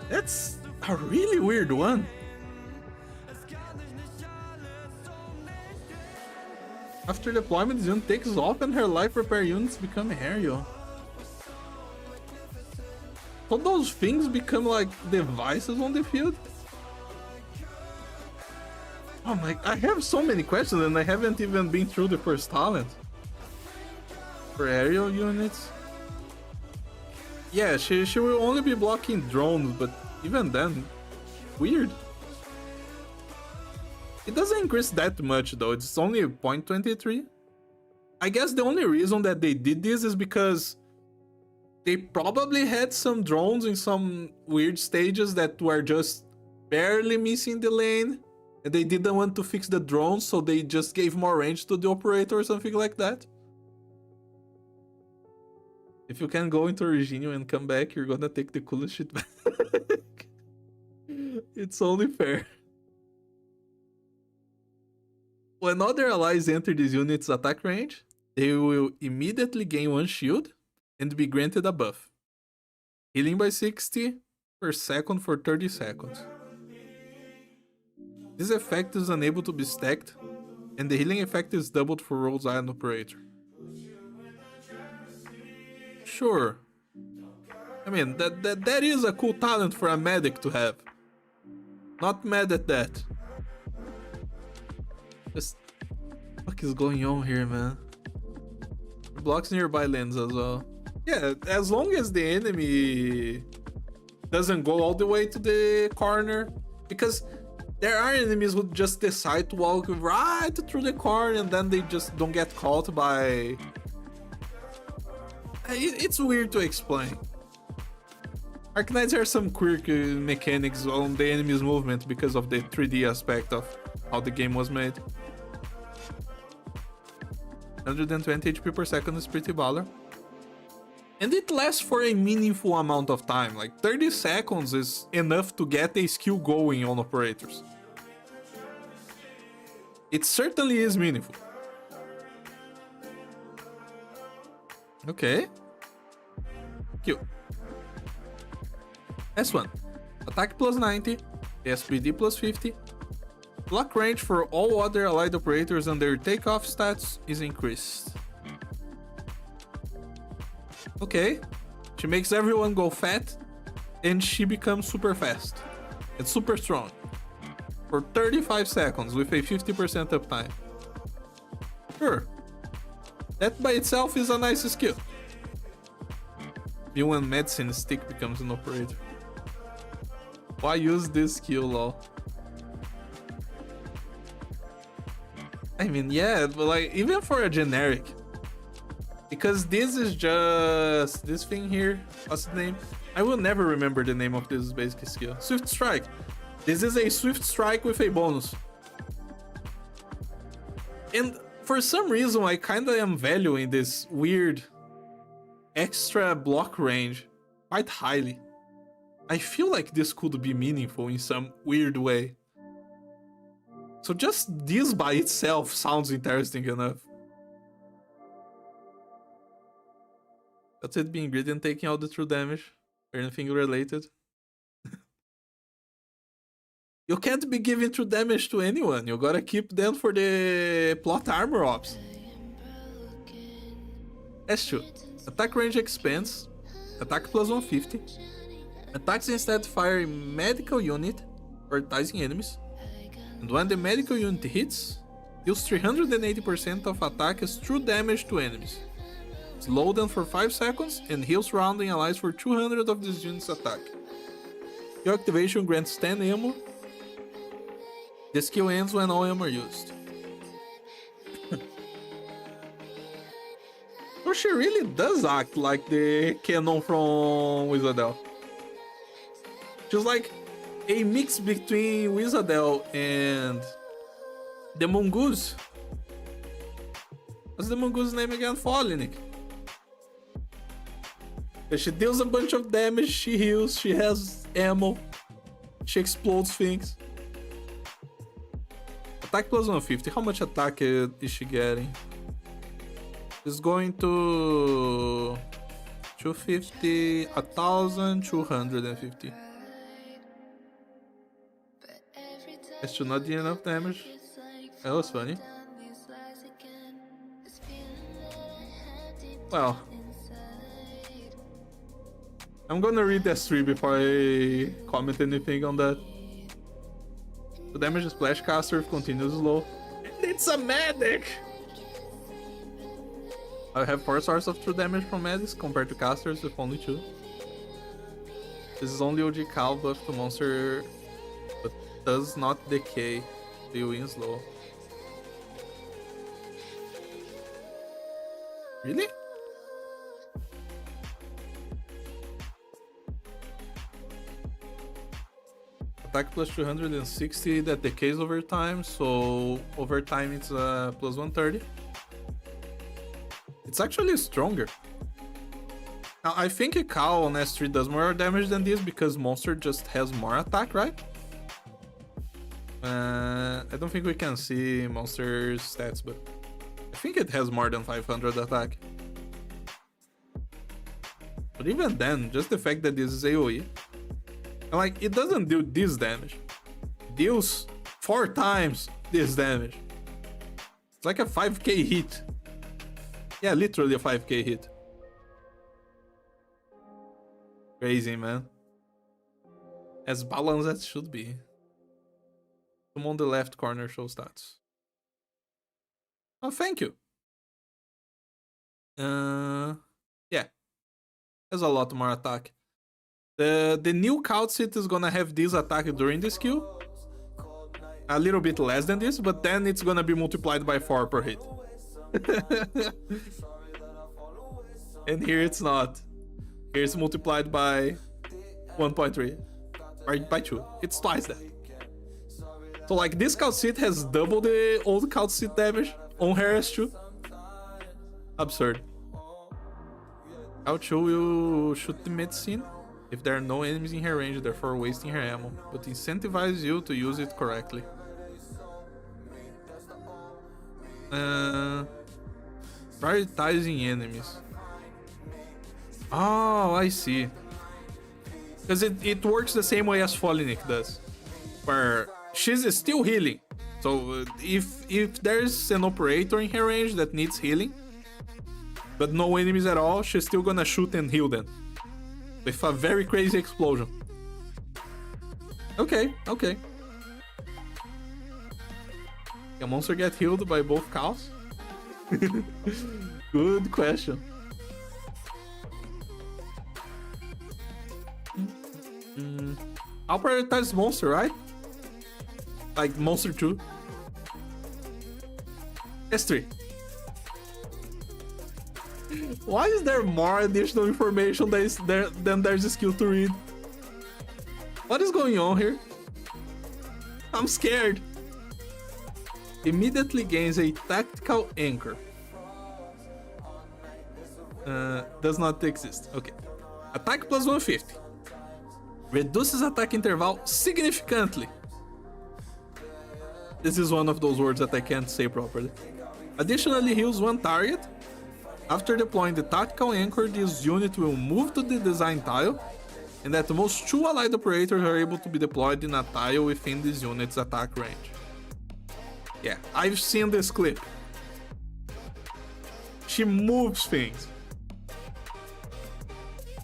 that's a really weird one. After deployment, the unit takes off and her life repair units become aerial. So those things become like devices on the field? Oh my, I have so many questions and I haven't even been through the first talent. For aerial units? Yeah, she will only be blocking drones, but even then, weird. It doesn't increase that much though, it's only 0.23. I guess the only reason that they did this is because they probably had some drones in some weird stages that were just barely missing the lane, and they didn't want to fix the drones, so they just gave more range to the operator or something like that. If you can go into Reginio and come back, you're gonna take the coolest shit back. It's only fair. When other allies enter this unit's attack range, they will immediately gain 1 shield and be granted a buff. Healing by 60 per second for 30 seconds. This effect is unable to be stacked, and the healing effect is doubled for Rose Iron Operator. Sure. I mean, that is a cool talent for a medic to have. Not mad at that. Just, what is going on here, man? Blocks nearby lanes as well. Yeah, as long as the enemy doesn't go all the way to the corner, because there are enemies who just decide to walk right through the corner and then they just don't get caught by... It's weird to explain. Arknights are some quirky mechanics on the enemy's movement because of the 3D aspect of how the game was made. 120 HP per second is pretty baller. And it lasts for a meaningful amount of time, like 30 seconds is enough to get a skill going on operators. It certainly is meaningful. Okay. Q. S1. Attack plus 90, SPD plus 50. Block range for all other allied operators and their takeoff stats is increased. Okay. She makes everyone go fat, and she becomes super fast and super strong for 35 seconds with a 50% uptime. Sure. That by itself is a nice skill. Even when medicine stick becomes an operator. Why use this skill, lol? I mean, yeah, but like, even for a generic. Because this is just... this thing here, what's the name? I will never remember the name of this basic skill. Swift Strike. This is a Swift Strike with a bonus. And for some reason, I kinda am valuing this weird extra block range quite highly. I feel like this could be meaningful in some weird way. So just this by itself sounds interesting enough. That's it, being greedy and taking out the true damage. Or anything related. You can't be giving true damage to anyone. You gotta keep them for the plot armor ops. S2. Attack range expands. Attack plus 150. Attacks instead fire a medical unit, prioritizing enemies. And when the medical unit hits, deals 380% of attack as true damage to enemies. Slow them for 5 seconds and heals surrounding allies for 200 of this unit's attack. Your activation grants 10 ammo. The skill ends when all ammo are used. So she really does act like the Cannon from Wizardell. She's like a mix between Wizardell and the Mongoose. What's the Mongoose's name again? Folinic. She deals a bunch of damage, she heals, she has ammo, she explodes things. Attack plus 150. How much attack is she getting? She's going to 250, 1,250. That's still not enough damage. That was funny. Well, I'm gonna read S3 before I comment anything on that. The damage is Splash Caster if continues low. And it's a medic! I have 4 sources of true damage from medics compared to casters with only 2. This is only OG Cal buff to monster, but does not decay. The wins low. Really? Attack plus 260 that decays over time, so over time it's plus 130. It's actually stronger. Now I think a cow on S3 does more damage than this because monster just has more attack, right? I don't think we can see monster's stats, but I think it has more than 500 attack. But even then, just the fact that this is AoE, and like, it doesn't do this damage. It deals 4 times this damage. It's like a 5k hit. Yeah, literally a 5k hit. Crazy, man. As balanced as it should be. Come on the left corner, show stats. Oh, thank you. Yeah. Has a lot more attack. The new Calcit is gonna have this attack during the skill. A little bit less than this, but then it's gonna be multiplied by 4 per hit. And here it's not. Here it's multiplied by 1.3. Or by 2. It's twice that. So like this Calcit has double the old Calcit damage on her S2. Absurd. Cal2 will shoot the medicine if there are no enemies in her range, therefore wasting her ammo, but incentivize you to use it correctly. Prioritizing enemies. Oh, I see. Because it works the same way as Folinic does, where she's still healing. So if there's an operator in her range that needs healing, but no enemies at all, she's still gonna shoot and heal them. With a very crazy explosion. Okay. Can a monster get healed by both cows? Good question. I'll prioritize monster, right? Like monster 2. S3. Why is there more additional information than there's a skill to read? What is going on here? I'm scared. Immediately gains a tactical anchor. Does not exist. Okay. Attack plus 150. Reduces attack interval significantly. This is one of those words that I can't say properly. Additionally, heals one target. After deploying the tactical anchor, this unit will move to the design tile, and at most 2 allied operators are able to be deployed in a tile within this unit's attack range. Yeah, I've seen this clip. She moves things.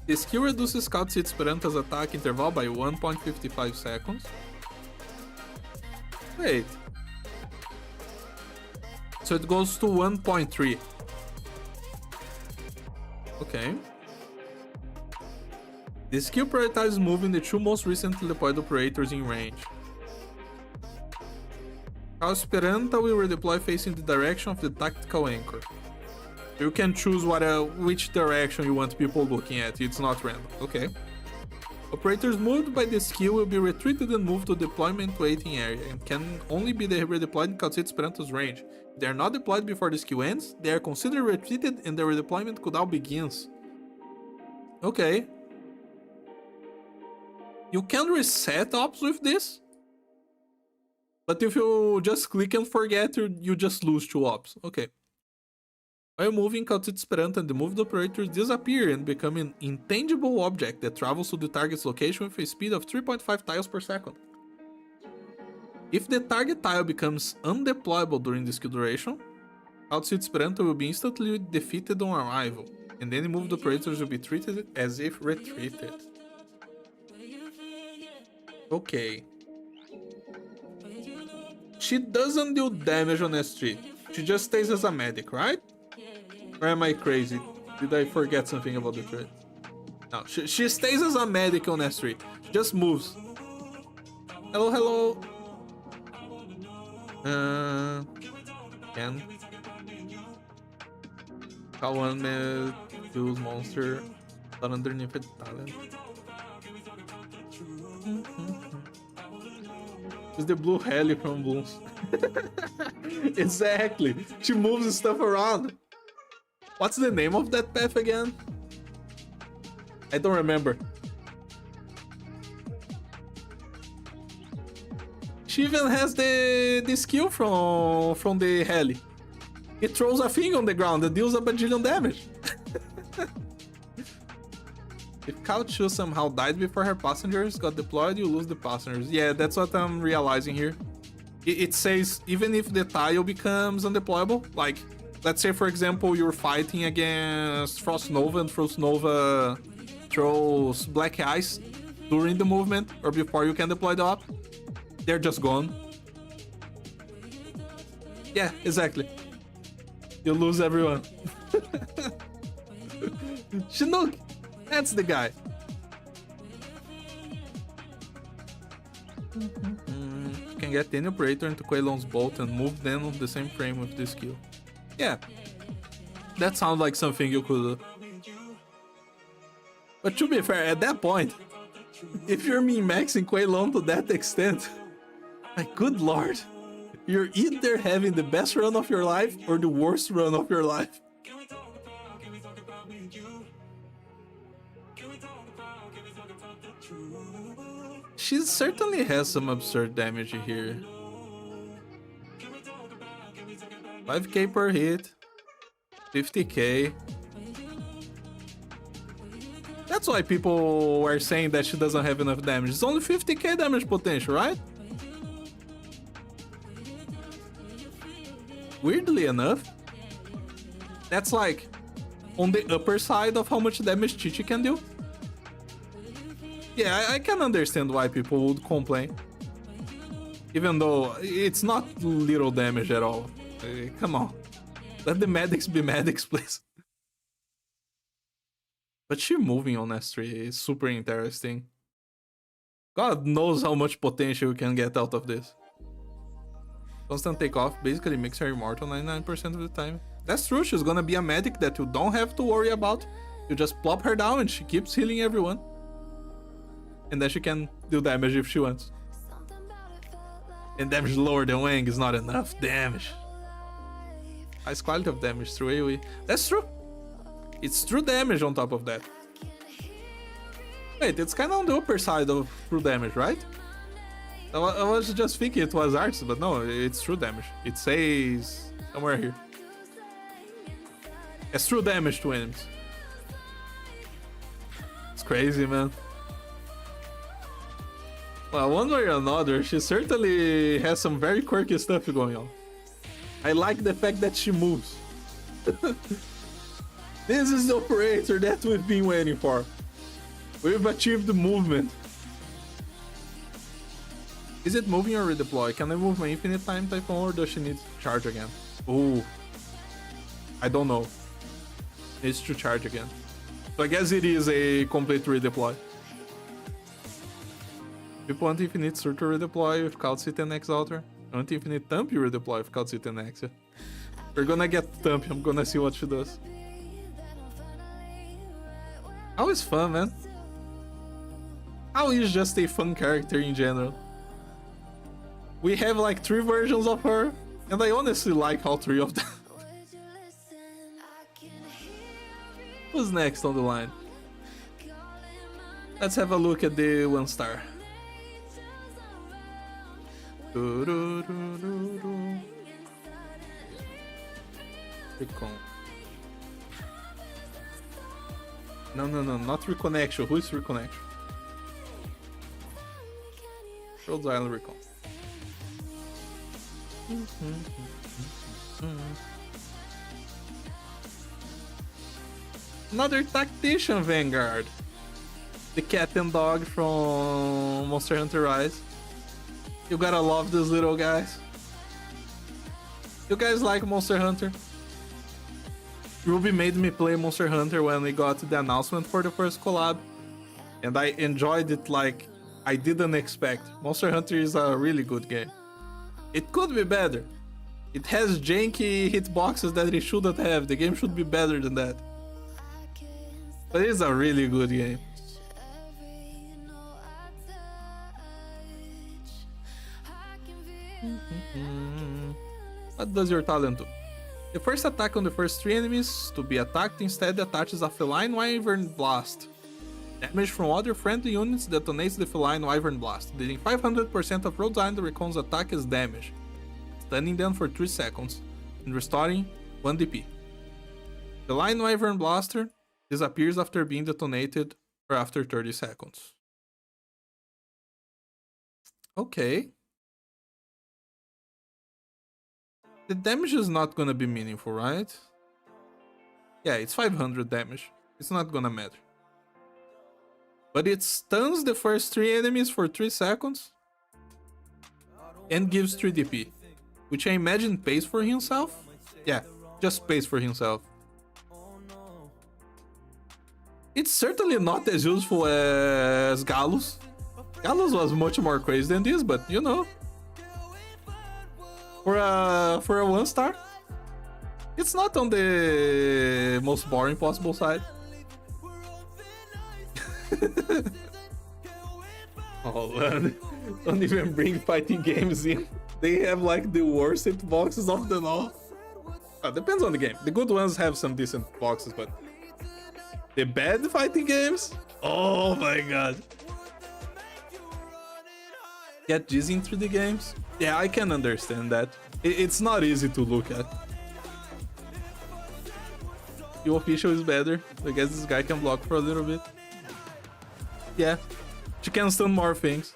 The skill reduces Calcit Speranta's attack interval by 1.55 seconds. Wait. So it goes to 1.3. Okay. The skill prioritizes moving the 2 most recently deployed operators in range. Cal Speranza will redeploy facing the direction of the tactical anchor. You can choose which direction you want people looking at, it's not random. Okay. Operators moved by the skill will be retreated and moved to deployment waiting area and can only be redeployed in Calcit Speranta's range. If they are not deployed before the skill ends, they are considered retreated and their redeployment cooldown begins. Okay. You can reset ops with this? But if you just click and forget, you just lose 2 ops. Okay. While moving, Calcito Esperanto and the moved operators disappear and become an intangible object that travels to the target's location with a speed of 3.5 tiles per second. If the target tile becomes undeployable during the skill duration, Calcito Esperanto will be instantly defeated on arrival, and any moved operators will be treated as if retreated. Okay. She doesn't do damage on S3. She just stays as a medic, right? Or am I crazy? Did I forget something about the trait? No, she stays as a medic on S3. She just moves. Hello, hello. Can one may use monster not underneath the talent. It's the blue heli from Bloons. Exactly. She moves stuff around. What's the name of that path again? I don't remember. She even has the skill from the heli. It throws a thing on the ground that deals a bajillion damage. If Calchu somehow died before her passengers got deployed, you lose the passengers. Yeah, that's what I'm realizing here. It says even if the tile becomes undeployable, like, let's say for example you're fighting against Frost Nova and Frost Nova throws black ice during the movement or before you can deploy the op, they're just gone. Yeah, exactly. You lose everyone. Chinook! That's the guy. You can get any operator into Kuei Long's boat and move them on the same frame with this skill. Yeah. That sounds like something you could do. But to be fair, at that point, if you're min-maxing Kuei Long to that extent, like, good lord, you're either having the best run of your life or the worst run of your life. She certainly has some absurd damage here. 5k per hit, 50k. That's why people were saying that she doesn't have enough damage. It's only 50k damage potential, right? Weirdly enough, that's like on the upper side of how much damage Chi-Chi can do. Yeah, I can understand why people would complain. Even though it's not little damage at all. Come on. Let the medics be medics, please. But she moving on S3 is super interesting. God knows how much potential you can get out of this. Constant takeoff basically makes her immortal 99% of the time. That's true, she's gonna be a medic that you don't have to worry about. You just plop her down and she keeps healing everyone. And then she can do damage if she wants. And damage lower than Wang is not enough damage. Highest quality of damage through AoE. That's true. It's true damage on top of that. Wait, it's kind of on the upper side of true damage, right? I was just thinking it was arts, but no, it's true damage. It says somewhere here. It's true damage to enemies. It's crazy, man. Well, one way or another, she certainly has some very quirky stuff going on. I like the fact that she moves. This is the operator that we've been waiting for. We've achieved the movement. Is it moving or redeploy? Can I move my infinite time Typhon or does she need to charge again? Ooh. I don't know. Needs to charge again. So I guess it is a complete redeploy. People want infinite Sur to redeploy with Calcito and Exalter. I want infinite Thump you redeploy with Calcito and Exia. We're gonna get Thump, I'm gonna see what she does. How is fun, man? How is just a fun character in general? We have like 3 versions of her, and I honestly like all 3 of them. Who's next on the line? Let's have a look at the 1 star. Do-do-do-do-do. Recon. No, not Reconnection. Who is Reconnection? Rhode Island Recon. Another Tactician Vanguard. The cat and dog from Monster Hunter Rise. You gotta love these little guys. You guys like Monster Hunter? Ruby made me play Monster Hunter when we got the announcement for the first collab, and I enjoyed it like I didn't expect. Monster Hunter is a really good game. It could be better. It has janky hitboxes that it shouldn't have. The game should be better than that. But it's a really good game. What does your talent do? The first attack on the first 3 enemies to be attacked instead attaches a Feline Wyvern Blast. Damage from other friendly units detonates the Feline Wyvern Blast, dealing 500% of Rhode Island Recon's attack as damage, stunning them for 3 seconds, and restoring 1 DP. The Feline Wyvern Blaster disappears after being detonated or after 30 seconds. Okay. The damage is not gonna be meaningful, right? Yeah, it's 500 damage. It's not gonna matter. But it stuns the first 3 enemies for 3 seconds and gives 3 DP, which I imagine pays for himself. Yeah, just pays for himself. It's certainly not as useful as Galus. Galus was much more crazy than this, but you know. For a 1-star, it's not on the most boring possible side. Oh man, don't even bring fighting games in. They have like the worst hitboxes of them all. Depends on the game. The good ones have some decent boxes, but the bad fighting games, oh my god. Get dizzy in 3D games? Yeah, I can understand that. It's not easy to look at. The official is better. I guess this guy can block for a little bit. Yeah, she can stun more things.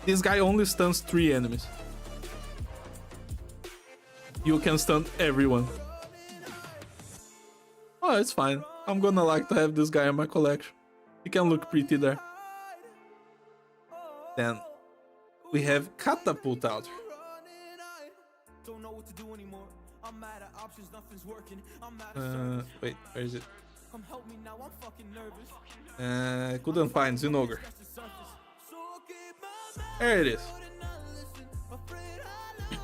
This guy only stuns 3 enemies. You can stun everyone. Oh, it's fine. I'm gonna like to have this guy in my collection. He can look pretty there. Then we have Catapult out. Wait, where is it? Couldn't find Zinogre. There it is.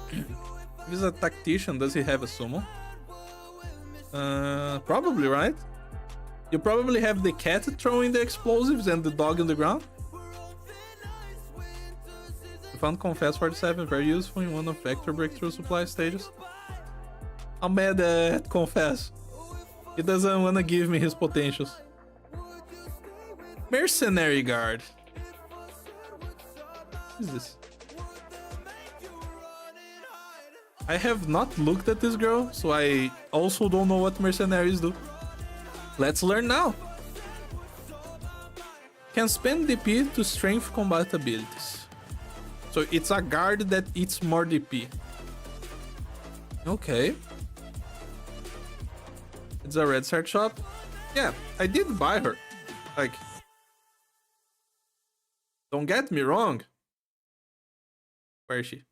If he's a tactician, does he have a summon? Probably, right? You probably have the cat throwing the explosives and the dog on the ground. I found Confess 47 very useful in one of Vector Breakthrough supply stages. I'm mad at Confess. He doesn't wanna give me his potentials. Mercenary Guard. What is this? I have not looked at this girl, so I also don't know what mercenaries do. Let's learn now. Can spend DP to strength combat abilities. So it's a guard that eats more DP. Okay. It's a red start shop. Yeah, I did buy her. Like, don't get me wrong. Where is she?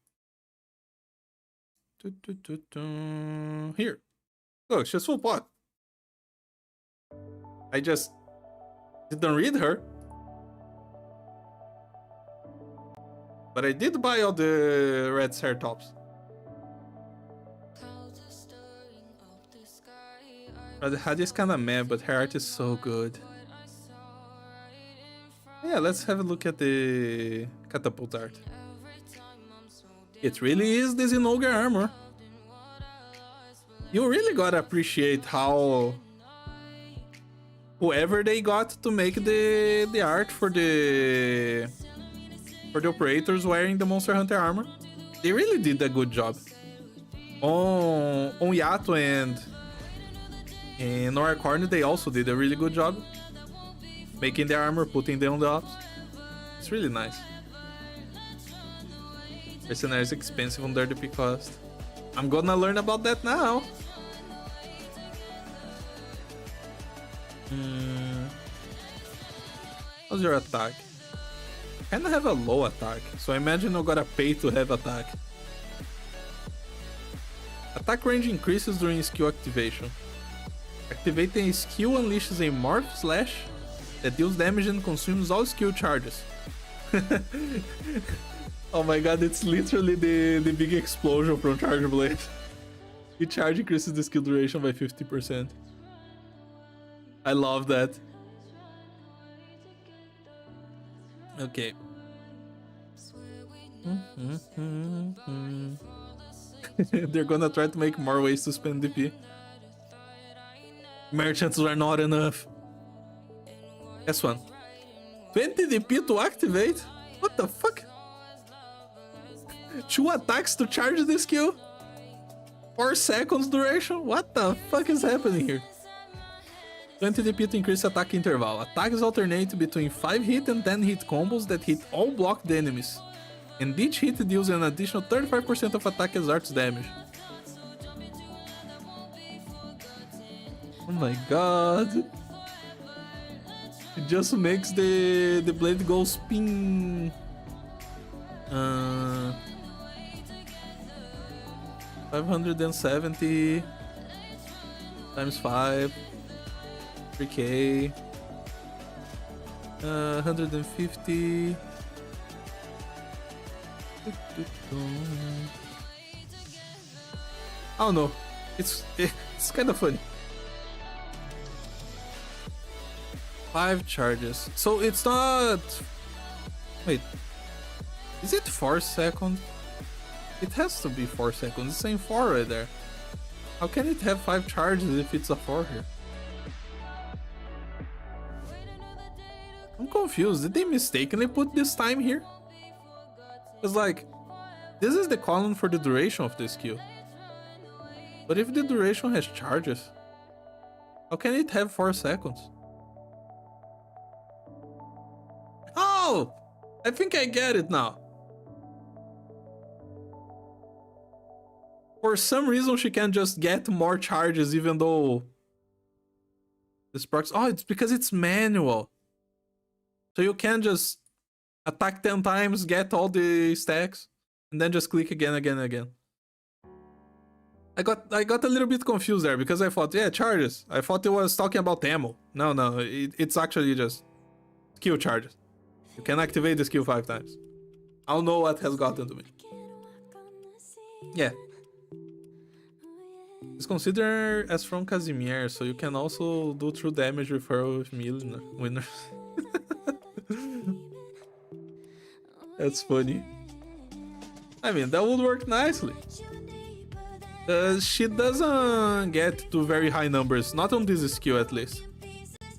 Here. Look, she's full pot. I just didn't read her. But I did buy all the red hair tops. The Hadi is kinda meh, but her art is so good. Yeah, let's have a look at the catapult art. It really is the Zinogre armor. You really gotta appreciate how whoever they got to make the art for the for the operators wearing the Monster Hunter armor. They really did a good job. On Yato and Noracorn, they also did a really good job. Making their armor, putting them on the ops. It's really nice. Mercenary is expensive on their DP cost. I'm gonna learn about that now. How's your attack? Kinda have a low attack, so I imagine I gotta pay to have attack. Attack range increases during skill activation. Activating a skill unleashes a Morph Slash that deals damage and consumes all skill charges. Oh my god, it's literally the big explosion from Charge Blade. Each charge increases the skill duration by 50%. I love that. Okay. They're gonna try to make more ways to spend DP. Merchants are not enough. S1. 20 DP to activate? What the fuck? 2 attacks to charge the skill? 4 seconds duration? What the fuck is happening here? 20 DP to increase attack interval. Attacks alternate between 5 hit and 10 hit combos that hit all blocked enemies. And each hit deals an additional 35% of attack as arts damage. Oh my god. It just makes the blade go spin. 570 times 5. 3k. 150. I don't know. It's kind of funny. 5 charges. So it's not. Wait. Is it 4 seconds? It has to be 4 seconds. It's saying 4 right there. How can it have 5 charges if it's a 4 here? I'm confused. Did they mistakenly put this time here? It's like, this is the column for the duration of the skill. But if the duration has charges, how can it have 4 seconds? Oh! I think I get it now. For some reason, she can just get more charges even though this procs. Oh, it's because it's manual. So you can just attack 10 times, get all the stacks, and then just click again. I got a little bit confused there because I thought, yeah, charges. I thought it was talking about ammo. No, it's actually just skill charges. You can activate the skill 5 times. I don't know what has gotten to me. Yeah. It's considered as from Casimir, so you can also do true damage referral with winners. That's funny. I mean, that would work nicely. She doesn't get to very high numbers, not on this skill at least.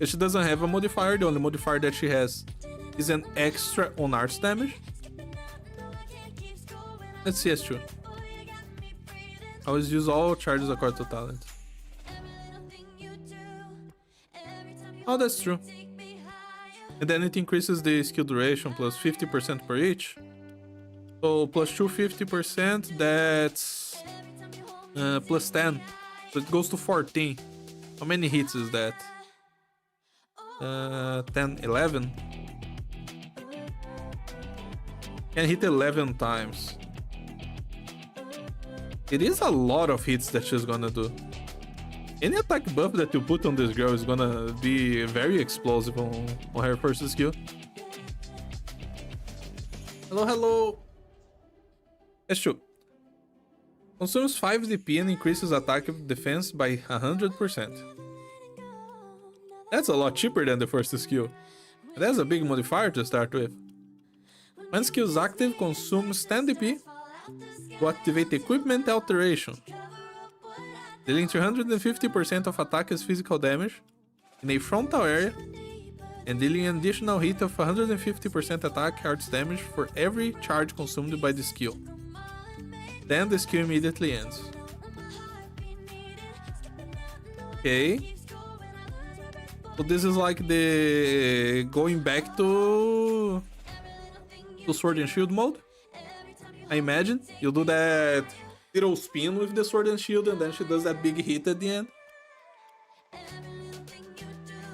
She doesn't have a modifier, the only modifier that she has is an extra on arts damage. Let's see S2. I always use all charges according to talent. Oh, that's true. And then it increases the skill duration plus 50% per each. So plus 250%, that's plus 10. So it goes to 14. How many hits is that? 10, 11? Can hit 11 times. It is a lot of hits that she's gonna do. Any attack buff that you put on this girl is gonna be very explosive on her first skill. Hello. S2. Consumes 5 DP and increases attack defense by 100%. That's a lot cheaper than the first skill. That's a big modifier to start with. When skill is active, consumes 10 DP to activate equipment alteration. Dealing 350% of attack as physical damage in a frontal area and dealing an additional hit of 150% attack arts damage for every charge consumed by the skill. Then the skill immediately ends. Okay. So this is like the going back to Sword and Shield mode. I imagine you do that little spin with the Sword and Shield, and then she does that big hit at the end.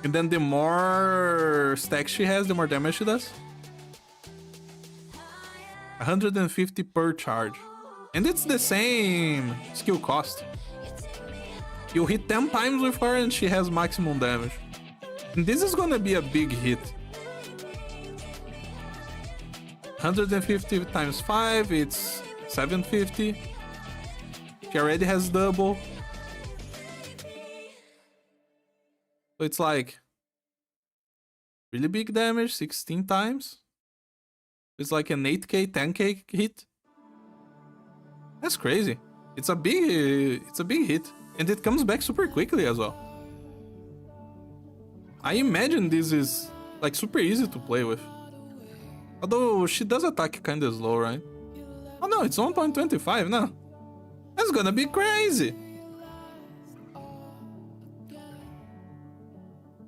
And then the more stacks she has, the more damage she does. 150 per charge. And it's the same skill cost. You hit 10 times with her and she has maximum damage. And this is gonna be a big hit. 150 times 5, it's 750. She already has double. So it's like really big damage, 16 times. It's like an 8k, 10k hit. That's crazy. It's a big hit. And it comes back super quickly as well. I imagine this is like super easy to play with. Although she does attack kinda slow, right? Oh no, it's 1.25 now. That's gonna be crazy.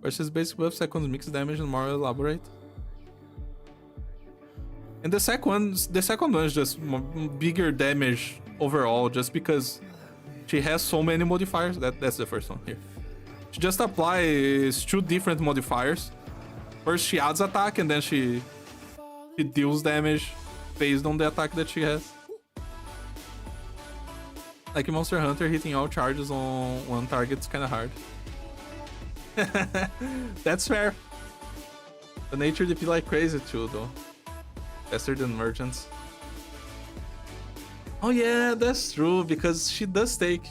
Versus basic buff, seconds mix damage and more elaborate. And the second one is just bigger damage overall, just because she has so many modifiers. That's the first one here. She just applies 2 different modifiers. First she adds attack, and then she deals damage based on the attack that she has. Like in Monster Hunter, hitting all charges on one target is kinda hard. That's fair. The nature DP like crazy too, though. Faster than merchants. Oh yeah, that's true, because she does take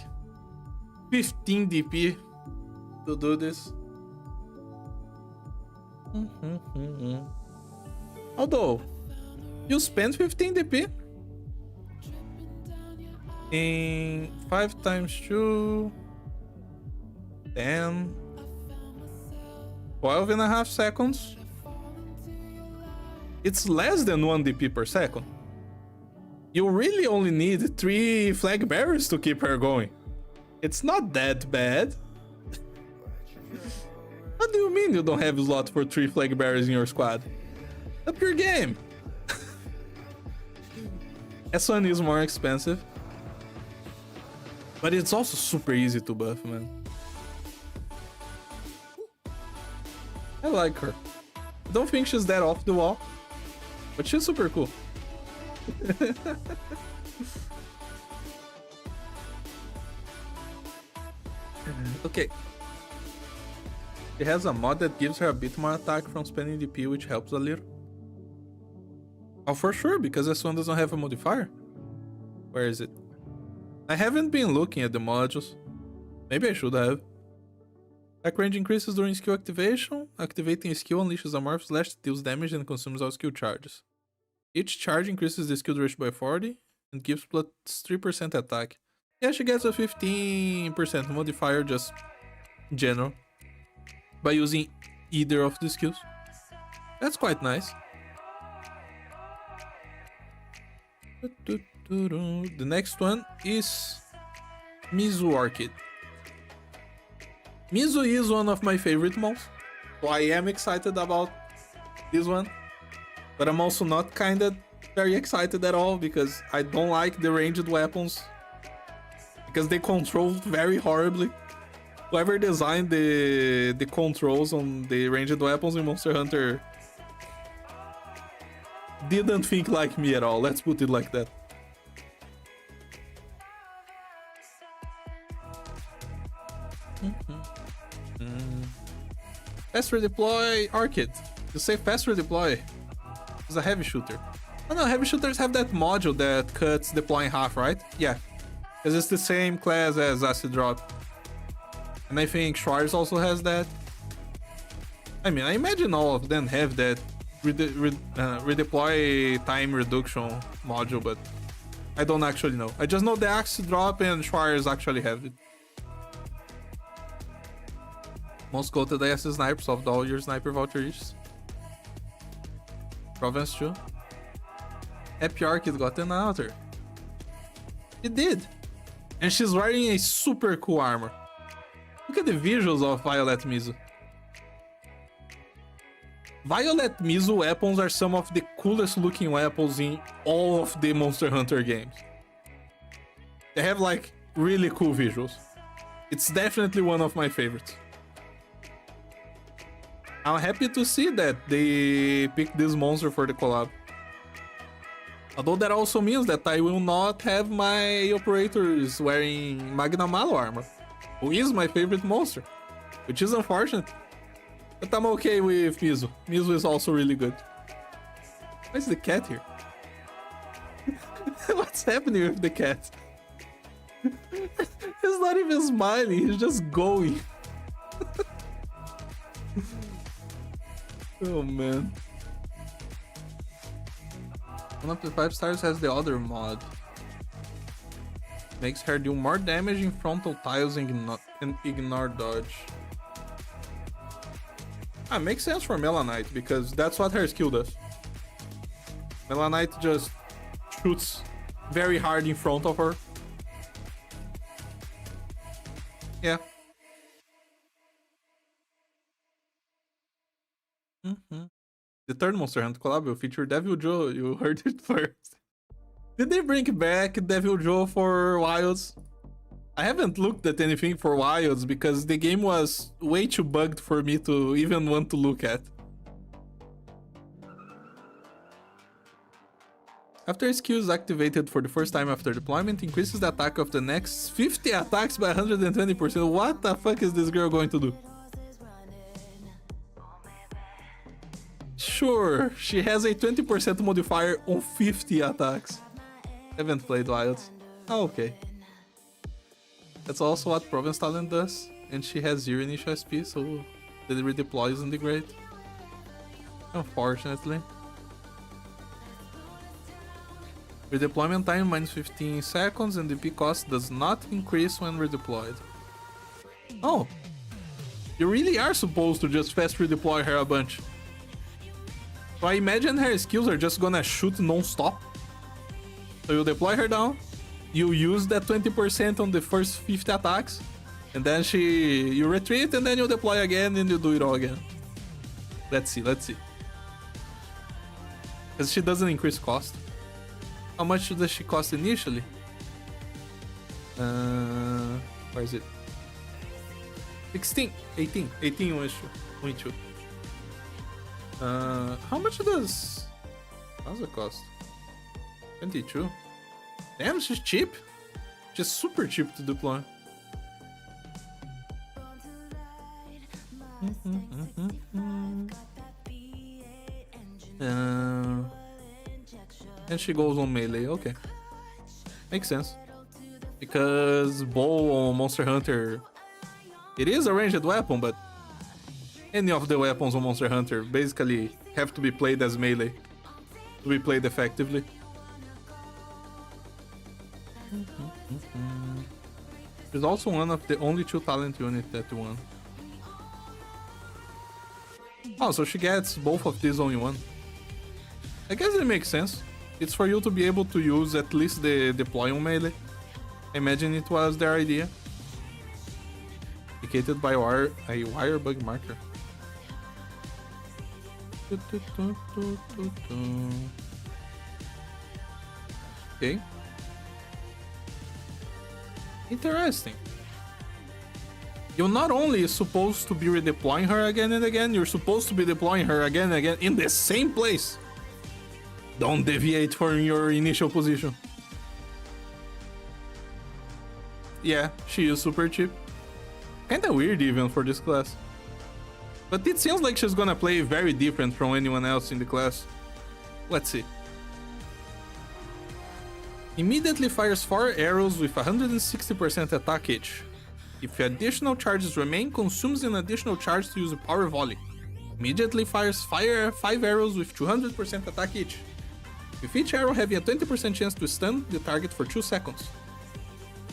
15 DP to do this. Although, you spend 15 DP in 5 times 2, 10, 12.5 seconds. It's less than 1 DP per second. You really only need 3 flag bearers to keep her going. It's not that bad. What do you mean you don't have a slot for 3 flag bearers in your squad? Up your game. S1 is more expensive, but it's also super easy to buff, man. I like her. I don't think she's that off the wall, but she's super cool. Okay. She has a mod that gives her a bit more attack from spending DP, which helps a little. Oh, for sure, because this one doesn't have a modifier. Where is it? I haven't been looking at the modules. Maybe I should have. Attack range increases during skill activation. Activating a skill unleashes a morph slash, deals damage and consumes all skill charges. Each charge increases the skill duration by 40 and gives plus 3% attack. Yeah, she gets a 15% modifier just in general by using either of the skills. That's quite nice. The next one is Mizu Orchid. Mizu is one of my favorite mons, so I am excited about this one. But I'm also not kinda very excited at all, because I don't like the ranged weapons, because they control very horribly. Whoever designed the controls on the ranged weapons in Monster Hunter didn't think like me at all, let's put it like that. Fast redeploy Orchid. You say fast redeploy. It's a heavy shooter. Oh no, heavy shooters have that module that cuts deploy in half, right? Yeah. Because it's the same class as Acid Drop. And I think Schwarz also has that. I mean, I imagine all of them have that redeploy time reduction module, but I don't actually know. I just know the Acid Drop and Schwarz actually have it. Most quoted AS sniper, solved all your sniper voucher issues. Province 2. Happy Orchid got an outer. It did. And she's wearing a super cool armor. Look at the visuals of Violet Mizu. Violet Mizu weapons are some of the coolest looking weapons in all of the Monster Hunter games. They have like really cool visuals. It's definitely one of my favorites. I'm happy to see that they picked this monster for the collab. Although that also means that I will not have my operators wearing Magna Malo armor, who is my favorite monster, which is unfortunate. But I'm okay with Mizu. Mizu is also really good. Why is the cat here? What's happening with the cat? He's not even smiling, he's just going. Oh man. One of the 5 stars has the other mod. Makes her do more damage in frontal tiles and ignore dodge. Ah, makes sense for Melanite because that's what her skill does. Melanite just shoots very hard in front of her. Yeah. The third Monster Hunter collab will feature Devil Joe. You heard it first. Did they bring back Devil Joe for Wilds? I haven't looked at anything for Wilds because the game was way too bugged for me to even want to look at. After skill is activated for the first time after deployment, increases the attack of the next 50 attacks by 120%. What the fuck is this girl going to do? Sure, she has a 20% modifier on 50 attacks. Haven't played Wilds. Oh, okay. That's also what Province Talent does, and she has 0 initial SP, so the redeploy isn't the great. Unfortunately. Redeployment time minus 15 seconds, and the DP cost does not increase when redeployed. Oh, you really are supposed to just fast redeploy her a bunch. So I imagine her skills are just gonna shoot non-stop. So you deploy her down, you use that 20% on the first 50 attacks, and then you retreat, and then you deploy again, and you do it all again. Let's see. Because she doesn't increase cost. How much does she cost initially? Where is it? 16, 18 with you. How much does it cost? 22. Damn, she's cheap. Just super cheap to deploy. And she goes on melee. Okay, makes sense. Because bow on Monster Hunter, it is a ranged weapon, but any of the weapons on Monster Hunter basically have to be played as melee to be played effectively. She's also one of the only 2 talent units that won. Oh, so she gets both of these only one. I guess it makes sense. It's for you to be able to use at least the deploy on melee. I imagine it was their idea. Indicated by a wire bug marker. Okay. Interesting. You're not only supposed to be redeploying her again and again, you're supposed to be deploying her again and again in the same place. Don't deviate from your initial position. Yeah, she is super cheap. Kinda weird even for this class. But it seems like she's gonna play very different from anyone else in the class. Let's see. Immediately fires 4 arrows with 160% attack each. If additional charges remain, consumes an additional charge to use a power volley. Immediately fires 5 arrows with 200% attack each. With each arrow having a 20% chance to stun the target for 2 seconds.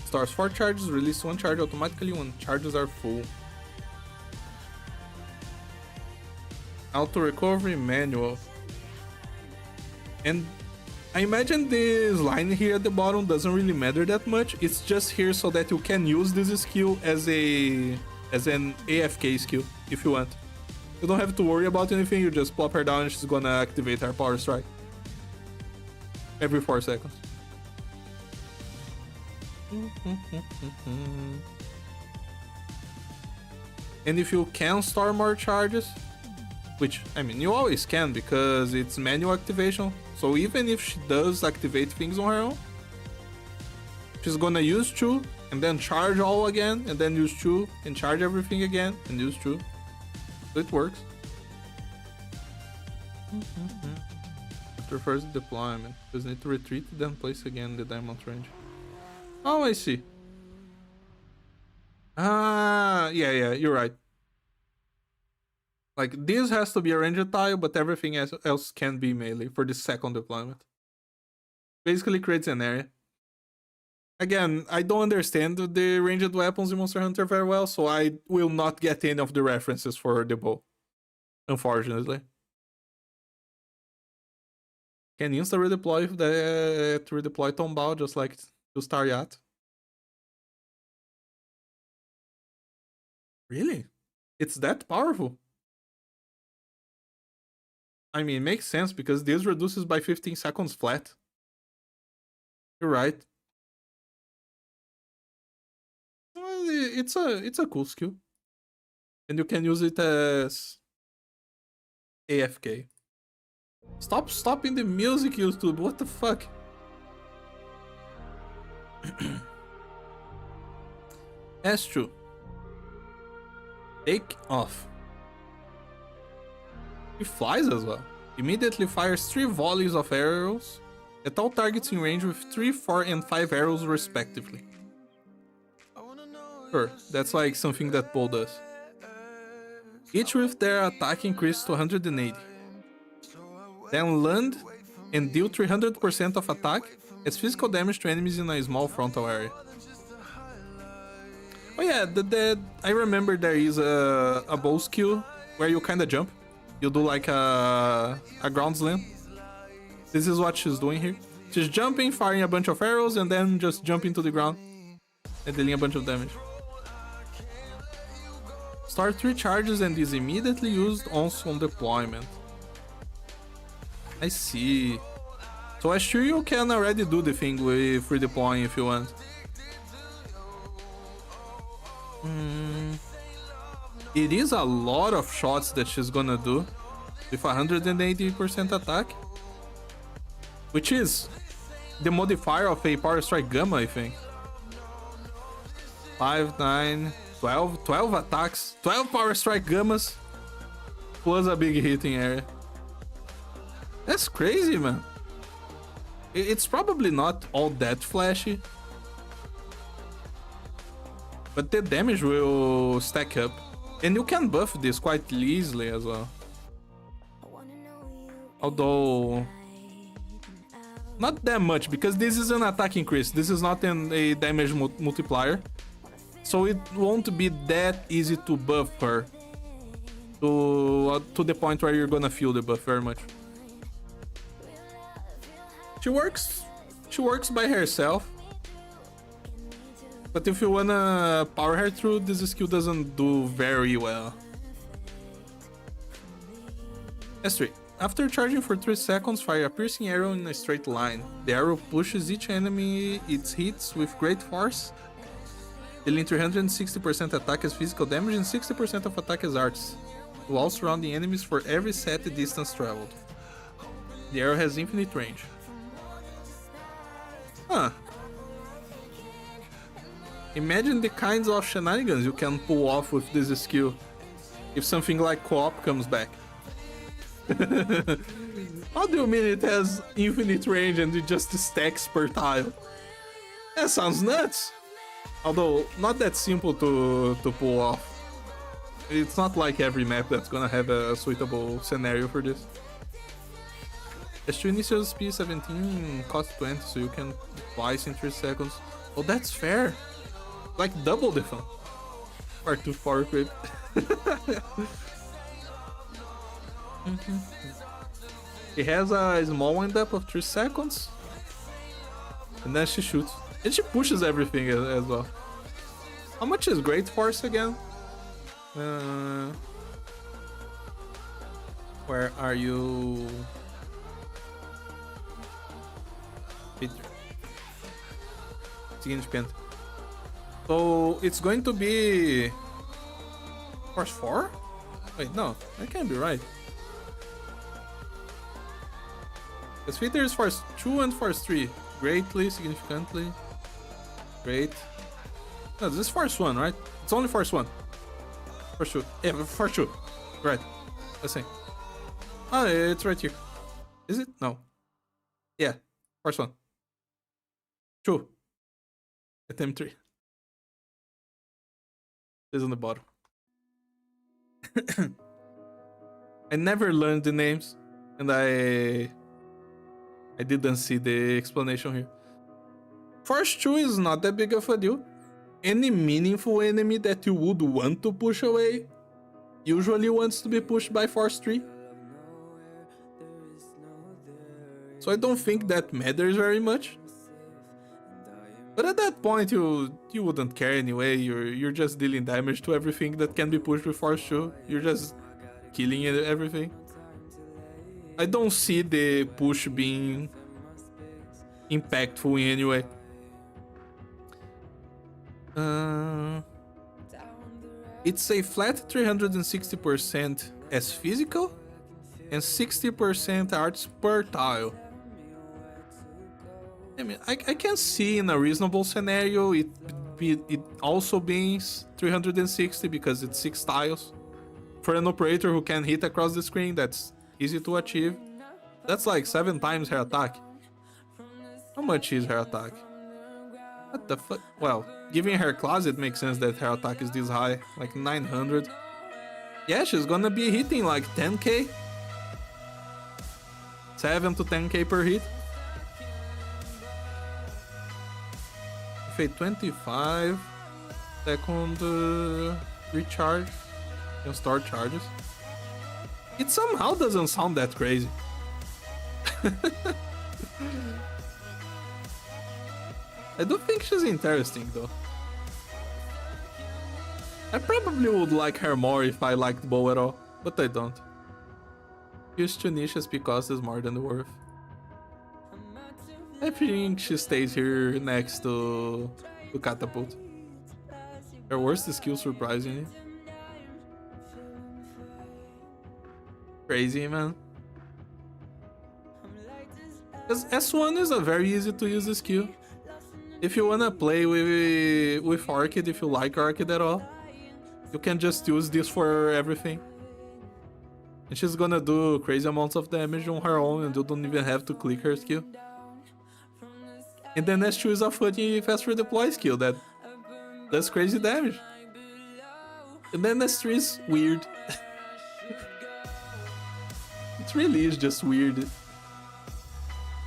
Stores 4 charges, release 1 charge automatically when charges are full. Auto recovery manual. And I imagine this line here at the bottom doesn't really matter that much. It's just here so that you can use this skill as an AFK skill if you want. You don't have to worry about anything, you just plop her down and she's gonna activate her power strike. Every 4 seconds. And if you can store more charges, which, I mean, you always can because it's manual activation. So even if she does activate things on her own, she's gonna use 2 and then charge all again and then use 2 and charge everything again and use 2. So it works. After first deployment, just need to retreat then place again the diamond range. Oh, I see. Ah, yeah, you're right. Like, this has to be a ranged tile, but everything else can be melee for the second deployment. Basically creates an area. Again, I don't understand the ranged weapons in Monster Hunter very well, so I will not get any of the references for the bow. Unfortunately. Can insta-redeploy to redeploy Tombao just like to Stariat. Really? It's that powerful? I mean, it makes sense because this reduces by 15 seconds flat. You're right. Well, it's a cool skill. And you can use it as AFK. Stop stopping the music, YouTube. What the fuck? S2. Take off. He flies as well. Immediately fires 3 volleys of arrows at all targets in range with 3, 4, and 5 arrows respectively. Sure, that's like something that Poe does. Each with their attack increases to 180. Then land and deal 300% of attack as physical damage to enemies in a small frontal area. Oh yeah, I remember there is a bow skill where you kinda jump. You do like a ground slam. This is what she's doing here. She's jumping, firing a bunch of arrows, and then just jumping to the ground and dealing a bunch of damage. Start 3 charges and is immediately used also on deployment. I see. So I sure you can already do the thing with redeploying if you want. It is a lot of shots that she's gonna do with 180% attack, which is the modifier of a Power Strike Gamma, I think. 5, 9, 12 attacks, 12 Power Strike Gammas, plus a big hitting area. That's crazy, man. It's probably not all that flashy, but the damage will stack up. And you can buff this quite easily as well. Although not that much, because this is an attack increase. This is not a damage multiplier. So it won't be that easy to buff her to the point where you're gonna feel the buff very much. She works by herself. But if you wanna power her through, this skill doesn't do very well. S3. After charging for 3 seconds, fire a piercing arrow in a straight line. The arrow pushes each enemy it hits with great force, dealing 360% attack as physical damage and 60% of attack as arts, while surrounding enemies for every set distance traveled. The arrow has infinite range. Huh. Imagine the kinds of shenanigans you can pull off with this skill if something like co-op comes back. How do you mean it has infinite range and it just stacks per tile? That sounds nuts! Although, not that simple to pull off. It's not like every map that's gonna have a suitable scenario for this. S2 initial speed 17, cost 20, so you can twice in 3 seconds. Oh, that's fair! Like double the fun. Part 2 power creep. She has a small wind-up of 3 seconds. And then she shoots. And she pushes everything as well. How much is Great Force again? Where are you? Peter. Significant. So it's going to be Force 4? Wait, no, that can't be right. Because Peter is Force 2 and Force 3. Greatly, significantly. Great. No, this is Force 1, right? It's only Force 1. Force 2. Yeah, Force 2. Right. Let's see. Oh, it's right here. Is it? No. Yeah. Force 1. 2. Attempt 3. It's on the bottom. I never learned the names. And I didn't see the explanation here. Force 2 is not that big of a deal. Any meaningful enemy that you would want to push away usually wants to be pushed by Force 3. So I don't think that matters very much. But at that point you wouldn't care anyway. You're just dealing damage to everything that can be pushed with Force 2. You're just killing everything. I don't see the push being impactful in any way. It's a flat 360% as physical and 60% arts per tile. I mean, I can see in a reasonable scenario it also being 360 because it's 6 tiles. For an operator who can hit across the screen, that's easy to achieve. That's like 7 times her attack. How much is her attack? What the fuck? Well, given her class, it makes sense that her attack is this high, like 900. Yeah, she's gonna be hitting like 10k. 7 to 10k per hit. With a 25 second recharge and start charges. It somehow doesn't sound that crazy. I do think she's interesting though. I probably would like her more if I liked Bow at all, but I don't. Use two niches because it's more than worth. I think she stays here next to Catapult. Her worst skill, surprisingly. Crazy, man. Because S1 is a very easy to use skill. If you wanna play with Orchid, if you like Orchid at all, you can just use this for everything. And she's gonna do crazy amounts of damage on her own and you don't even have to click her skill. And then S2 is a funny fast redeploy skill that does crazy damage. And then S3 is weird. It really is just weird.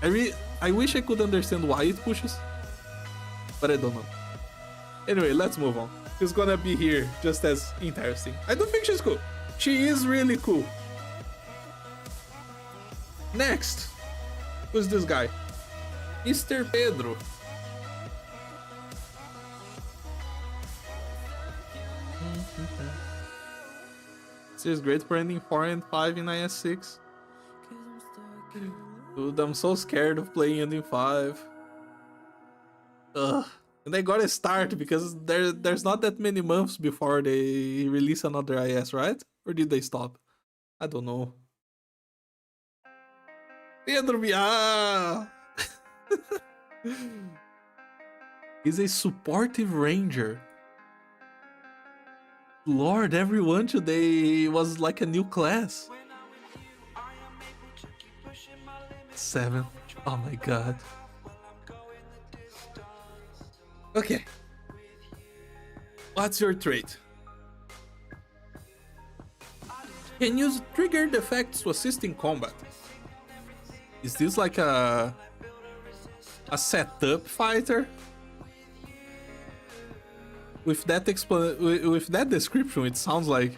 I wish I could understand why it pushes, but I don't know. Anyway, let's move on. She's gonna be here just as interesting. I don't think she's cool. She is really cool. Next, who's this guy? Mr. Pedro. This is great for ending 4 and 5 in IS6. Dude, I'm so scared of playing ending 5. Ugh. And I gotta start because there's not that many months before they release another IS, right? Or did they stop? I don't know. Pedro Biá! He's a supportive ranger. Lord, everyone today was like a new class. 7. Oh my god. Okay. What's your trait? Can use triggered effects to assist in combat. Is this like a setup fighter? With that description, it sounds like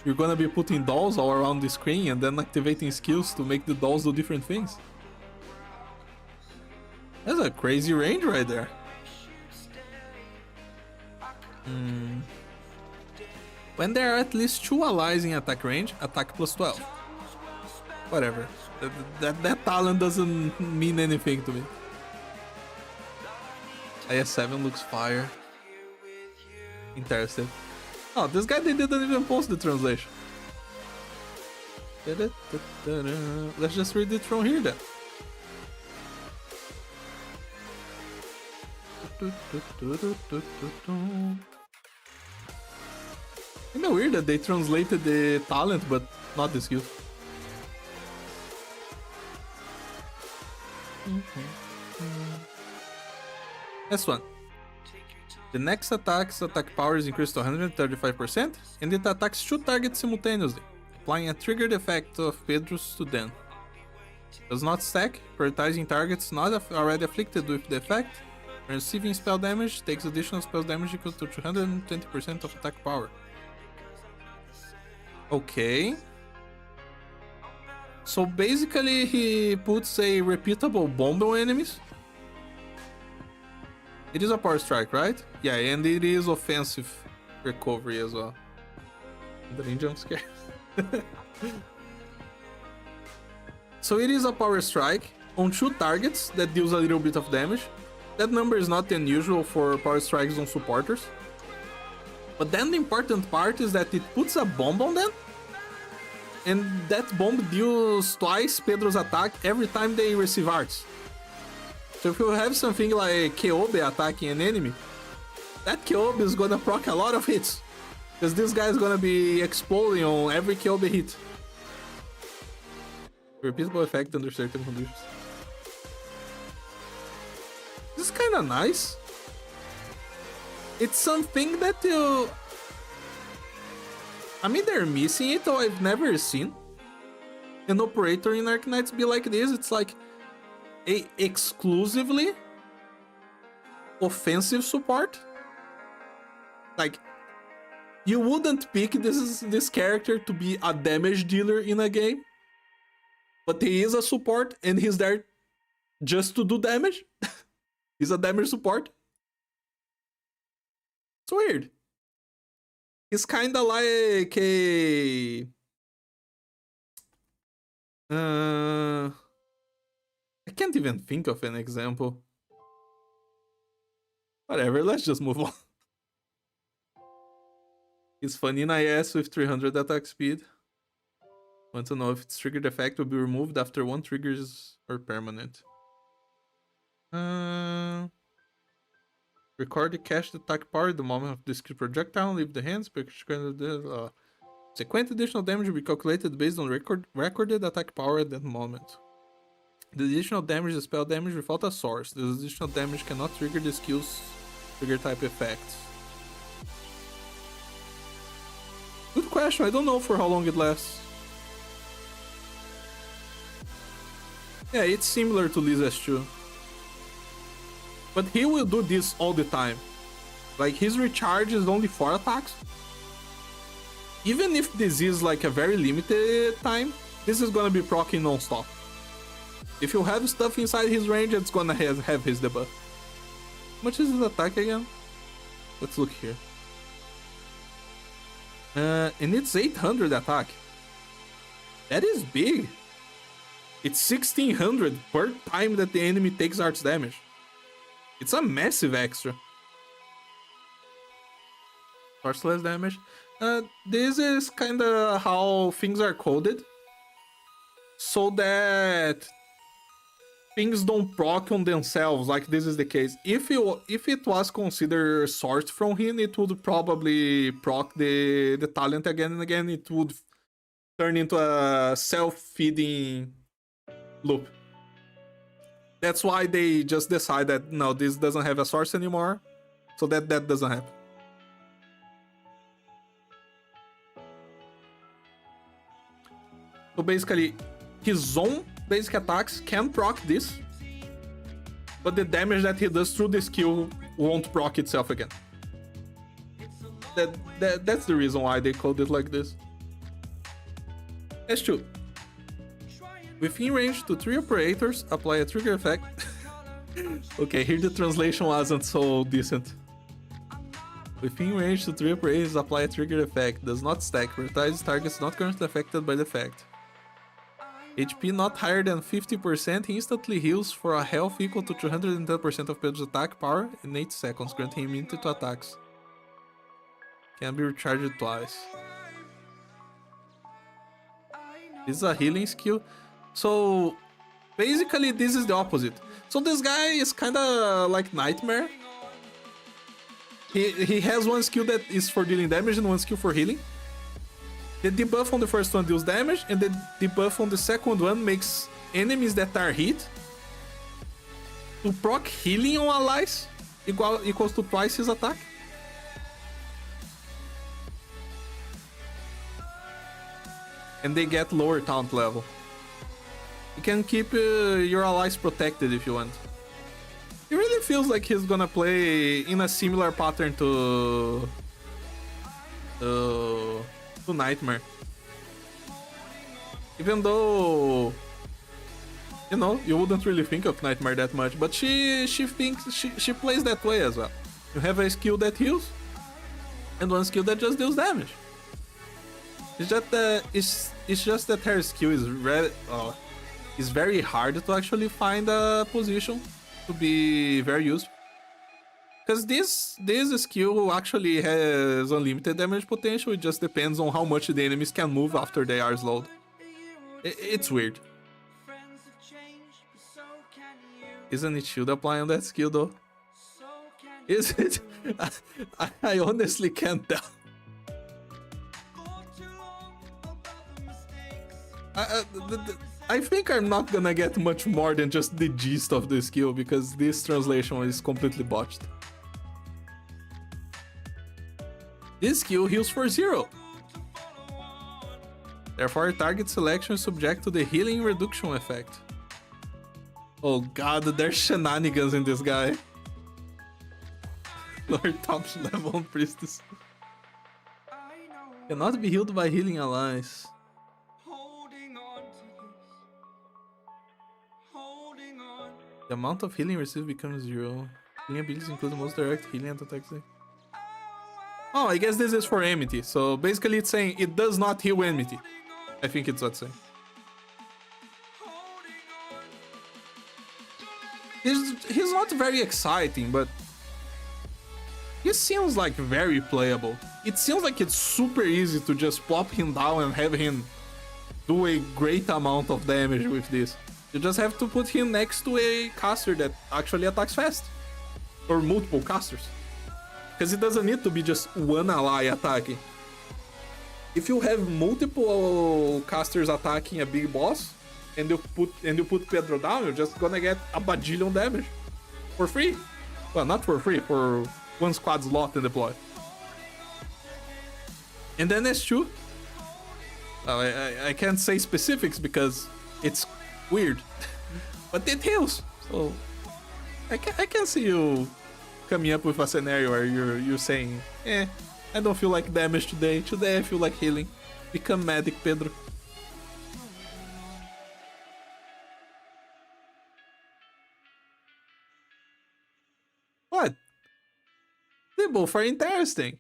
you're gonna be putting dolls all around the screen and then activating skills to make the dolls do different things. That's a crazy range right there. When there are at least 2 allies in attack range, attack plus 12. Whatever. That talent doesn't mean anything to me. IS-7 looks fire. Interested. Oh, this guy, they didn't even post the translation. Let's just read it from here then. Kinda weird that they translated the talent but not the skills. This one. The next attack's attack power is increased to 135%, and it attacks 2 targets simultaneously, applying a triggered effect of Pedro's to them. Does not stack, prioritizing targets not already afflicted with the effect. When receiving spell damage, takes additional spell damage equal to 220% of attack power. Okay. So basically he puts a repeatable bomb on enemies. It is a power strike, right? Yeah, and it is offensive recovery as well. The jump scare. So it is a power strike on 2 targets that deals a little bit of damage. That number is not unusual for power strikes on supporters. But then the important part is that it puts a bomb on them. And that bomb deals twice Pedro's attack every time they receive arts. So if you have something like Keobe attacking an enemy, that Keobe is gonna proc a lot of hits. Because this guy is gonna be exploding on every Keobe hit. Repeatable effect under certain conditions. This is kinda nice. It's something that you... I mean, they're missing it, or I've never seen an operator in Arknights be like this. It's like a exclusively offensive support. Like, you wouldn't pick this character to be a damage dealer in a game, but he is a support and he's there just to do damage. He's a damage support. It's weird. It's kinda like a... I can't even think of an example. Whatever, let's just move on. It's fun in IS with 300 attack speed. Want to know if its triggered effect will be removed after 1 triggers or permanent. Record the cached attack power at the moment of this projectile, leave the hands, sequent additional damage will be calculated based on recorded attack power at that moment. The additional damage is spell damage without a source. This additional damage cannot trigger the skill's trigger type effects. Good question, I don't know for how long it lasts. Yeah, it's similar to Liz S2. But he will do this all the time. Like, his recharge is only 4 attacks. Even if this is like a very limited time, this is gonna be proccing non-stop. If you have stuff inside his range, it's gonna have his debuff. How much is his attack again? Let's look here. And it's 800 attack. That is big. It's 1600 per time that the enemy takes arts damage. It's a massive extra. Less damage. This is kinda how things are coded, so that things don't proc on themselves, like this is the case. If it was considered sourced from him, it would probably proc the talent again and again. It would turn into a self-feeding loop. That's why they just decide that no, this doesn't have a source anymore, so that doesn't happen. So basically, his own basic attacks can proc this, but the damage that he does through the skill won't proc itself again. That's the reason why they code it like this. S2. Within range to 3 operators, apply a trigger effect. Okay, here the translation wasn't so decent. Within range to 3 operators, apply a trigger effect. Does not stack. Prioritize targets not currently affected by the effect. HP not higher than 50% instantly heals for a health equal to 210% of Pedro's attack power in 8 seconds, granting immunity to attacks. Can be recharged twice. This is a healing skill. So basically this is the opposite. So this guy is kinda like Nightmare. He has one skill that is for dealing damage and one skill for healing. The debuff on the first one deals damage, and the debuff on the second one makes enemies that are hit to proc healing on allies equals to twice his attack. And they get lower taunt level. You can keep your allies protected if you want. It really feels like he's gonna play in a similar pattern to Nightmare. Even though, you know, you wouldn't really think of Nightmare that much, but she plays that way as well. You have a skill that heals and one skill that just deals damage. It's just that her skill is very hard to actually find a position to be very useful. Because this skill actually has unlimited damage potential, it just depends on how much the enemies can move after they are slowed. It's weird. Isn't it shield apply on that skill though? Is it? I honestly can't tell. I think I'm not gonna get much more than just the gist of the skill because this translation is completely botched. This skill heals for 0. Therefore, target selection is subject to the healing reduction effect. Oh god, there's shenanigans in this guy. Lower top level on Priestess. Cannot be healed by healing allies. The amount of healing received becomes 0. Healing abilities include the most direct healing and attacks. Oh, I guess this is for enmity. So basically it's saying it does not heal enmity. I think it's what's saying. He's not very exciting, but he seems like very playable. It seems like it's super easy to just plop him down and have him do a great amount of damage with this. You just have to put him next to a caster that actually attacks fast. Or multiple casters. Because it doesn't need to be just one ally attacking. If you have multiple casters attacking a big boss, and you put Pedro down, you're just gonna get a bajillion damage. For free. Well, not for free, for one squad slot and deploy. And then S2. I can't say specifics because it's weird. But it heals. So I can see you coming up with a scenario where you're saying, I don't feel like damage today. Today I feel like healing. Become medic, Pedro. What? They both are interesting.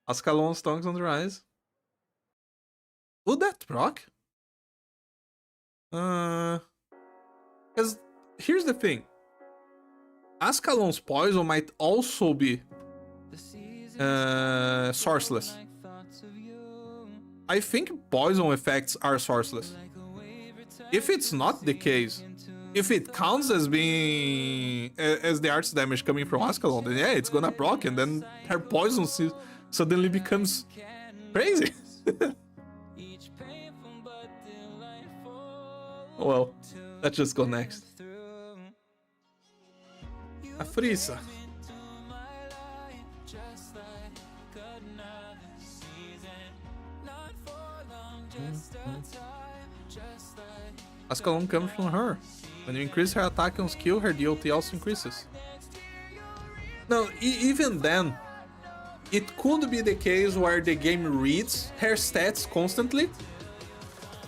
Ascalon's tongues on the rise. Would that proc? Because here's the thing. Ascalon's poison might also be sourceless. I think poison effects are sourceless. If it's not the case, if it counts as being as the arts damage coming from Ascalon, then yeah, it's gonna proc, and then her poison suddenly becomes crazy. Well, let's just go next. A Frisa. Ascalon comes from her. When you increase her attack on skill, her DOT also increases. No, even then, it could be the case where the game reads her stats constantly,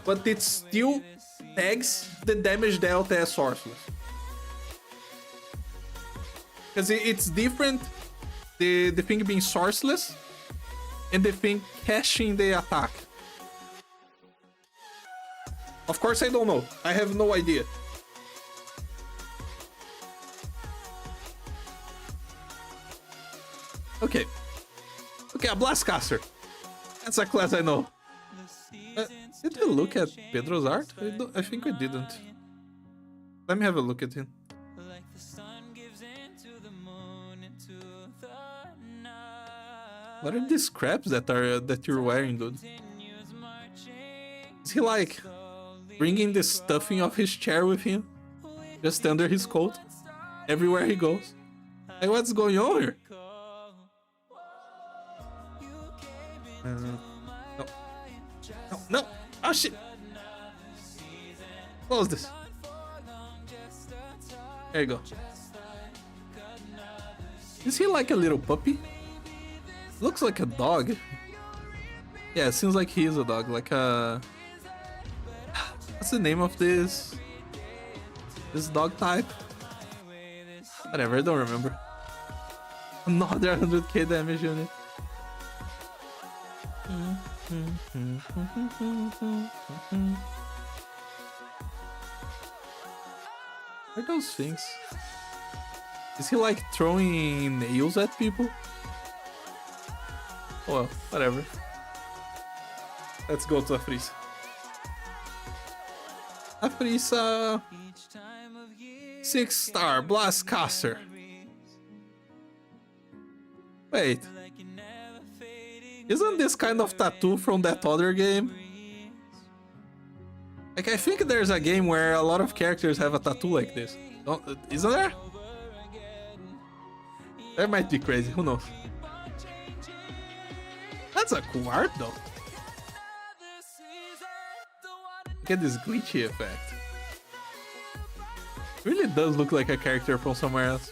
but it still tags the damage delta as sourceless. Because it's different, the thing being sourceless and the thing caching the attack. Of course, I don't know. I have no idea. Okay. Okay, a Blastcaster. That's a class I know. Did we look at Pedro's art? I think we didn't. Let me have a look at him. What are these scraps that you're wearing, dude? Is he like bringing the stuffing of his chair with him, just under his coat, everywhere he goes? Like, what's going on here? No. No. Oh shit. Close this. There you go. Is he like a little puppy? Looks like a dog. Yeah, it seems like he is a dog. Like a... What's the name of this dog type? Whatever, I don't remember. Another 100k damage unit. What are those things? Is he like throwing nails at people? Well, whatever. Let's go to Afrisa. Afrisa... 6-star Blastcaster. Wait. Isn't this kind of tattoo from that other game? Like, I think there's a game where a lot of characters have a tattoo like this. Isn't there? That might be crazy, who knows? That's a cool art though. Look at this glitchy effect. It really does look like a character from somewhere else.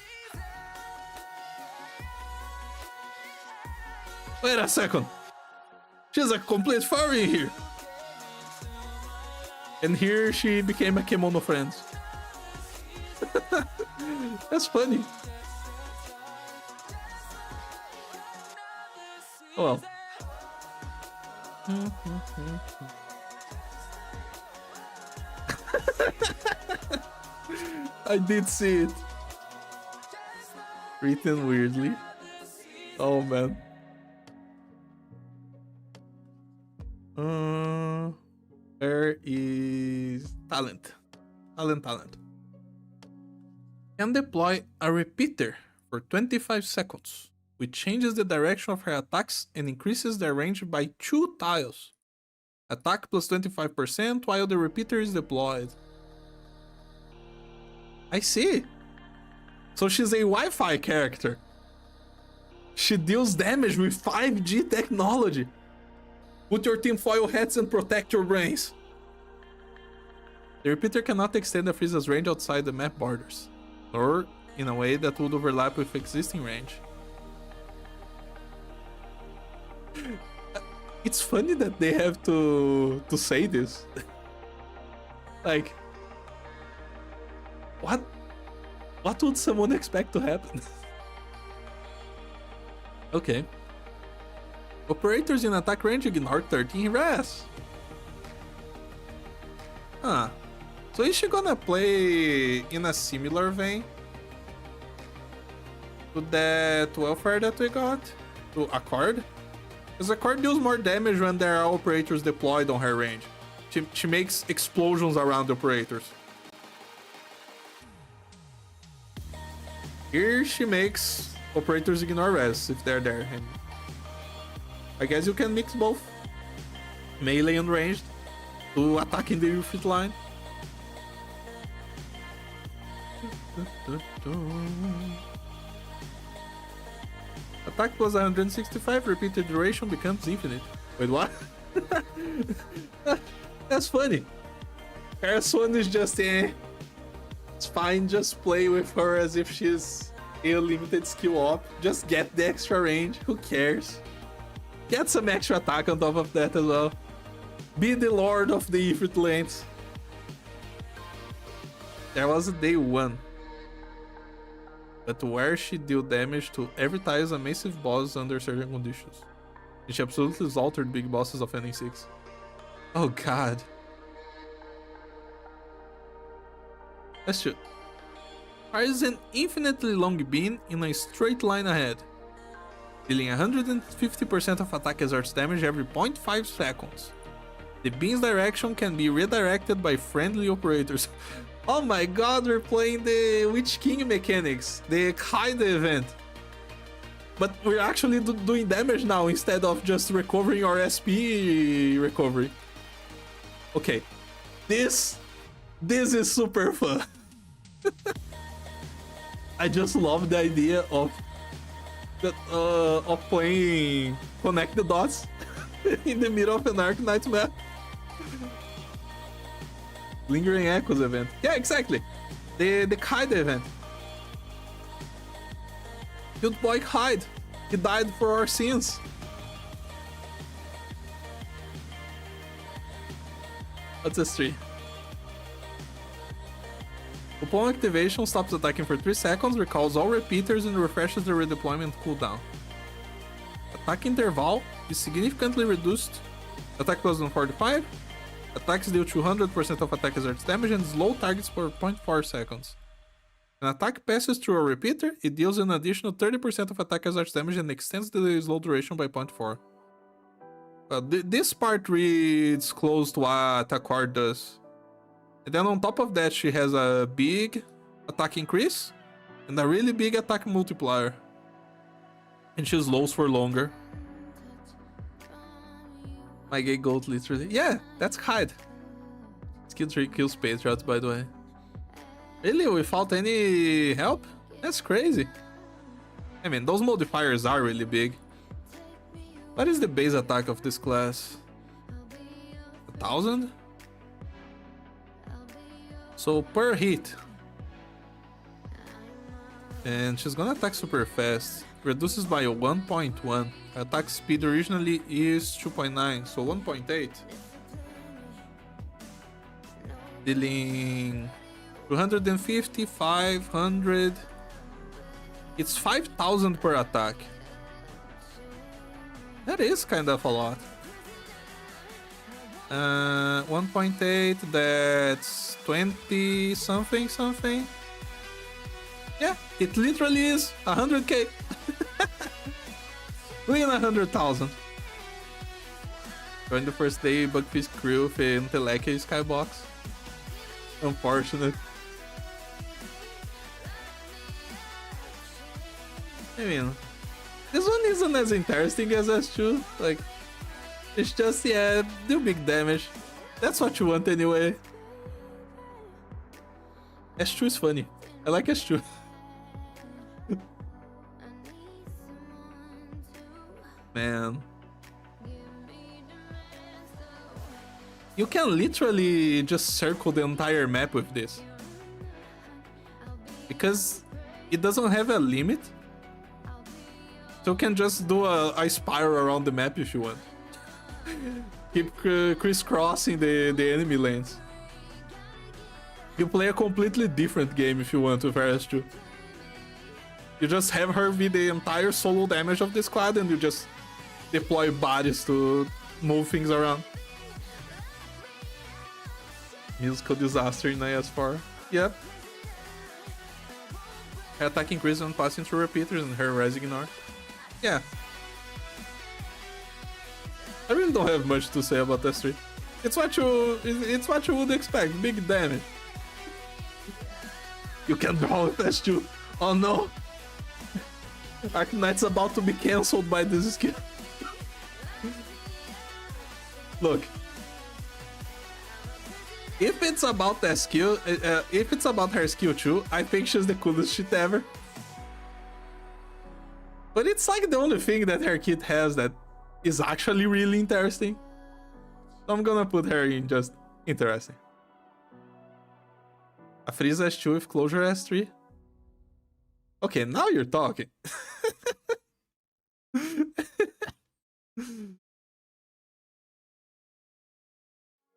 Wait a second. She's a complete furry here. And here she became a Kemono Friends. That's funny. Oh well. I did see it. Written weirdly. Oh man. There is talent. Talent. Can deploy a repeater for 25 seconds, which changes the direction of her attacks and increases their range by 2 tiles. Attack plus 25% while the repeater is deployed. I see. So she's a Wi-Fi character. She deals damage with 5G technology. Put your tinfoil hats and protect your brains. The repeater cannot extend the Frisa's range outside the map borders, or in a way that would overlap with existing range. It's funny that they have to say this. Like, what would someone expect to happen? Okay. Operators in attack range ignore 13 res. Huh. So is she gonna play in a similar vein to that welfare that we got? To Accord? Because Accord deals more damage when there are operators deployed on her range. She makes explosions around the operators. Here she makes operators ignore res if they're there. And I guess you can mix both. Melee and ranged to attack in the refit line. Attack plus 165, repeated duration becomes infinite. Wait, what? That's funny. Her one is just it's fine, just play with her as if she's A limited skill up. Just get the extra range. Who cares? Get some extra attack on top of that as well. Be the lord of the Ifrit lanes. There was a day 1. But where she deal damage to every time a massive boss under certain conditions. And she absolutely altered big bosses of NA6. Oh god. Let's shoot. Fires an infinitely long beam in a straight line ahead, dealing 150% of attack exerts damage every 0.5 seconds. The beam's direction can be redirected by friendly operators. Oh my god, we're playing the Witch King mechanics, the Kaida event. But we're actually doing damage now instead of just recovering our SP recovery. Okay, this is super fun. I just love the idea of playing Connect the Dots in the middle of an Arknights map. Lingering Echoes event. Yeah, exactly. The Kaida event. Good boy Hyde. He died for our sins. What's this tree? Upon activation, stops attacking for 3 seconds, recalls all repeaters, and refreshes the redeployment cooldown. Attack interval is significantly reduced. Attack goes on 45. Attacks deal 200% of attack exerts damage and slow targets for 0.4 seconds. When an attack passes through a repeater, it deals an additional 30% of attack exerts damage and extends the slow duration by 0.4. This part reads close to what Accord does. And then on top of that, she has a big attack increase and a really big attack multiplier. And she slows for longer. My gay goat, literally. Yeah, that's Hyde. Skill 3 kills Patriots, by the way. Really? Without any help? That's crazy. I mean, those modifiers are really big. What is the base attack of this class? 1000? So per hit. And she's gonna attack super fast. Reduces by 1.1. Attack speed originally is 2.9, so 1.8. Dealing 250, 500. It's 5,000 per attack. That is kind of a lot. 1.8, that's 20 something something. Yeah, it literally is 100k. Win 100,000. Join the first day Bugfish crew with Teleke Skybox. Unfortunate. I mean, this one isn't as interesting as S2. Like, it's just, yeah, do big damage. That's what you want anyway. S2 is funny. I like S2. Man. You can literally just circle the entire map with this. Because it doesn't have a limit. So you can just do a spiral around the map if you want. Keep crisscrossing the enemy lanes. You play a completely different game if you want with RS2. You just have her be the entire solo damage of the squad and you just deploy bodies to move things around. Musical disaster in IS4. Yep. Her attack increases when passing through repeaters and her res ignore. Yeah. I really don't have much to say about S3. It's what you would expect. Big damage. You can draw with S2. Oh no. Arknight's about to be cancelled by this skill. Look. If it's about that skill, if it's about her skill too, I think she's the coolest shit ever. But it's like the only thing that her kit has that is actually really interesting. So I'm gonna put her in just interesting. A Frieza S2 with Closure S3. Okay, now you're talking.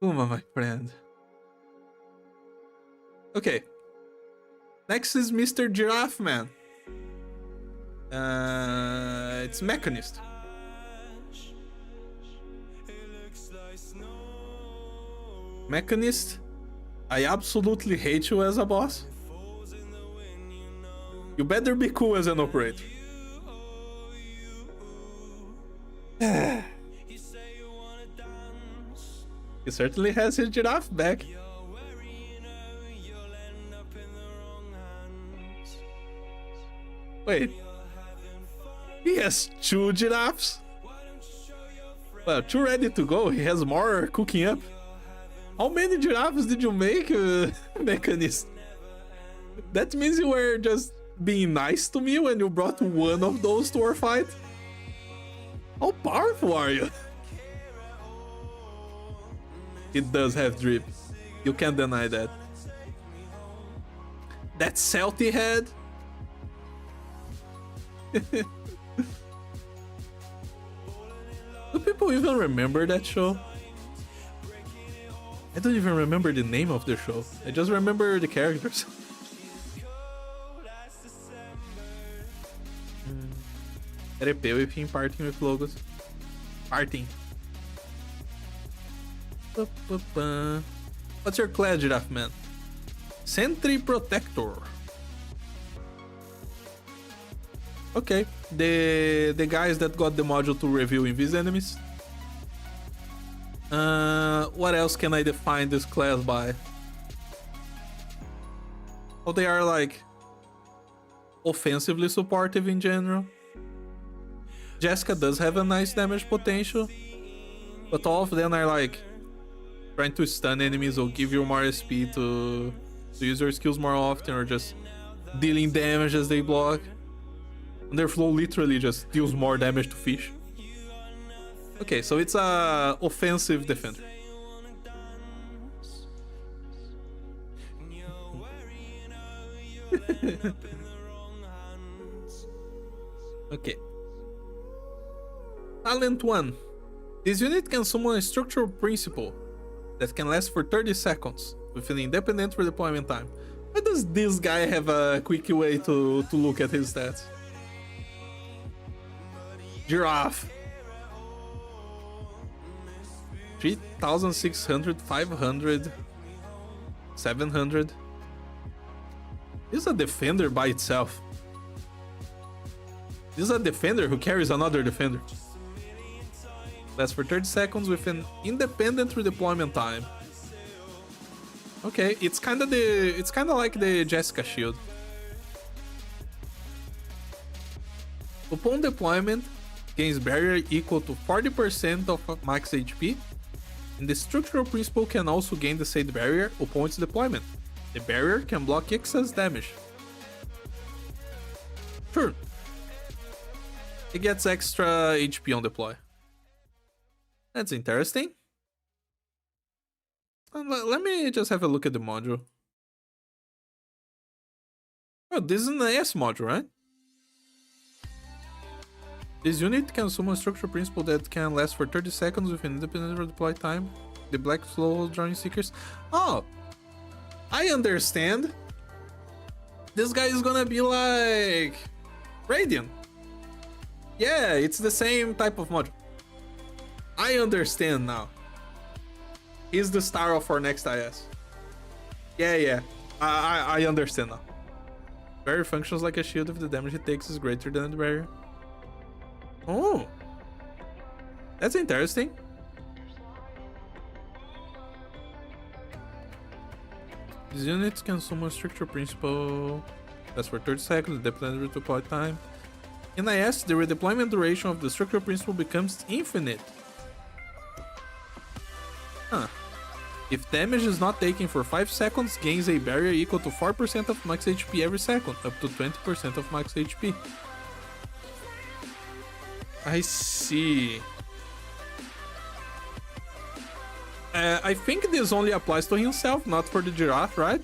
Uma, my friend. Okay. Next is Mr. Giraffe Man. It's Mechanist. Mechanist, I absolutely hate you as a boss. You better be cool as an operator. He certainly has his giraffe back. Wait. He has 2 giraffes? Well, 2 ready to go. He has more cooking up. How many giraffes did you make, Mechanist? That means you were just being nice to me when you brought one of those to our fight? How powerful are you? It does have drip. You can't deny that. That salty head. Do people even remember that show? I don't even remember the name of the show. I just remember the characters. RP with him parting with logos. Parting. What's your class, Giraffe Man? Sentry Protector. Okay, the guys that got the module to review Invis enemies. What else can I define this class by? Oh, they are like offensively supportive in general. Jessica does have a nice damage potential, but all of them are like trying to stun enemies or give you more SP to use your skills more often, or just dealing damage as they block. And their flow literally just deals more damage to fish. Okay, so it's a offensive defender. Okay. Talent 1. This unit can summon a structural principle that can last for 30 seconds with an independent redeployment time. Why does this guy have a quick way to look at his stats? Giraffe. 3,600, 500, 700. This is a defender by itself. This is a defender who carries another defender. Lasts for 30 seconds with an independent redeployment time. Okay, it's kind of like the Jessica shield. Upon deployment, gains barrier equal to 40% of max HP, and the structural principle can also gain the said barrier upon its deployment. The barrier can block excess damage. Sure. It gets extra HP on deploy. That's interesting. Let me just have a look at the module. Oh, this is an AS module, right? This unit can summon a structural principle that can last for 30 seconds with an independent deploy time. The black slow drawing seekers. Oh, I understand. This guy is gonna be like Radiant. Yeah, it's the same type of module. I understand now. He's the star of our next IS. Yeah. I understand now. Barrier functions like a shield if the damage it takes is greater than the barrier. Oh, that's interesting. These units can summon structure principle. That's for 30 seconds, the deployment redeploy time. In IS, the redeployment duration of the structure principle becomes infinite. Huh. If damage is not taken for 5 seconds, gains a barrier equal to 4% of max HP every second, up to 20% of max HP. I see. I think this only applies to himself, not for the giraffe, right?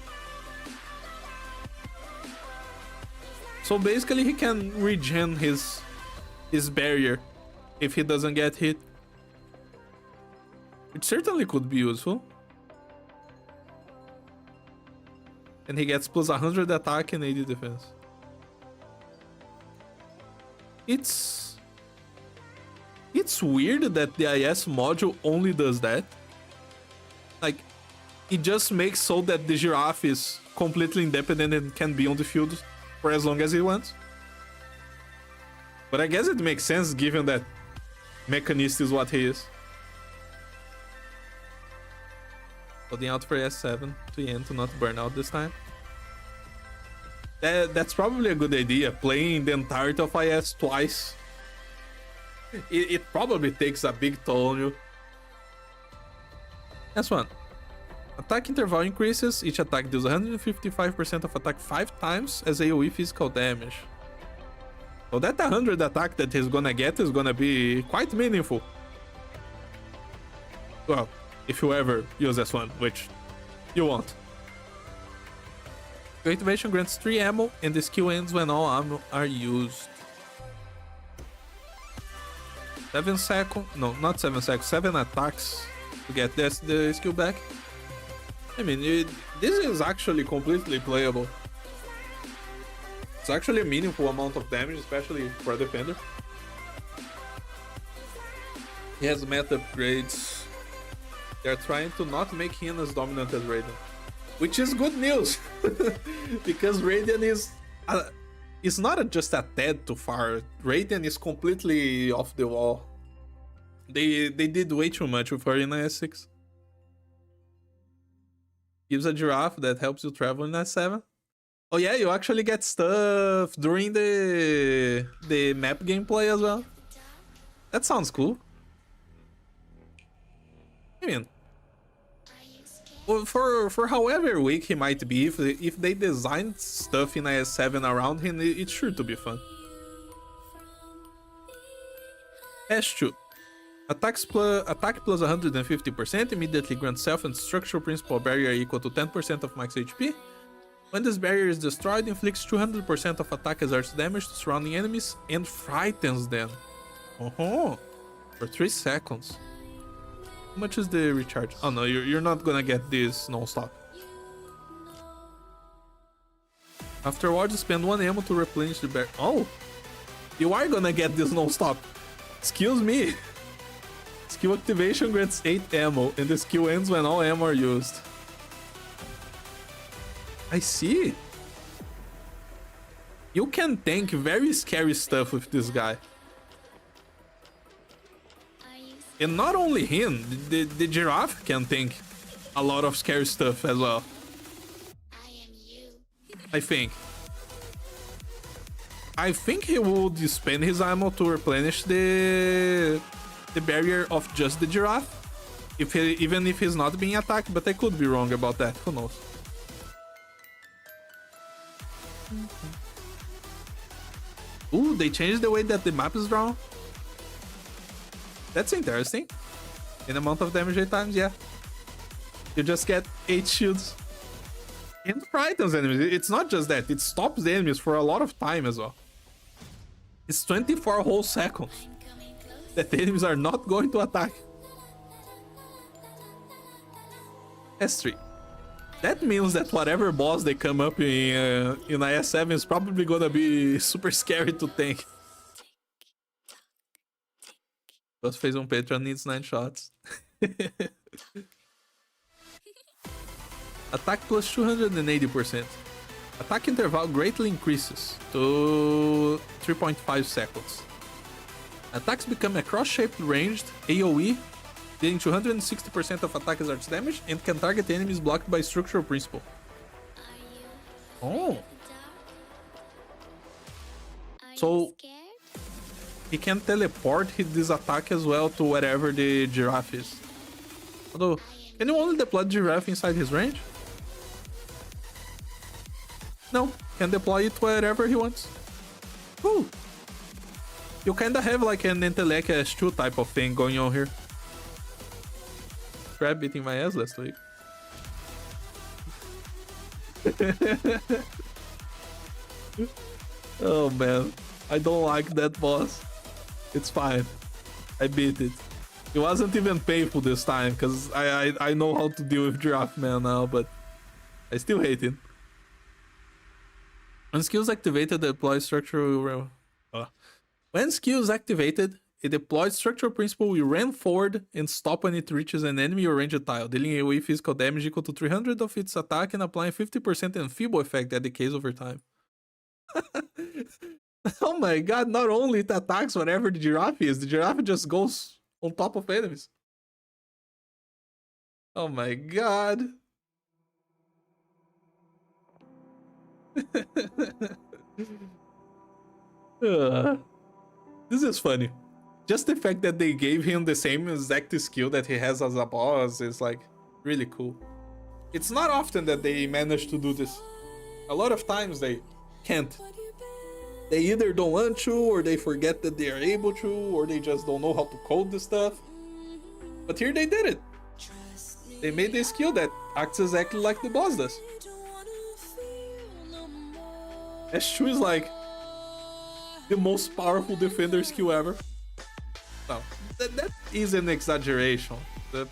So basically he can regen his barrier if he doesn't get hit. Which certainly could be useful. And he gets plus 100 attack and 80 defense. It's weird that the IS module only does that. Like, it just makes so that the giraffe is completely independent and can be on the field for as long as he wants. But I guess it makes sense given that Mechanist is what he is. Loading out for S7 to Yen to not burn out this time. That's probably a good idea, playing the entirety of IS twice. It probably takes a big toll on you. S1. Attack interval increases. Each attack deals 155% of attack 5 times as AoE physical damage. So that 100 attack that he's gonna get is gonna be quite meaningful. Well, if you ever use S1, which you won't. Your activation grants 3 ammo and the skill ends when all ammo are used. 7 seconds, no, not 7 seconds, 7 attacks to get the skill back. I mean, this is actually completely playable. It's actually a meaningful amount of damage, especially for a defender. He has meta upgrades. They're trying to not make him as dominant as Raiden. Which is good news, because Raiden is not just a tad too far. Raiden is completely off the wall. They did way too much with her in S6. Gives a giraffe that helps you travel in S7. Oh yeah, you actually get stuff during the map gameplay as well. That sounds cool. I mean, well, for however weak he might be, if they designed stuff in IS7 around him, it's sure to be fun. S2. Attack plus 150% immediately grants self and structural principal barrier equal to 10% of max HP. When this barrier is destroyed, inflicts 200% of attack as arch damage to surrounding enemies and frightens them. Oh, for 3 seconds. How much is the recharge? Oh no, you're not gonna get this non-stop. Afterwards, spend 1 ammo to replenish the barrier. Oh, you are gonna get this non-stop. Excuse me. Skill activation grants 8 ammo, and the skill ends when all ammo are used. I see. You can tank very scary stuff with this guy. And not only him, the giraffe can tank a lot of scary stuff as well. I think he would spend his ammo to replenish the barrier of just the giraffe, even if he's not being attacked, but I could be wrong about that. Who knows? Ooh, they changed the way that the map is drawn. That's interesting. In amount of damage 8 times, yeah. You just get 8 shields. And frightens enemies. It's not just that, it stops the enemies for a lot of time as well. It's 24 whole seconds that the enemies are not going to attack. S3. That means that whatever boss they come up in IS7 is probably gonna be super scary to tank. Just fez Patreon needs 9 shots. Attack plus 280%. Attack interval greatly increases to 3.5 seconds. Attacks become a cross-shaped ranged AoE, dealing 260% of attack as arch damage, and can target enemies blocked by structural principle. Oh. So he can teleport this attack as well to wherever the giraffe is. Although, can you only deploy the giraffe inside his range? No, can deploy it wherever he wants. Ooh. You kinda have like an Intellect S2 type of thing going on here. Crab beating my ass last week. Oh man, I don't like that boss. It's fine. I beat it. It wasn't even painful this time because I know how to deal with Giraffe Man now, but I still hate it. When skills activated, deploy structural. When skills activated, it deploys structural principle. We ran forward and stop when it reaches an enemy or ranged tile, dealing away physical damage equal to 300 of its attack and applying 50% enfeeble effect that decays over time. Oh my god, not only it attacks whatever the giraffe is, the giraffe just goes on top of enemies. Oh my god. This is funny. Just the fact that they gave him the same exact skill that he has as a boss is like really cool. It's not often that they manage to do this. A lot of times they can't. They either don't want to, or they forget that they are able to, or they just don't know how to code the stuff. But here they did it. They made a skill that acts exactly like the boss does. S2 is like the most powerful defender skill ever. No, that is an exaggeration.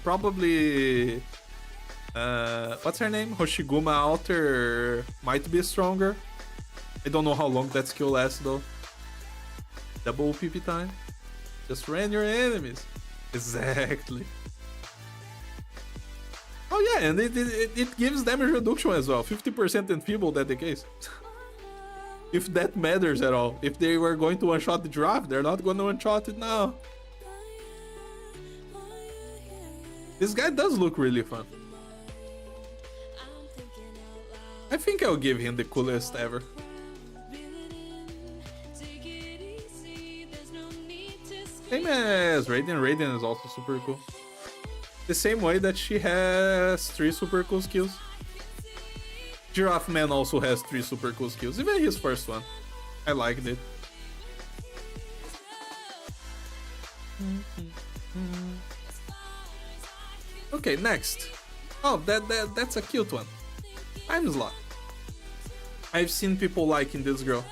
Probably, what's her name? Hoshiguma Alter might be stronger. I don't know how long that skill lasts though. Double PP time. Just ran your enemies. Exactly. Oh yeah, and it gives damage reduction as well. 50% enfeeble that the case. If that matters at all. If they were going to one-shot the draft, they're not going to one-shot it now. This guy does look really fun. I think I'll give him the coolest ever. Same as Raiden. Raiden is also super cool. The same way that she has 3 super cool skills. Giraffe Man also has 3 super cool skills. Even his first one. I liked it. Okay, next. Oh, that's a cute one. Time Slot. I've seen people liking this girl.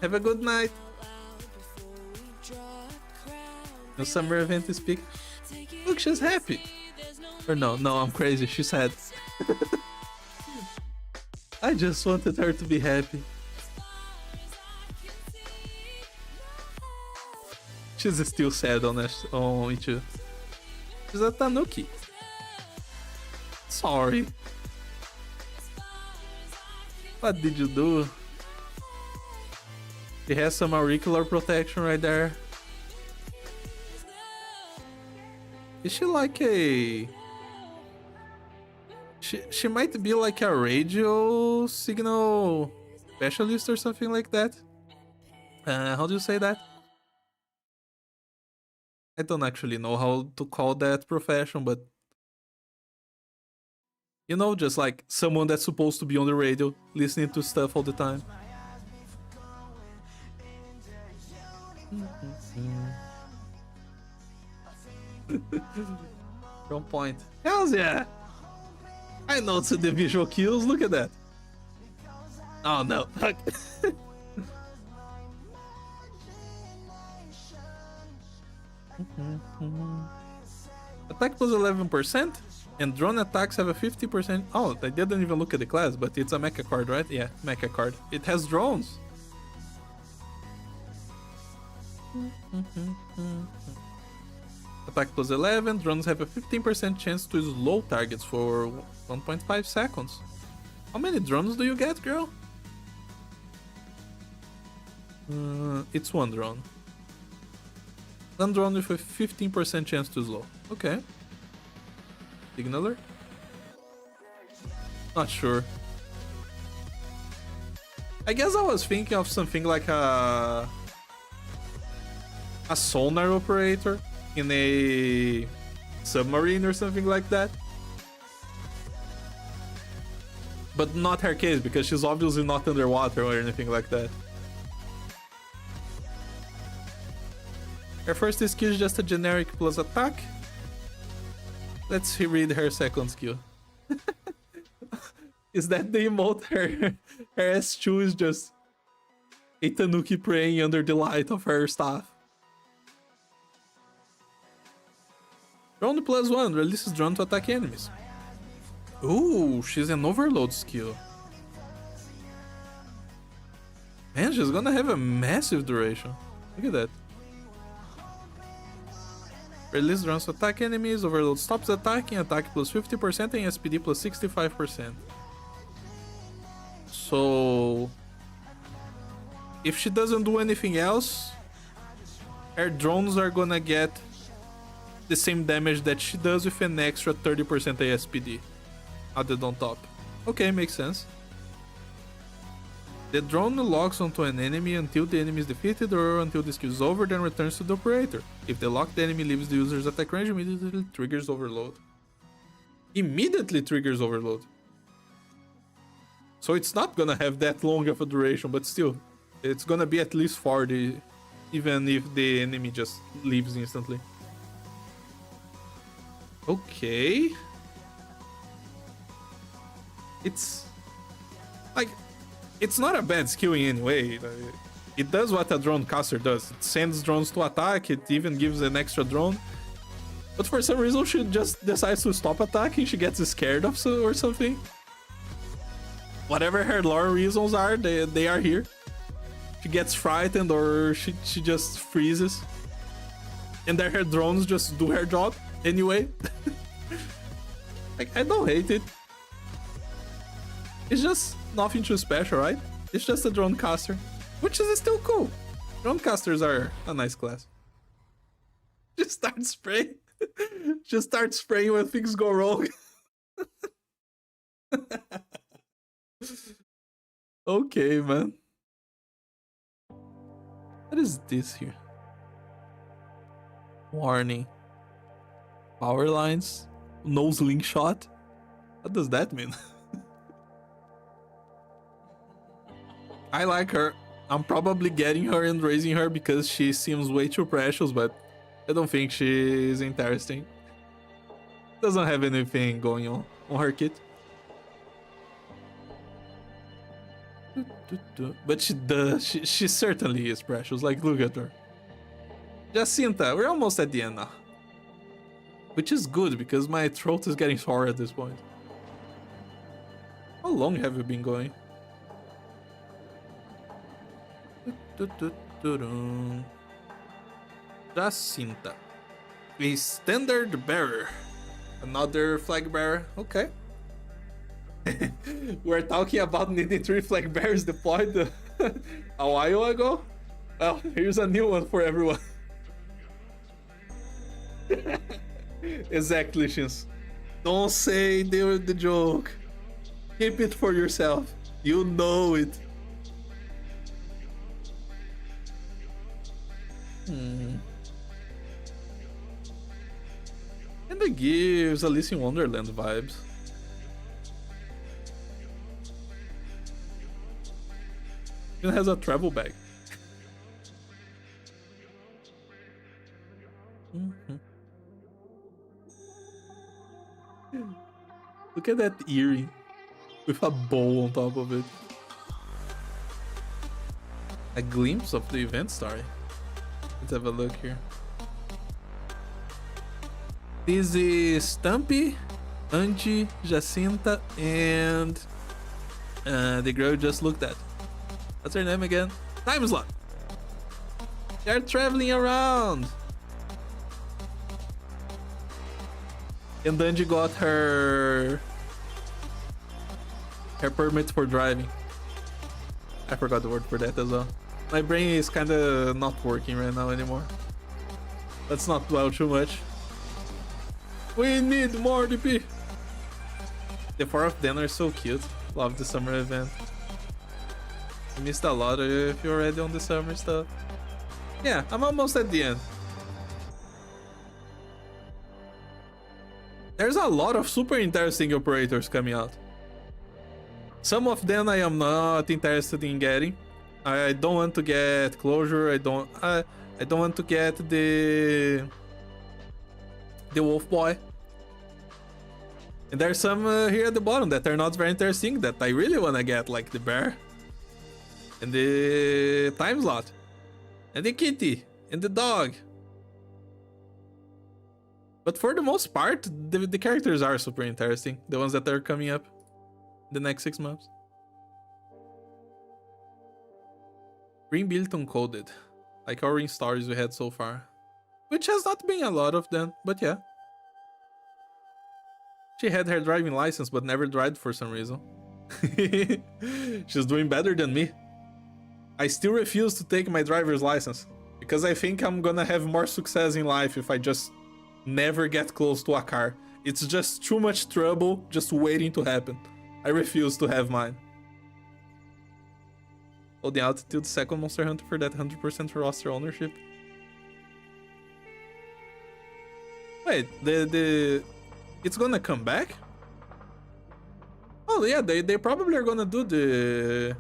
Have a good night. No summer event is big. Look, she's happy. Or no, I'm crazy. She's sad. I just wanted her to be happy. She's still sad on Ichigo. She's a Tanuki. Sorry. What did you do? She has some auricular protection right there. Is she like a... She might be like a radio signal specialist or something like that. How do you say that? I don't actually know how to call that profession, but... You know, just like someone that's supposed to be on the radio, listening to stuff all the time. From point. Hells yeah! I know it's the visual kills, look at that. Oh no. Attack plus 11%, and drone attacks have a 50%. Oh, I didn't even look at the class, but it's a mecha card, right? Yeah, mecha card. It has drones. Attack plus 11, drones have a 15% chance to slow targets for 1.5 seconds. How many drones do you get, girl? It's one drone. One drone with a 15% chance to slow. Okay. Signaler? Not sure. I guess I was thinking of something like a sonar operator in a submarine or something like that. But not her case, because she's obviously not underwater or anything like that. Her first skill is just a generic plus attack. Let's read her second skill. Is that the emote? Her S2 is just a Tanuki praying under the light of her staff. Drone +1 releases drone to attack enemies. Ooh, she's an overload skill. Man, she's gonna have a massive duration. Look at that. Release drones to attack enemies. Overload stops attacking. Attack plus 50% and SPD plus 65%. So if she doesn't do anything else, her drones are gonna get the same damage that she does with an extra 30% ASPD added on top. Okay, makes sense. The drone locks onto an enemy until the enemy is defeated or until the skill is over, then returns to the operator. If the locked enemy leaves the user's attack range, immediately triggers overload. Immediately triggers overload. So it's not gonna have that long of a duration, but still, it's gonna be at least 40, even if the enemy just leaves instantly. Okay. It's like, it's not a bad skill in any way. It does what a drone caster does. It sends drones to attack, it even gives an extra drone. But for some reason she just decides to stop attacking, she gets scared of or something. Whatever her lore reasons are, they are here. She gets frightened or she just freezes. And then her drones just do her job anyway. Like, I don't hate it. It's just nothing too special, right? It's just a drone caster, which is still cool. Drone casters are a nice class. Just start spraying. Just start spraying when things go wrong. Okay, man. What is this here? Warning. Power lines. No slingshot. What does that mean? I like her. I'm probably getting her and raising her because she seems way too precious, but I don't think she is interesting. Doesn't have anything going on her kit. But she does. She certainly is precious. Like, look at her. Jacinta, we're almost at the end now. Which is good because my throat is getting sore at this point. How long have you been going? Jacinta. A standard bearer. Another flag bearer. Okay. We're talking about needing 3 flag bearers deployed a while ago. Well, here's a new one for everyone. Exactly, Shins. Don't say they were the joke. Keep it for yourself. You know it. And it gives Alice in Wonderland vibes. It has a travel bag. Look at that earring with a bow on top of it. A glimpse of the event story. Let's have a look here. This is Stumpy, Angie, Jacinta, and the girl you just looked at. What's her name again? Time Slot. They're traveling around. And Angie got her permit for driving. I forgot the word for that as well. My brain is kind of not working right now anymore. Let's not dwell too much. We need more DP. The 4 of them are so cute. Love the summer event. I missed a lot if you're already on the summer stuff. Yeah, I'm almost at the end. There's a lot of super interesting operators coming out. Some of them I am not interested in getting. I don't want to get closure. I don't want to get the Wolf Boy. And there's some here at the bottom that are not very interesting that I really want to get, like the bear. And the time slot. And the kitty. And the dog. But for the most part, the characters are super interesting. The ones that are coming up the next 6 months. Ring Billiton coded. Like our ring stories we had so far. Which has not been a lot of them, but yeah. She had her driving license but never drive for some reason. She's doing better than me. I still refuse to take my driver's license. Because I think I'm gonna have more success in life if I just never get close to a car. It's just too much trouble just waiting to happen. I refuse to have mine. Oh, the altitude second Monster Hunter for that 100% roster ownership. Wait, it's gonna come back? Oh yeah, they probably are gonna do the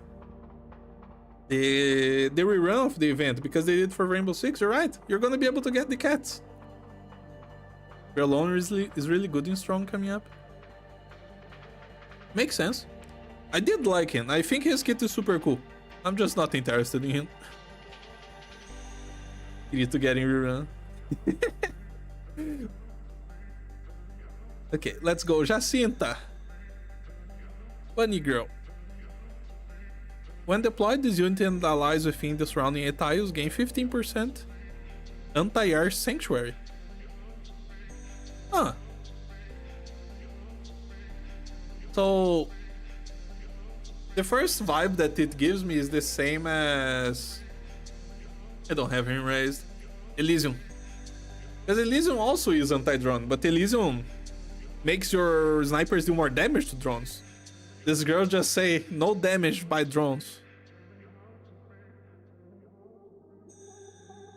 rerun of the event because they did for Rainbow Six. You're right. You're gonna be able to get the cats. Your loner is really good in Strong coming up. Makes sense. I did like him. I think his kit is super cool. I'm just not interested in him. You need to get in rerun. Okay, let's go. Jacinta. Bunny Girl. When deployed, this unit and allies within the surrounding tiles gain 15% anti-air sanctuary. Huh. So the first vibe that it gives me is the same as... I don't have him raised. Elysium. Because Elysium also is anti-drone, but Elysium makes your snipers do more damage to drones. This girl just say no damage by drones.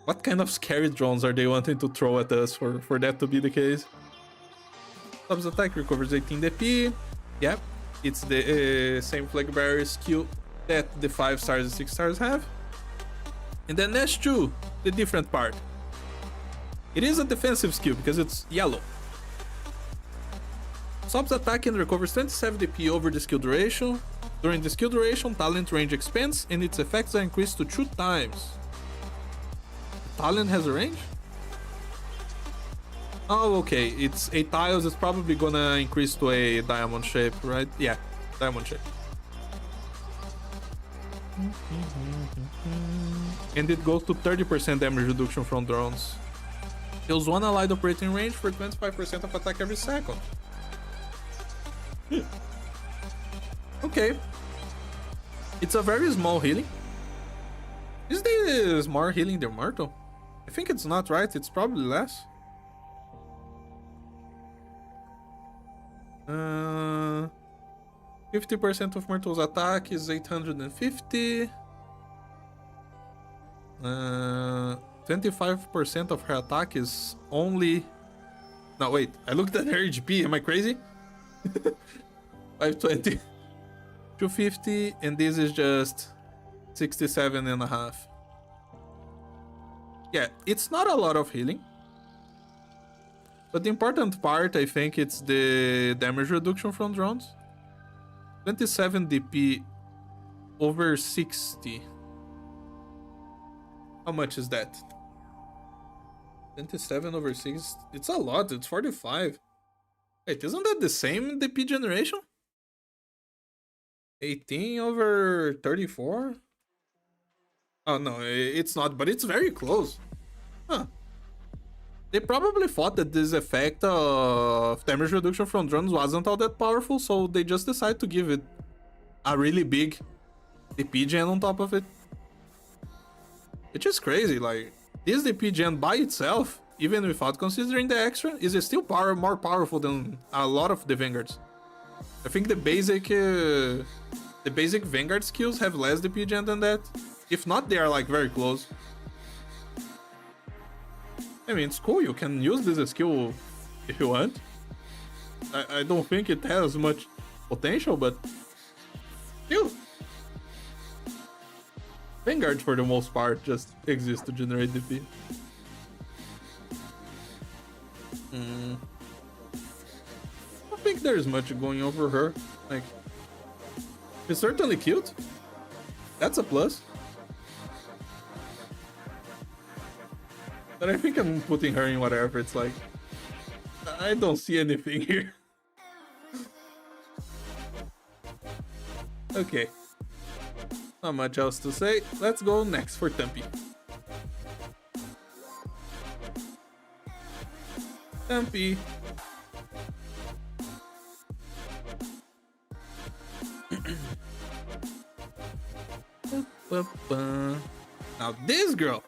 What kind of scary drones are they wanting to throw at us for that to be the case? Subs attack recovers 18 DP. Yep, it's the same flag barrier skill that the 5 stars and 6 stars have. And then S2, the different part. It is a defensive skill because it's yellow. Subs attack and recovers 27 DP over the skill duration. During the skill duration, talent range expands and its effects are increased to 2 times. Talent has a range? Oh, okay. It's 8 tiles. It's probably gonna increase to a diamond shape, right? Yeah, diamond shape. And it goes to 30% damage reduction from drones. Kills one allied operating range for 25% of attack every second. Okay. It's a very small healing. Is this more healing than Myrtle? I think it's not, right? It's probably less. 50% of Myrtle's attack is 850. 25% of her attack is only... No, wait. I looked at her HP. Am I crazy? 520. 250. And this is just 67.5. Yeah, it's not a lot of healing. But the important part, I think, it's the damage reduction from drones. 27 DP over 60. How much is that? 27 over 6. It's a lot. It's 45. Wait, isn't that the same DP generation? 18 over 34? Oh, no, it's not, but it's very close. Huh. They probably thought that this effect of damage reduction from drones wasn't all that powerful, so they just decided to give it a really big DP gen on top of it. Which is crazy, like, this DP gen by itself, even without considering the extra, is still more powerful than a lot of the Vanguards. I think the basic Vanguard skills have less DP gen than that. If not, they are like very close. I mean, it's cool, you can use this skill if you want. I don't think it has much potential, but still. Vanguard, for the most part, just exists to generate DP. I don't think there's much going over her. Like, she's certainly cute. That's a plus. But I think I'm putting her in whatever. It's like, I don't see anything here. Okay. Not much else to say. Let's go next for Tempi. Tempi. Now this girl.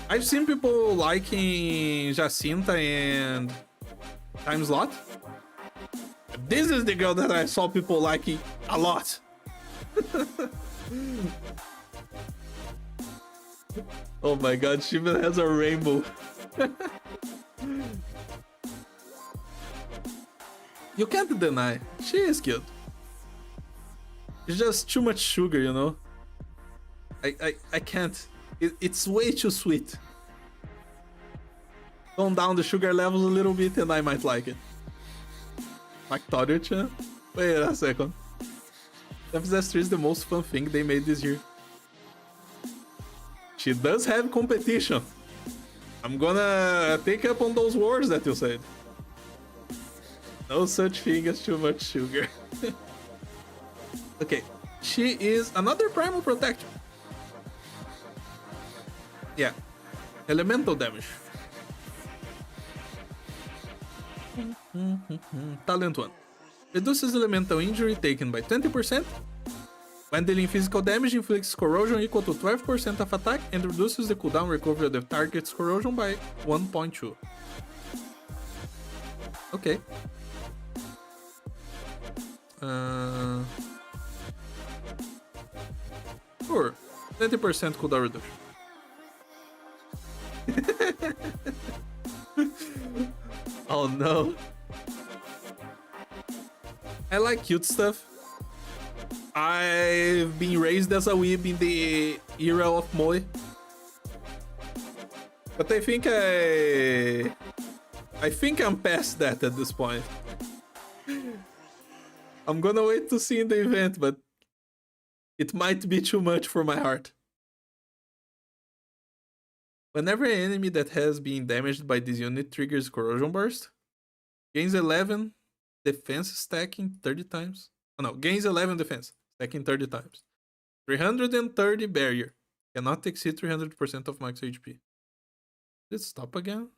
I've seen people liking Jacinta and Time Slot. This is the girl that I saw people liking a lot. Oh my god, she even has a rainbow. You can't deny, she is cute. It's just too much sugar, you know? I can't. It's way too sweet. Tone down the sugar levels a little bit and I might like it. Like Toru-chan? Wait a second. FZ3 is the most fun thing they made this year. She does have competition. I'm gonna take up on those words that you said. No such thing as too much sugar. Okay, she is another Primal Protector. Yeah, elemental damage. Talent 1. Reduces elemental injury taken by 20%. When dealing physical damage, inflicts corrosion equal to 12% of attack and reduces the cooldown recovery of the target's corrosion by 1.2. Okay. Sure. 20% cooldown reduction. Oh no. I like cute stuff. I've been raised as a weeb in the era of Moe. But I think I'm past that at this point. I'm gonna wait to see in the event, but it might be too much for my heart. Whenever an enemy that has been damaged by this unit triggers Corrosion Burst, gains 11 defense stacking 30 times. Oh no, gains 11 defense stacking 30 times. 330 barrier. Cannot exceed 300% of max HP. Did it stop again?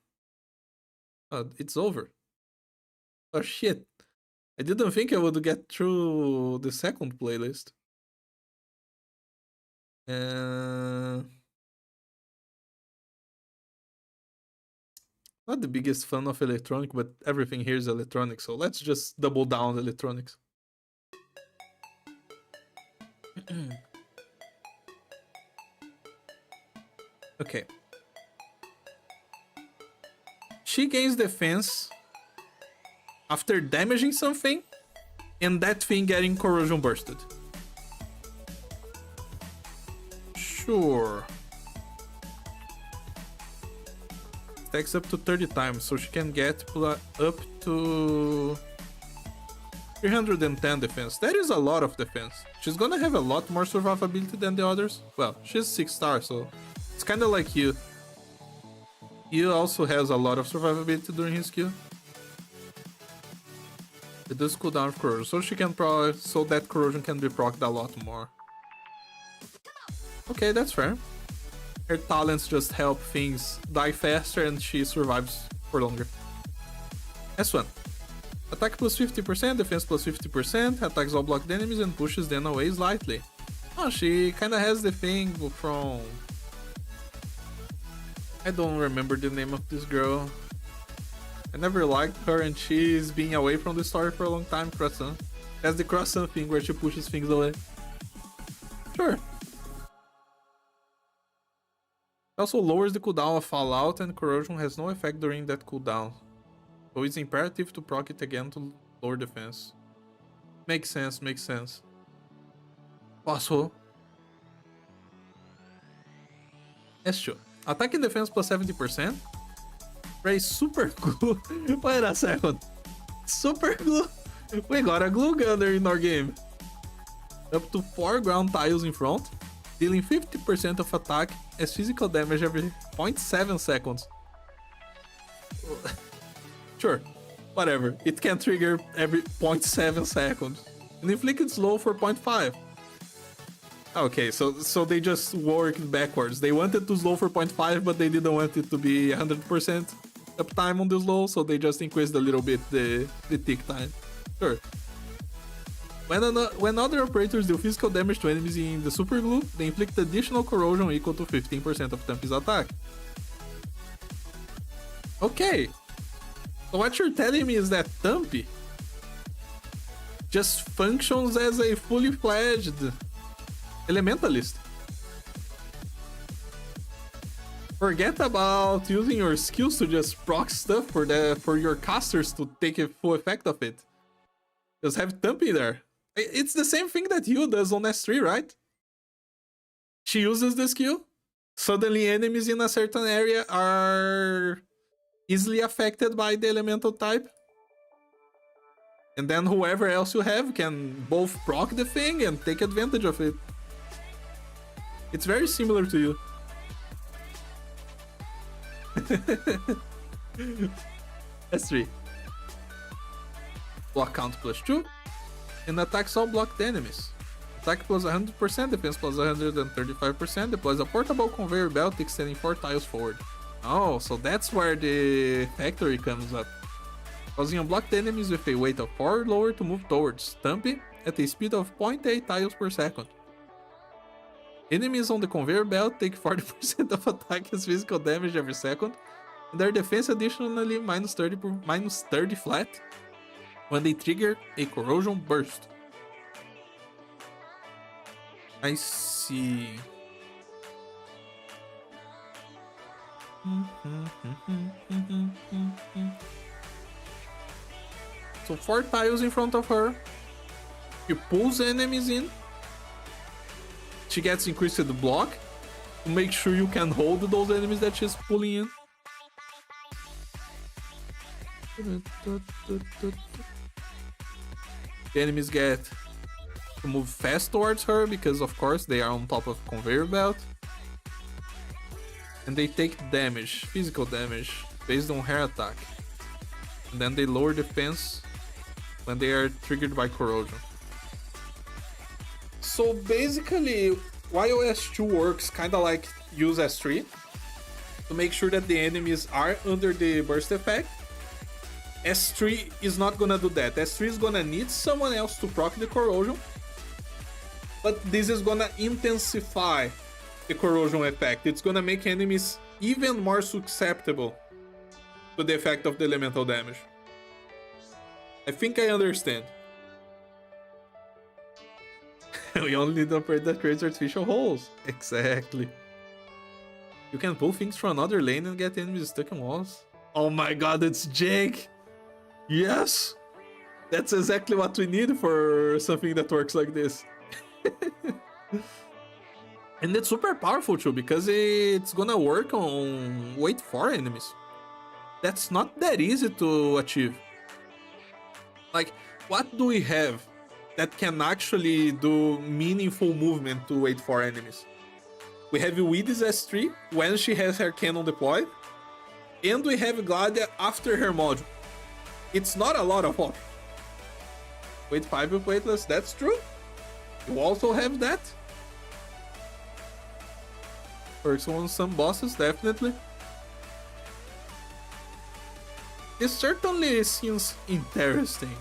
Oh, it's over. Oh shit. I didn't think I would get through the second playlist. Not the biggest fan of electronic, but everything here is electronic, so let's just double down on electronics. Okay. She gains defense after damaging something and that thing getting corrosion bursted. Sure. Stacks up to 30 times, so she can get up to 310 defense. That is a lot of defense. She's gonna have a lot more survivability than the others. Well, she's 6 stars, so it's kinda like you. He also has a lot of survivability during his Q. It does cooldown of corrosion, so she can so that corrosion can be procced a lot more. Okay, that's fair. Her talents just help things die faster and she survives for longer. S1. Attack plus 50%, defense plus 50%, attacks all blocked enemies and pushes them away slightly. Oh, she kinda has the thing from... I don't remember the name of this girl. I never liked her and she's been away from the story for a long time, Croissant. That's the Croissant thing where she pushes things away. Sure. Also lowers the cooldown of Fallout and Corrosion has no effect during that cooldown. So it's imperative to proc it again to lower defense. Makes sense, makes sense. Also, S2. Attack and defense plus 70%. Raise super glue. Wait a second. Super glue. We got a glue gunner in our game. Up to 4 ground tiles in front, dealing 50% of attack as physical damage every 0.7 seconds. Sure, whatever. It can trigger every 0.7 seconds. And inflicted slow for 0.5. Okay, so they just worked backwards. They wanted to slow for 0.5, but they didn't want it to be 100% uptime on the slow, so they just increased a little bit the tick time. Sure. When other operators deal physical damage to enemies in the super glue, they inflict additional corrosion equal to 15% of Thumpy's attack. Okay. So what you're telling me is that Thumpy just functions as a fully fledged elementalist. Forget about using your skills to just proc stuff for your casters to take a full effect of it. Just have Thumpy there. It's the same thing that Yu does on S3, right? She uses the skill. Suddenly enemies in a certain area are easily affected by the elemental type. And then whoever else you have can both proc the thing and take advantage of it. It's very similar to you. S3. Block count plus 2. And attacks all blocked enemies. Attack plus 100%, defense plus 135%, deploys a portable conveyor belt extending 4 tiles forward. Oh, so that's where the factory comes up. Causing unblocked enemies with a weight of 4 or lower to move towards Thumpy at a speed of 0.8 tiles per second. Enemies on the conveyor belt take 40% of attack as physical damage every second, and their defense additionally minus 30 flat when they trigger a corrosion burst. I see. So 4 tiles in front of her. She pulls enemies in. She gets increased to the block to make sure you can hold those enemies that she's pulling in. The enemies get to move fast towards her because of course they are on top of conveyor belt. And they take damage, physical damage, based on her attack. And then they lower defense when they are triggered by corrosion. So basically, while S2 works kinda like use S3 to make sure that the enemies are under the burst effect, S3 is not gonna do that. S3 is gonna need someone else to proc the corrosion, but this is gonna intensify the corrosion effect. It's gonna make enemies even more susceptible to the effect of the elemental damage. I think I understand. We only need to operate that creates artificial holes. Exactly. You can pull things from another lane and get enemies stuck in walls. Oh my god, it's Jake! Yes! That's exactly what we need for something that works like this. And it's super powerful too, because it's gonna work on wait for enemies. That's not that easy to achieve. Like, what do we have that can actually do meaningful movement to wait for enemies? We have Widdy's S3 when she has her cannon deployed, and we have Gladia after her module. It's not a lot of options. Wait 5 with weightless, that's true. You also have that. Works on some bosses, definitely. It certainly seems interesting.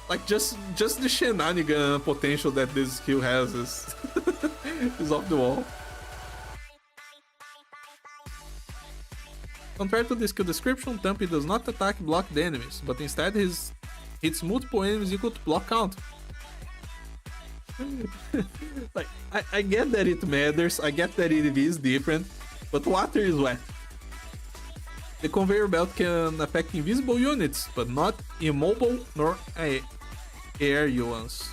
Like, just the shenanigan potential that this skill has is, is off the wall. Compared to the skill description, Thumpy does not attack blocked enemies, but instead hits multiple enemies equal to block count. Like, I get that it matters, I get that it is different, but water is wet. The conveyor belt can affect invisible units, but not immobile nor air ones.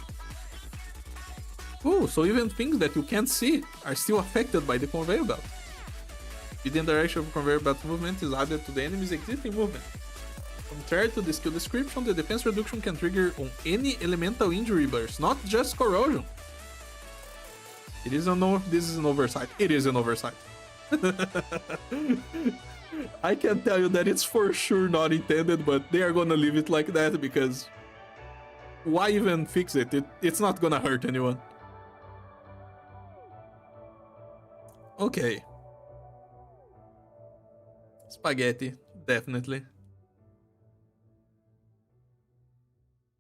Ooh, so even things that you can't see are still affected by the conveyor belt. Within direction of conveyor belt movement is added to the enemy's existing movement. Contrary to the skill description, the defense reduction can trigger on any elemental injury burst, not just corrosion. This is an oversight. It is an oversight. I can tell you that it's for sure not intended, but they are gonna leave it like that because why even fix it? It's not gonna hurt anyone. Okay. Spaghetti, definitely.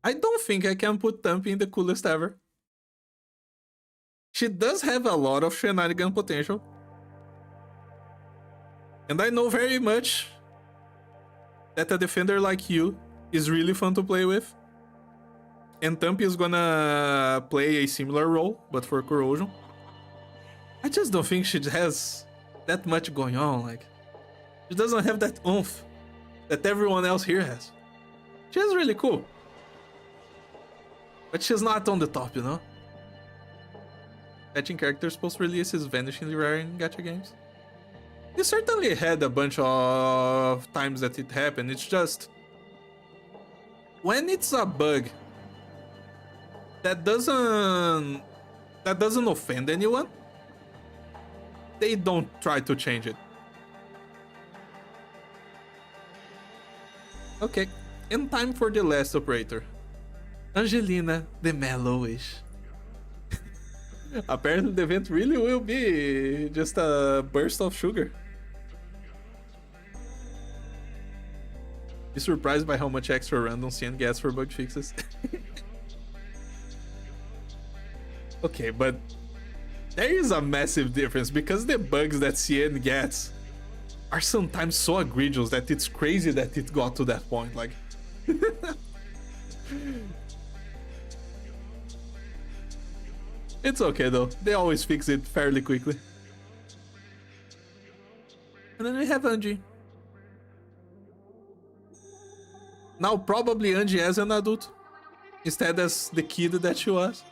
I don't think I can put Thumpy in the coolest ever. She does have a lot of shenanigan potential. And I know very much that a defender like you is really fun to play with. And Thumpy is gonna play a similar role, but for corrosion. I just don't think she has that much going on, like... She doesn't have that oomph that everyone else here has. She's really cool. But she's not on the top, you know? Fetching characters post-release is vanishingly rare in gacha games. It certainly had a bunch of times that it happened, it's just... When it's a bug that doesn't offend anyone, they don't try to change it. Okay, and time for the last operator. Angelina the Mellowish. Apparently the event really will be just a burst of sugar. Be surprised by how much extra random CN gets for bug fixes. Okay, but there is a massive difference because the bugs that CN gets are sometimes so egregious that it's crazy that it got to that point, like... It's okay though, they always fix it fairly quickly. And then we have Angie. Now probably Angie as an adult, instead as the kid that she was.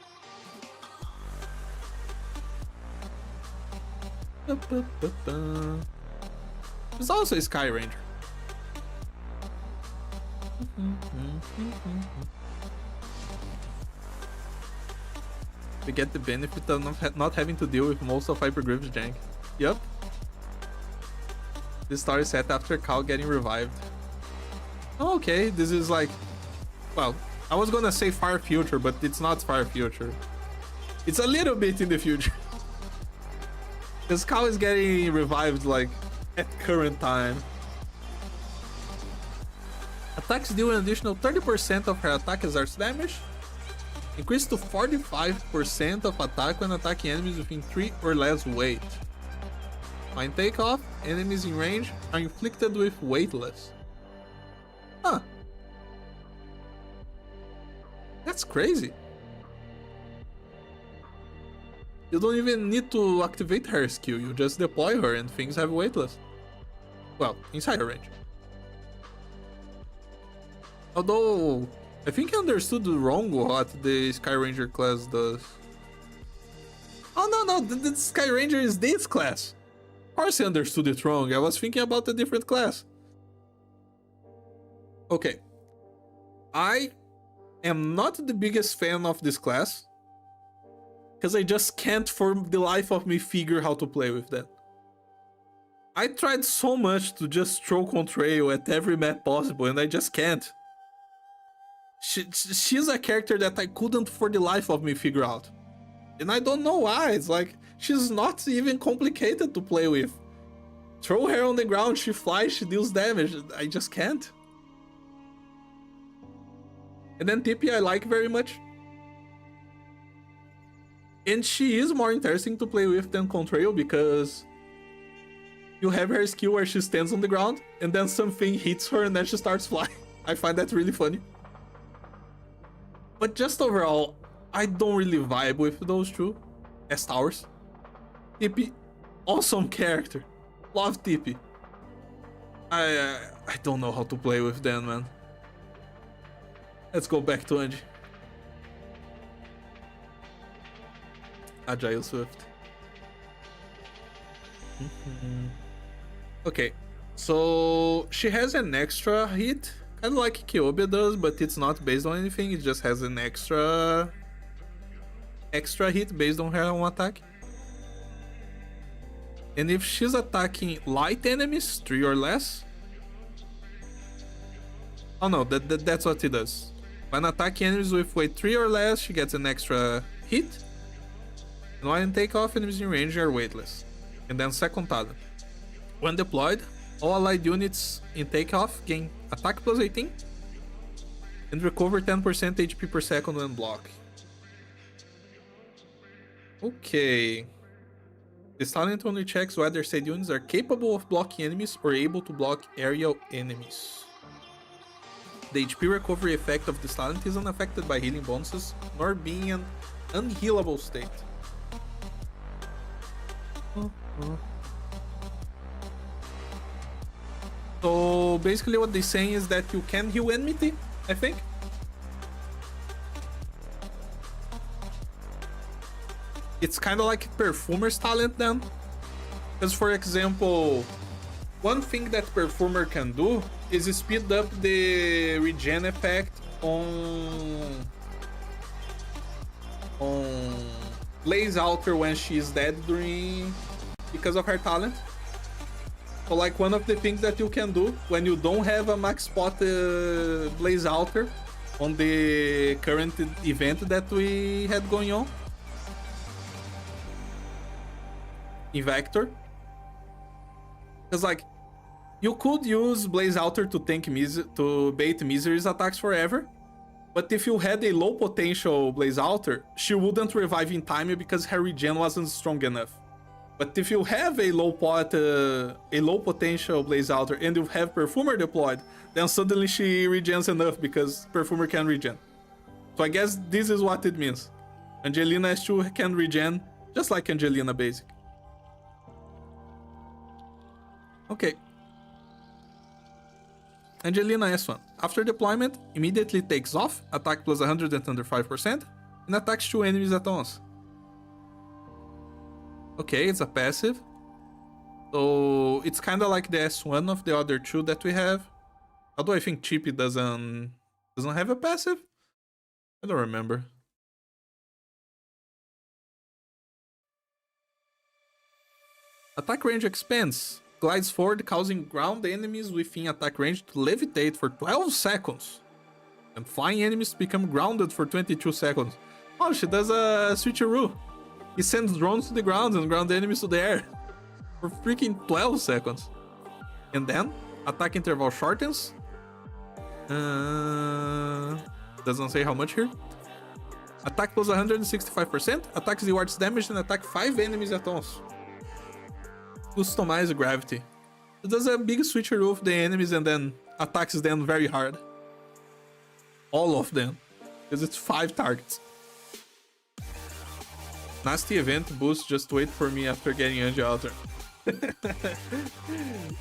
She's also a Sky Ranger. We get the benefit of not having to deal with most of Hypergriff's jank. Yup. This story is set after Cal getting revived. Oh, okay, this is like... Well, I was gonna say far future, but it's not far future. It's a little bit in the future. Because Cal is getting revived, like, at current time. Attacks deal an additional 30% of her attack as arts damage. Increase to 45% of attack when attacking enemies within 3 or less weight. On takeoff, enemies in range are inflicted with weightless. Huh. That's crazy. You don't even need to activate her skill, you just deploy her and things have weightless. Well, inside her range. Although, I think I understood wrong what the Sky Ranger class does. Oh no, the Sky Ranger is this class. Of course I understood it wrong, I was thinking about a different class. Okay. I am not the biggest fan of this class, because I just can't for the life of me figure how to play with that. I tried so much to just throw Contrail at every map possible and I just can't. She's a character that I couldn't for the life of me figure out. And I don't know why, it's like, she's not even complicated to play with. Throw her on the ground, she flies, she deals damage, I just can't. And then Tippy I like very much. And she is more interesting to play with than Contrail because you have her skill where she stands on the ground and then something hits her and then she starts flying. I find that really funny. But just overall, I don't really vibe with those two as towers. Tippy, awesome character. Love Tippy. I don't know how to play with them, man. Let's go back to Angie. Agile Swift. Okay, so she has an extra hit, kind of like Kyobia does, but it's not based on anything. It just has an extra hit based on her own attack. And if she's attacking light enemies, 3 or less. Oh no, that's what it does. When attacking enemies with weight 3 or less, she gets an extra hit. And when takeoff, enemies in range are weightless. And then second talent. When deployed, all allied units in takeoff gain attack plus 18 and recover 10% HP per second when blocked. Okay. This talent only checks whether said units are capable of blocking enemies or able to block aerial enemies. The HP recovery effect of this talent is unaffected by healing bonuses, nor being an unhealable state. So basically what they're saying is that you can heal enmity, I think. It's kind of like Perfumer's talent then. Because for example, one thing that Perfumer can do is speed up the regen effect on Blaze Alter when she's dead because of her talent. So like one of the things that you can do when you don't have a max spot Blaze Alter on the current event that we had going on in Vector, because like you could use Blaze Alter to tank to bait Misery's attacks forever, but if you had a low potential Blaze Alter, she wouldn't revive in time because her regen wasn't strong enough. But if you have a low potential Blaze Alter and you have Perfumer deployed, then suddenly she regens enough because Perfumer can regen. So I guess this is what it means. Angelina S2 can regen just like Angelina basic. Okay. Angelina S1. After deployment, immediately takes off, attack plus 105%, and attacks 2 enemies at once. Okay, it's a passive. So it's kind of like the S1 of the other 2 that we have. Although I think Chippy doesn't have a passive? I don't remember. Attack range expands. Glides forward, causing ground enemies within attack range to levitate for 12 seconds. And flying enemies to become grounded for 22 seconds. Oh, she does a switcheroo. He sends drones to the ground and ground enemies to the air. For freaking 12 seconds. And then, attack interval shortens. Doesn't say how much here. Attack plus 165%. Attacks dewards damage and attack 5 enemies at once. Customize gravity. It does a big switcheroo of the enemies and then attacks them very hard. All of them. Because it's 5 targets. Nasty event boost, just wait for me after getting Angel Alter.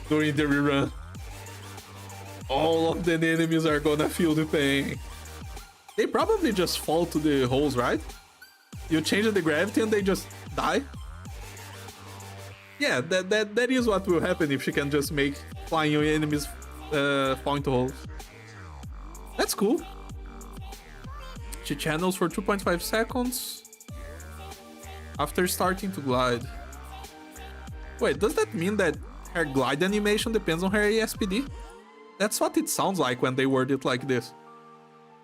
During the rerun. All of the enemies are gonna feel the pain. They probably just fall to the holes, right? You change the gravity and they just die. Yeah, that is what will happen if she can just make flying enemies fall into holes. That's cool. She channels for 2.5 seconds. After starting to glide. Wait, does that mean that her glide animation depends on her ASPD? That's what it sounds like when they word it like this.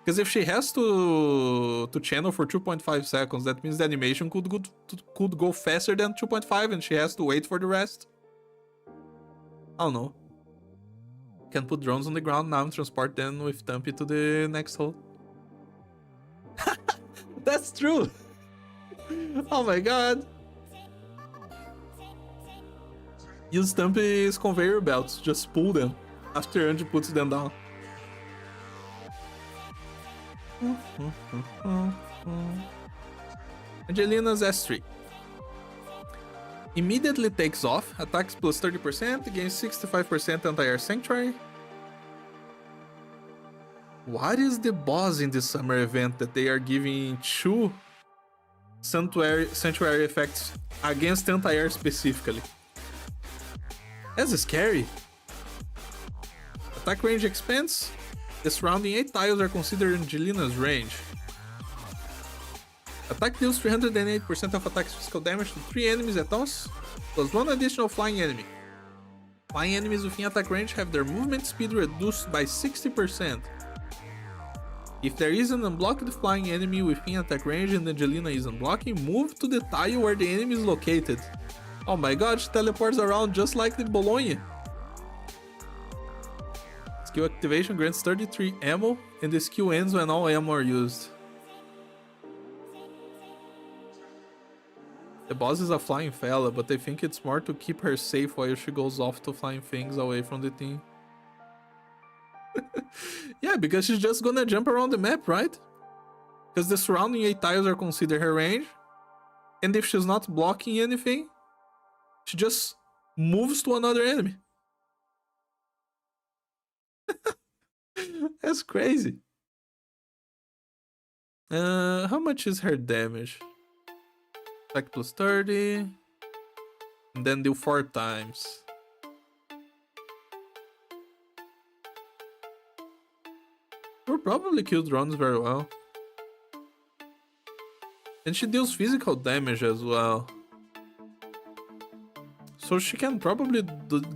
Because if she has to channel for 2.5 seconds, that means the animation could go faster than 2.5 and she has to wait for the rest. I don't know. Can put drones on the ground now and transport them with Tumpy to the next hole. That's true! Oh my god. Use Tumpy's conveyor belts, just pull them after Angie puts them down. Angelina's S3. Immediately takes off, attacks plus 30%, gains 65% entire sanctuary. What is the boss in this summer event that they are giving 2 sanctuary effects against anti-air specifically. That's scary. Attack range expands. The surrounding 8 tiles are considered in Angelina's range. Attack deals 308% of attack's physical damage to 3 enemies at once, plus 1 additional flying enemy. Flying enemies within attack range have their movement speed reduced by 60%. If there is an unblocked flying enemy within attack range and Angelina is unblocking, move to the tile where the enemy is located. Oh my god, she teleports around just like the Bologna. Skill activation grants 33 ammo, and the skill ends when all ammo are used. The boss is a flying fella, but I think it's smart to keep her safe while she goes off to flying things away from the team. Yeah, because she's just gonna jump around the map, right? Because the surrounding 8 tiles are considered her range, and if she's not blocking anything, she just moves to another enemy. That's crazy. How much is her damage? Attack plus 30. And then do 4 times. We'll probably kill drones very well. And she deals physical damage as well. So she can probably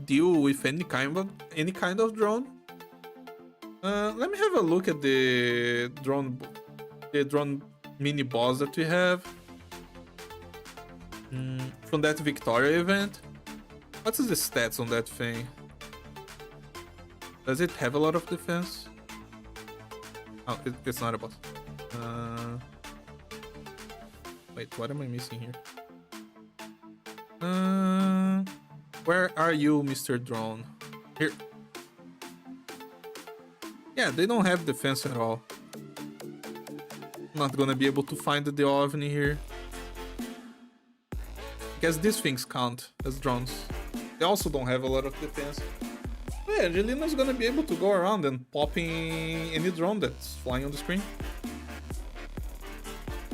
deal with any kind of drone. Let me have a look at the drone mini boss that we have from that Victoria event. What's the stats on that thing? Does it have a lot of defense? Oh, it's not a boss. Wait, what am I missing here? Where are you, Mr. Drone? Here. Yeah, they don't have defense at all. Not gonna be able to find the OVNI here. Guess these things count as drones. They also don't have a lot of defense. But yeah, Angelina's gonna be able to go around and popping any drone that's flying on the screen.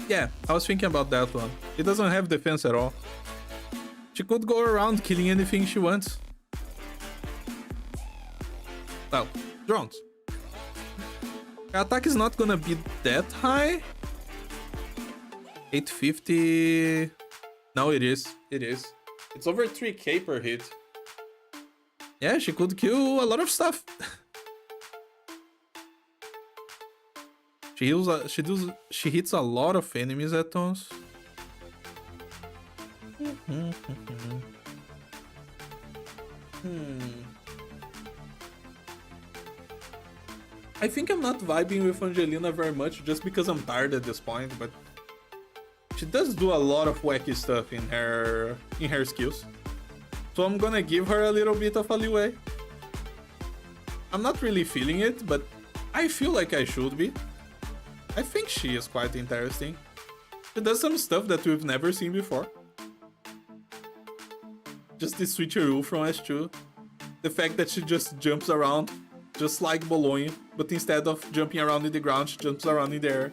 Yeah, I was thinking about that one. It doesn't have defense at all. She could go around killing anything she wants. Well, drones. Her attack is not gonna be that high. 850. No, it is. It is. It's over 3k per hit. Yeah, she could kill a lot of stuff. She hits a lot of enemies at once. I think I'm not vibing with Angelina very much just because I'm tired at this point, but she does do a lot of wacky stuff in her skills. So I'm gonna give her a little bit of a leeway. I'm not really feeling it, but I feel like I should be. I think she is quite interesting. She does some stuff that we've never seen before. Just the switcheroo from S2. The fact that she just jumps around, just like Bologna, but instead of jumping around in the ground, she jumps around in the air.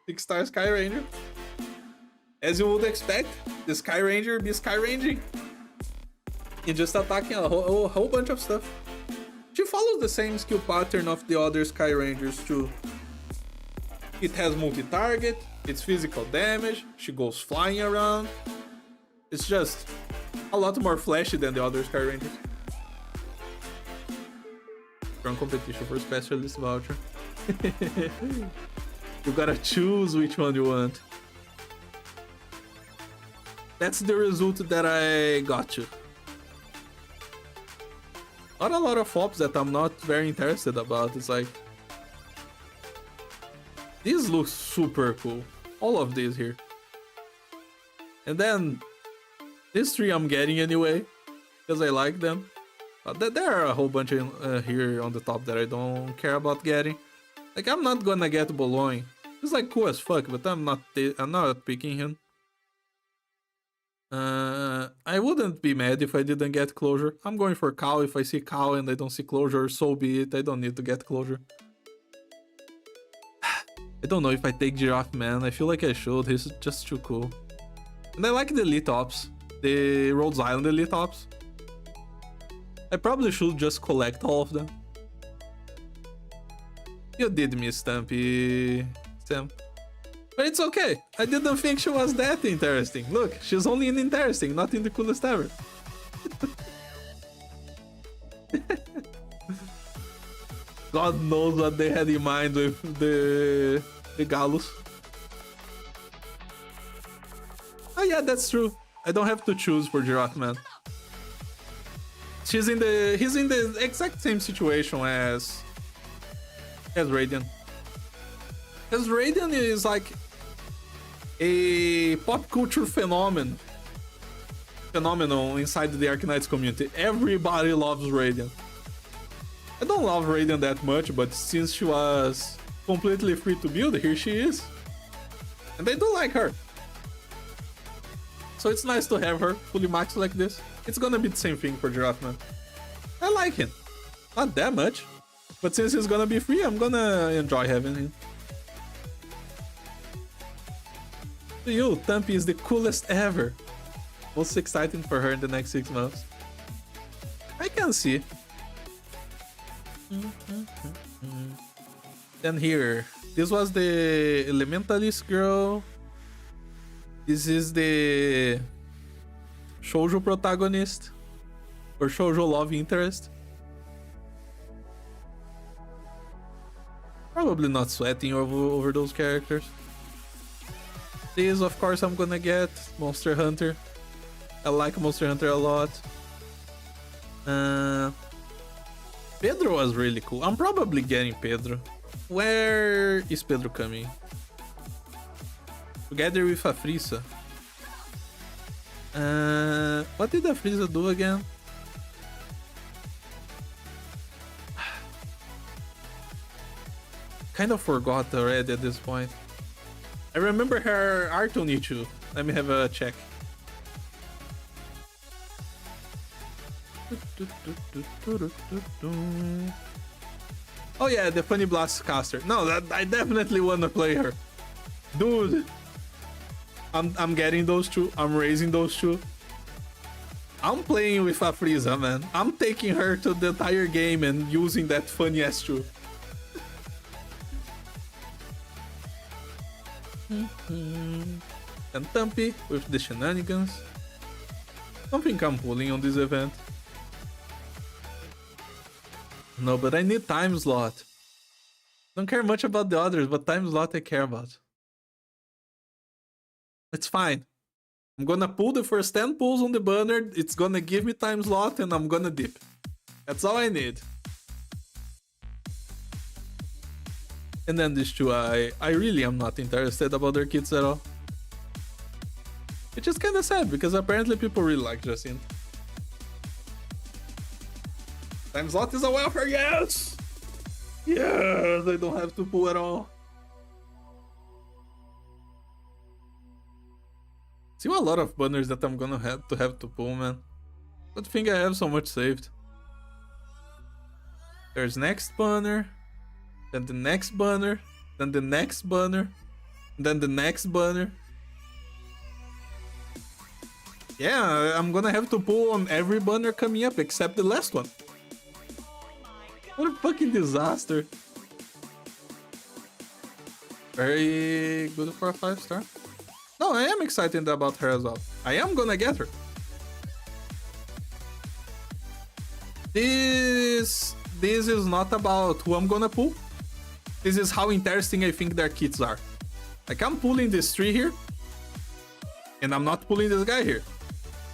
6-star Sky Ranger. As you would expect, the Sky Ranger be Sky Ranging. And just attacking a whole bunch of stuff. She follows the same skill pattern of the other Sky Rangers too. It has multi-target, it's physical damage, she goes flying around. It's just a lot more flashy than the other Sky Rangers. Strong competition for specialist voucher. You gotta choose which one you want. That's the result that I got you. Not a lot of ops that I'm not very interested about. It's like, these look super cool. All of these here. And then these 3 I'm getting anyway, because I like them. But there are a whole bunch here on the top that I don't care about getting. Like, I'm not gonna get Bologna. He's like cool as fuck, but I'm not picking him. I wouldn't be mad if I didn't get closure. I'm going for Cow. If I see Cow and I don't see closure, so be it. I don't need to get closure. I don't know if I take Giraffe Man. I feel like I should. He's just too cool. And I like the Elite Ops. The Rhodes Island Elite Ops. I probably should just collect all of them. You did miss Stampy, Sam. But it's okay. I didn't think she was that interesting. Look, she's only in interesting, not in the coolest ever. God knows what they had in mind with the Galus. Oh yeah, that's true. I don't have to choose for Giraffe Man. He's in the exact same situation as Raiden. Because Raiden is like a pop culture phenomenon inside the Arknights community. Everybody loves Raiden. I don't love Raiden that much, but since she was completely free to build, here she is. And they do like her. So it's nice to have her fully maxed like this. It's gonna be the same thing for Giraffe Man. I like him. Not that much. But since he's gonna be free, I'm gonna enjoy having him. To you, Thumpy is the coolest ever. Most exciting for her in the next 6 months. I can see. Then here, this was the Elementalist girl. This is the shoujo protagonist or shoujo love interest. Probably not sweating over those characters. This, of course, I'm gonna get Monster Hunter. I like Monster Hunter a lot. Pedro was really cool. I'm probably getting Pedro. Where is Pedro coming? Together with Afrisa. What did Afrisa do again? Kind of forgot already at this point. I remember her art on YouTube. Let me have a check. Oh yeah, the Funny Blast caster. No, I definitely wanna play her. Dude. I'm getting those two. I'm raising those two. I'm playing with Afrisa, man. I'm taking her to the entire game and using that funny S2. And Thumpy with the shenanigans. Don't think I'm pulling on this event. No, but I need time slot. Don't care much about the others, but time slot I care about. It's fine. I'm gonna pull the first 10 pulls on the banner, it's gonna give me time slot, and I'm gonna dip. That's all I need. And then these two, I really am not interested about their kits at all. Which is kinda sad, because apparently people really like Jacinthe. Time slot is a welfare, yes! Yes, I don't have to pull at all. See a lot of banners that I'm gonna have to pull, man. Good thing I have so much saved. There's next banner, then the next banner, then the next banner, then the next banner. Yeah, I'm gonna have to pull on every banner coming up except the last one. What a fucking disaster. Very good for a 5-star. No, I am excited about her as well. I am gonna get her. This is not about who I'm gonna pull. This is how interesting I think their kits are. Like, I'm pulling this tree here, and I'm not pulling this guy here.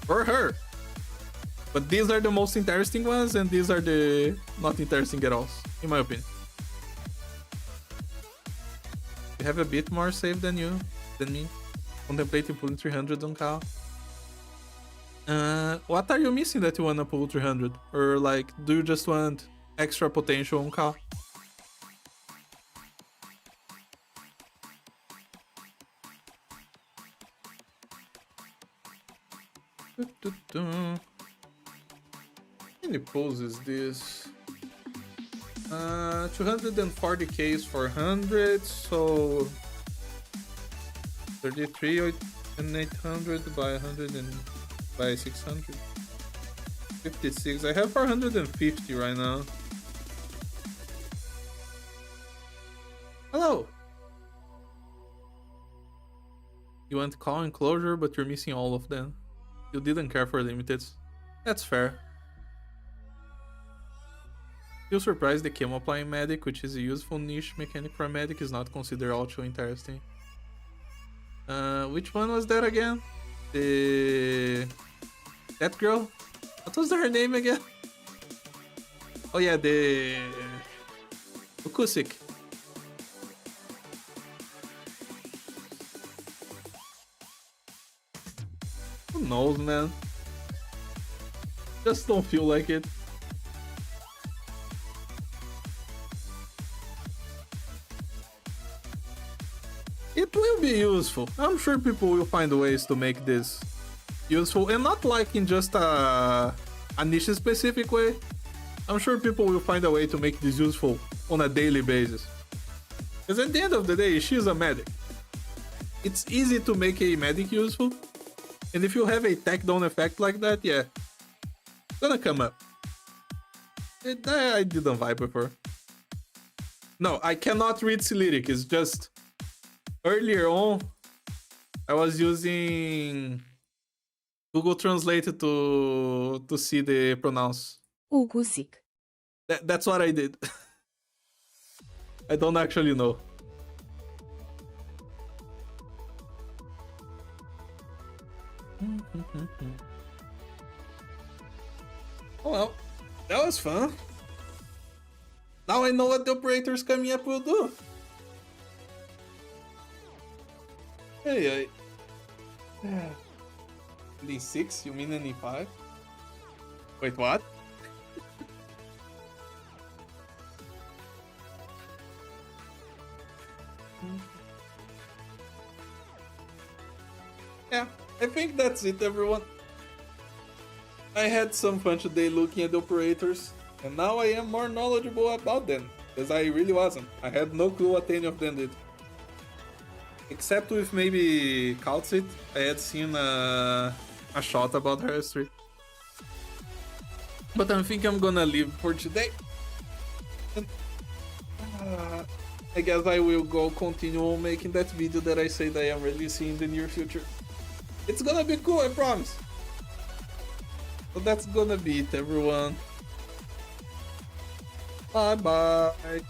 Or her. But these are the most interesting ones, and these are the not interesting at all, in my opinion. You have a bit more save than me. Contemplating pulling 300 on Cal. What are you missing that you wanna pull 300? Or like, do you just want extra potential on Cal? How many pulls is this? 240k is 400, so 33 and 800 by 100 and by 600. 56. I have 450 right now. Hello. You want call and closure, but you're missing all of them. You didn't care for limiteds. That's fair. Still surprised the camo applying medic, which is a useful niche mechanic for a medic, is not considered all too interesting. Which one was that again? That girl? What was her name again? Oh yeah, the Ukusik. Who knows, man? Just don't feel like it. It will be useful. I'm sure people will find ways to make this useful, and not like in just a niche specific way. I'm sure people will find a way to make this useful on a daily basis. Because at the end of the day, she's a medic. It's easy to make a medic useful, and if you have a tech down effect like that, yeah, it's gonna come up. I didn't vibe with her. No, I cannot read Cyrillic. It's just earlier on, I was using Google Translate to see the pronounce. Uguzik. That's what I did. I don't actually know. Oh well, that was fun. Now I know what the operators coming up will do. Hey, D6? You mean an E5? Wait, what? Yeah, I think that's it, everyone. I had some fun today looking at the operators, and now I am more knowledgeable about them, because I really wasn't. I had no clue what any of them did. Except with maybe Kaltzit, I had seen a shot about her history. But I think I'm gonna leave for today. And, I guess I will go continue making that video that I said I am releasing in the near future. It's gonna be cool, I promise. So that's gonna be it, everyone. Bye bye.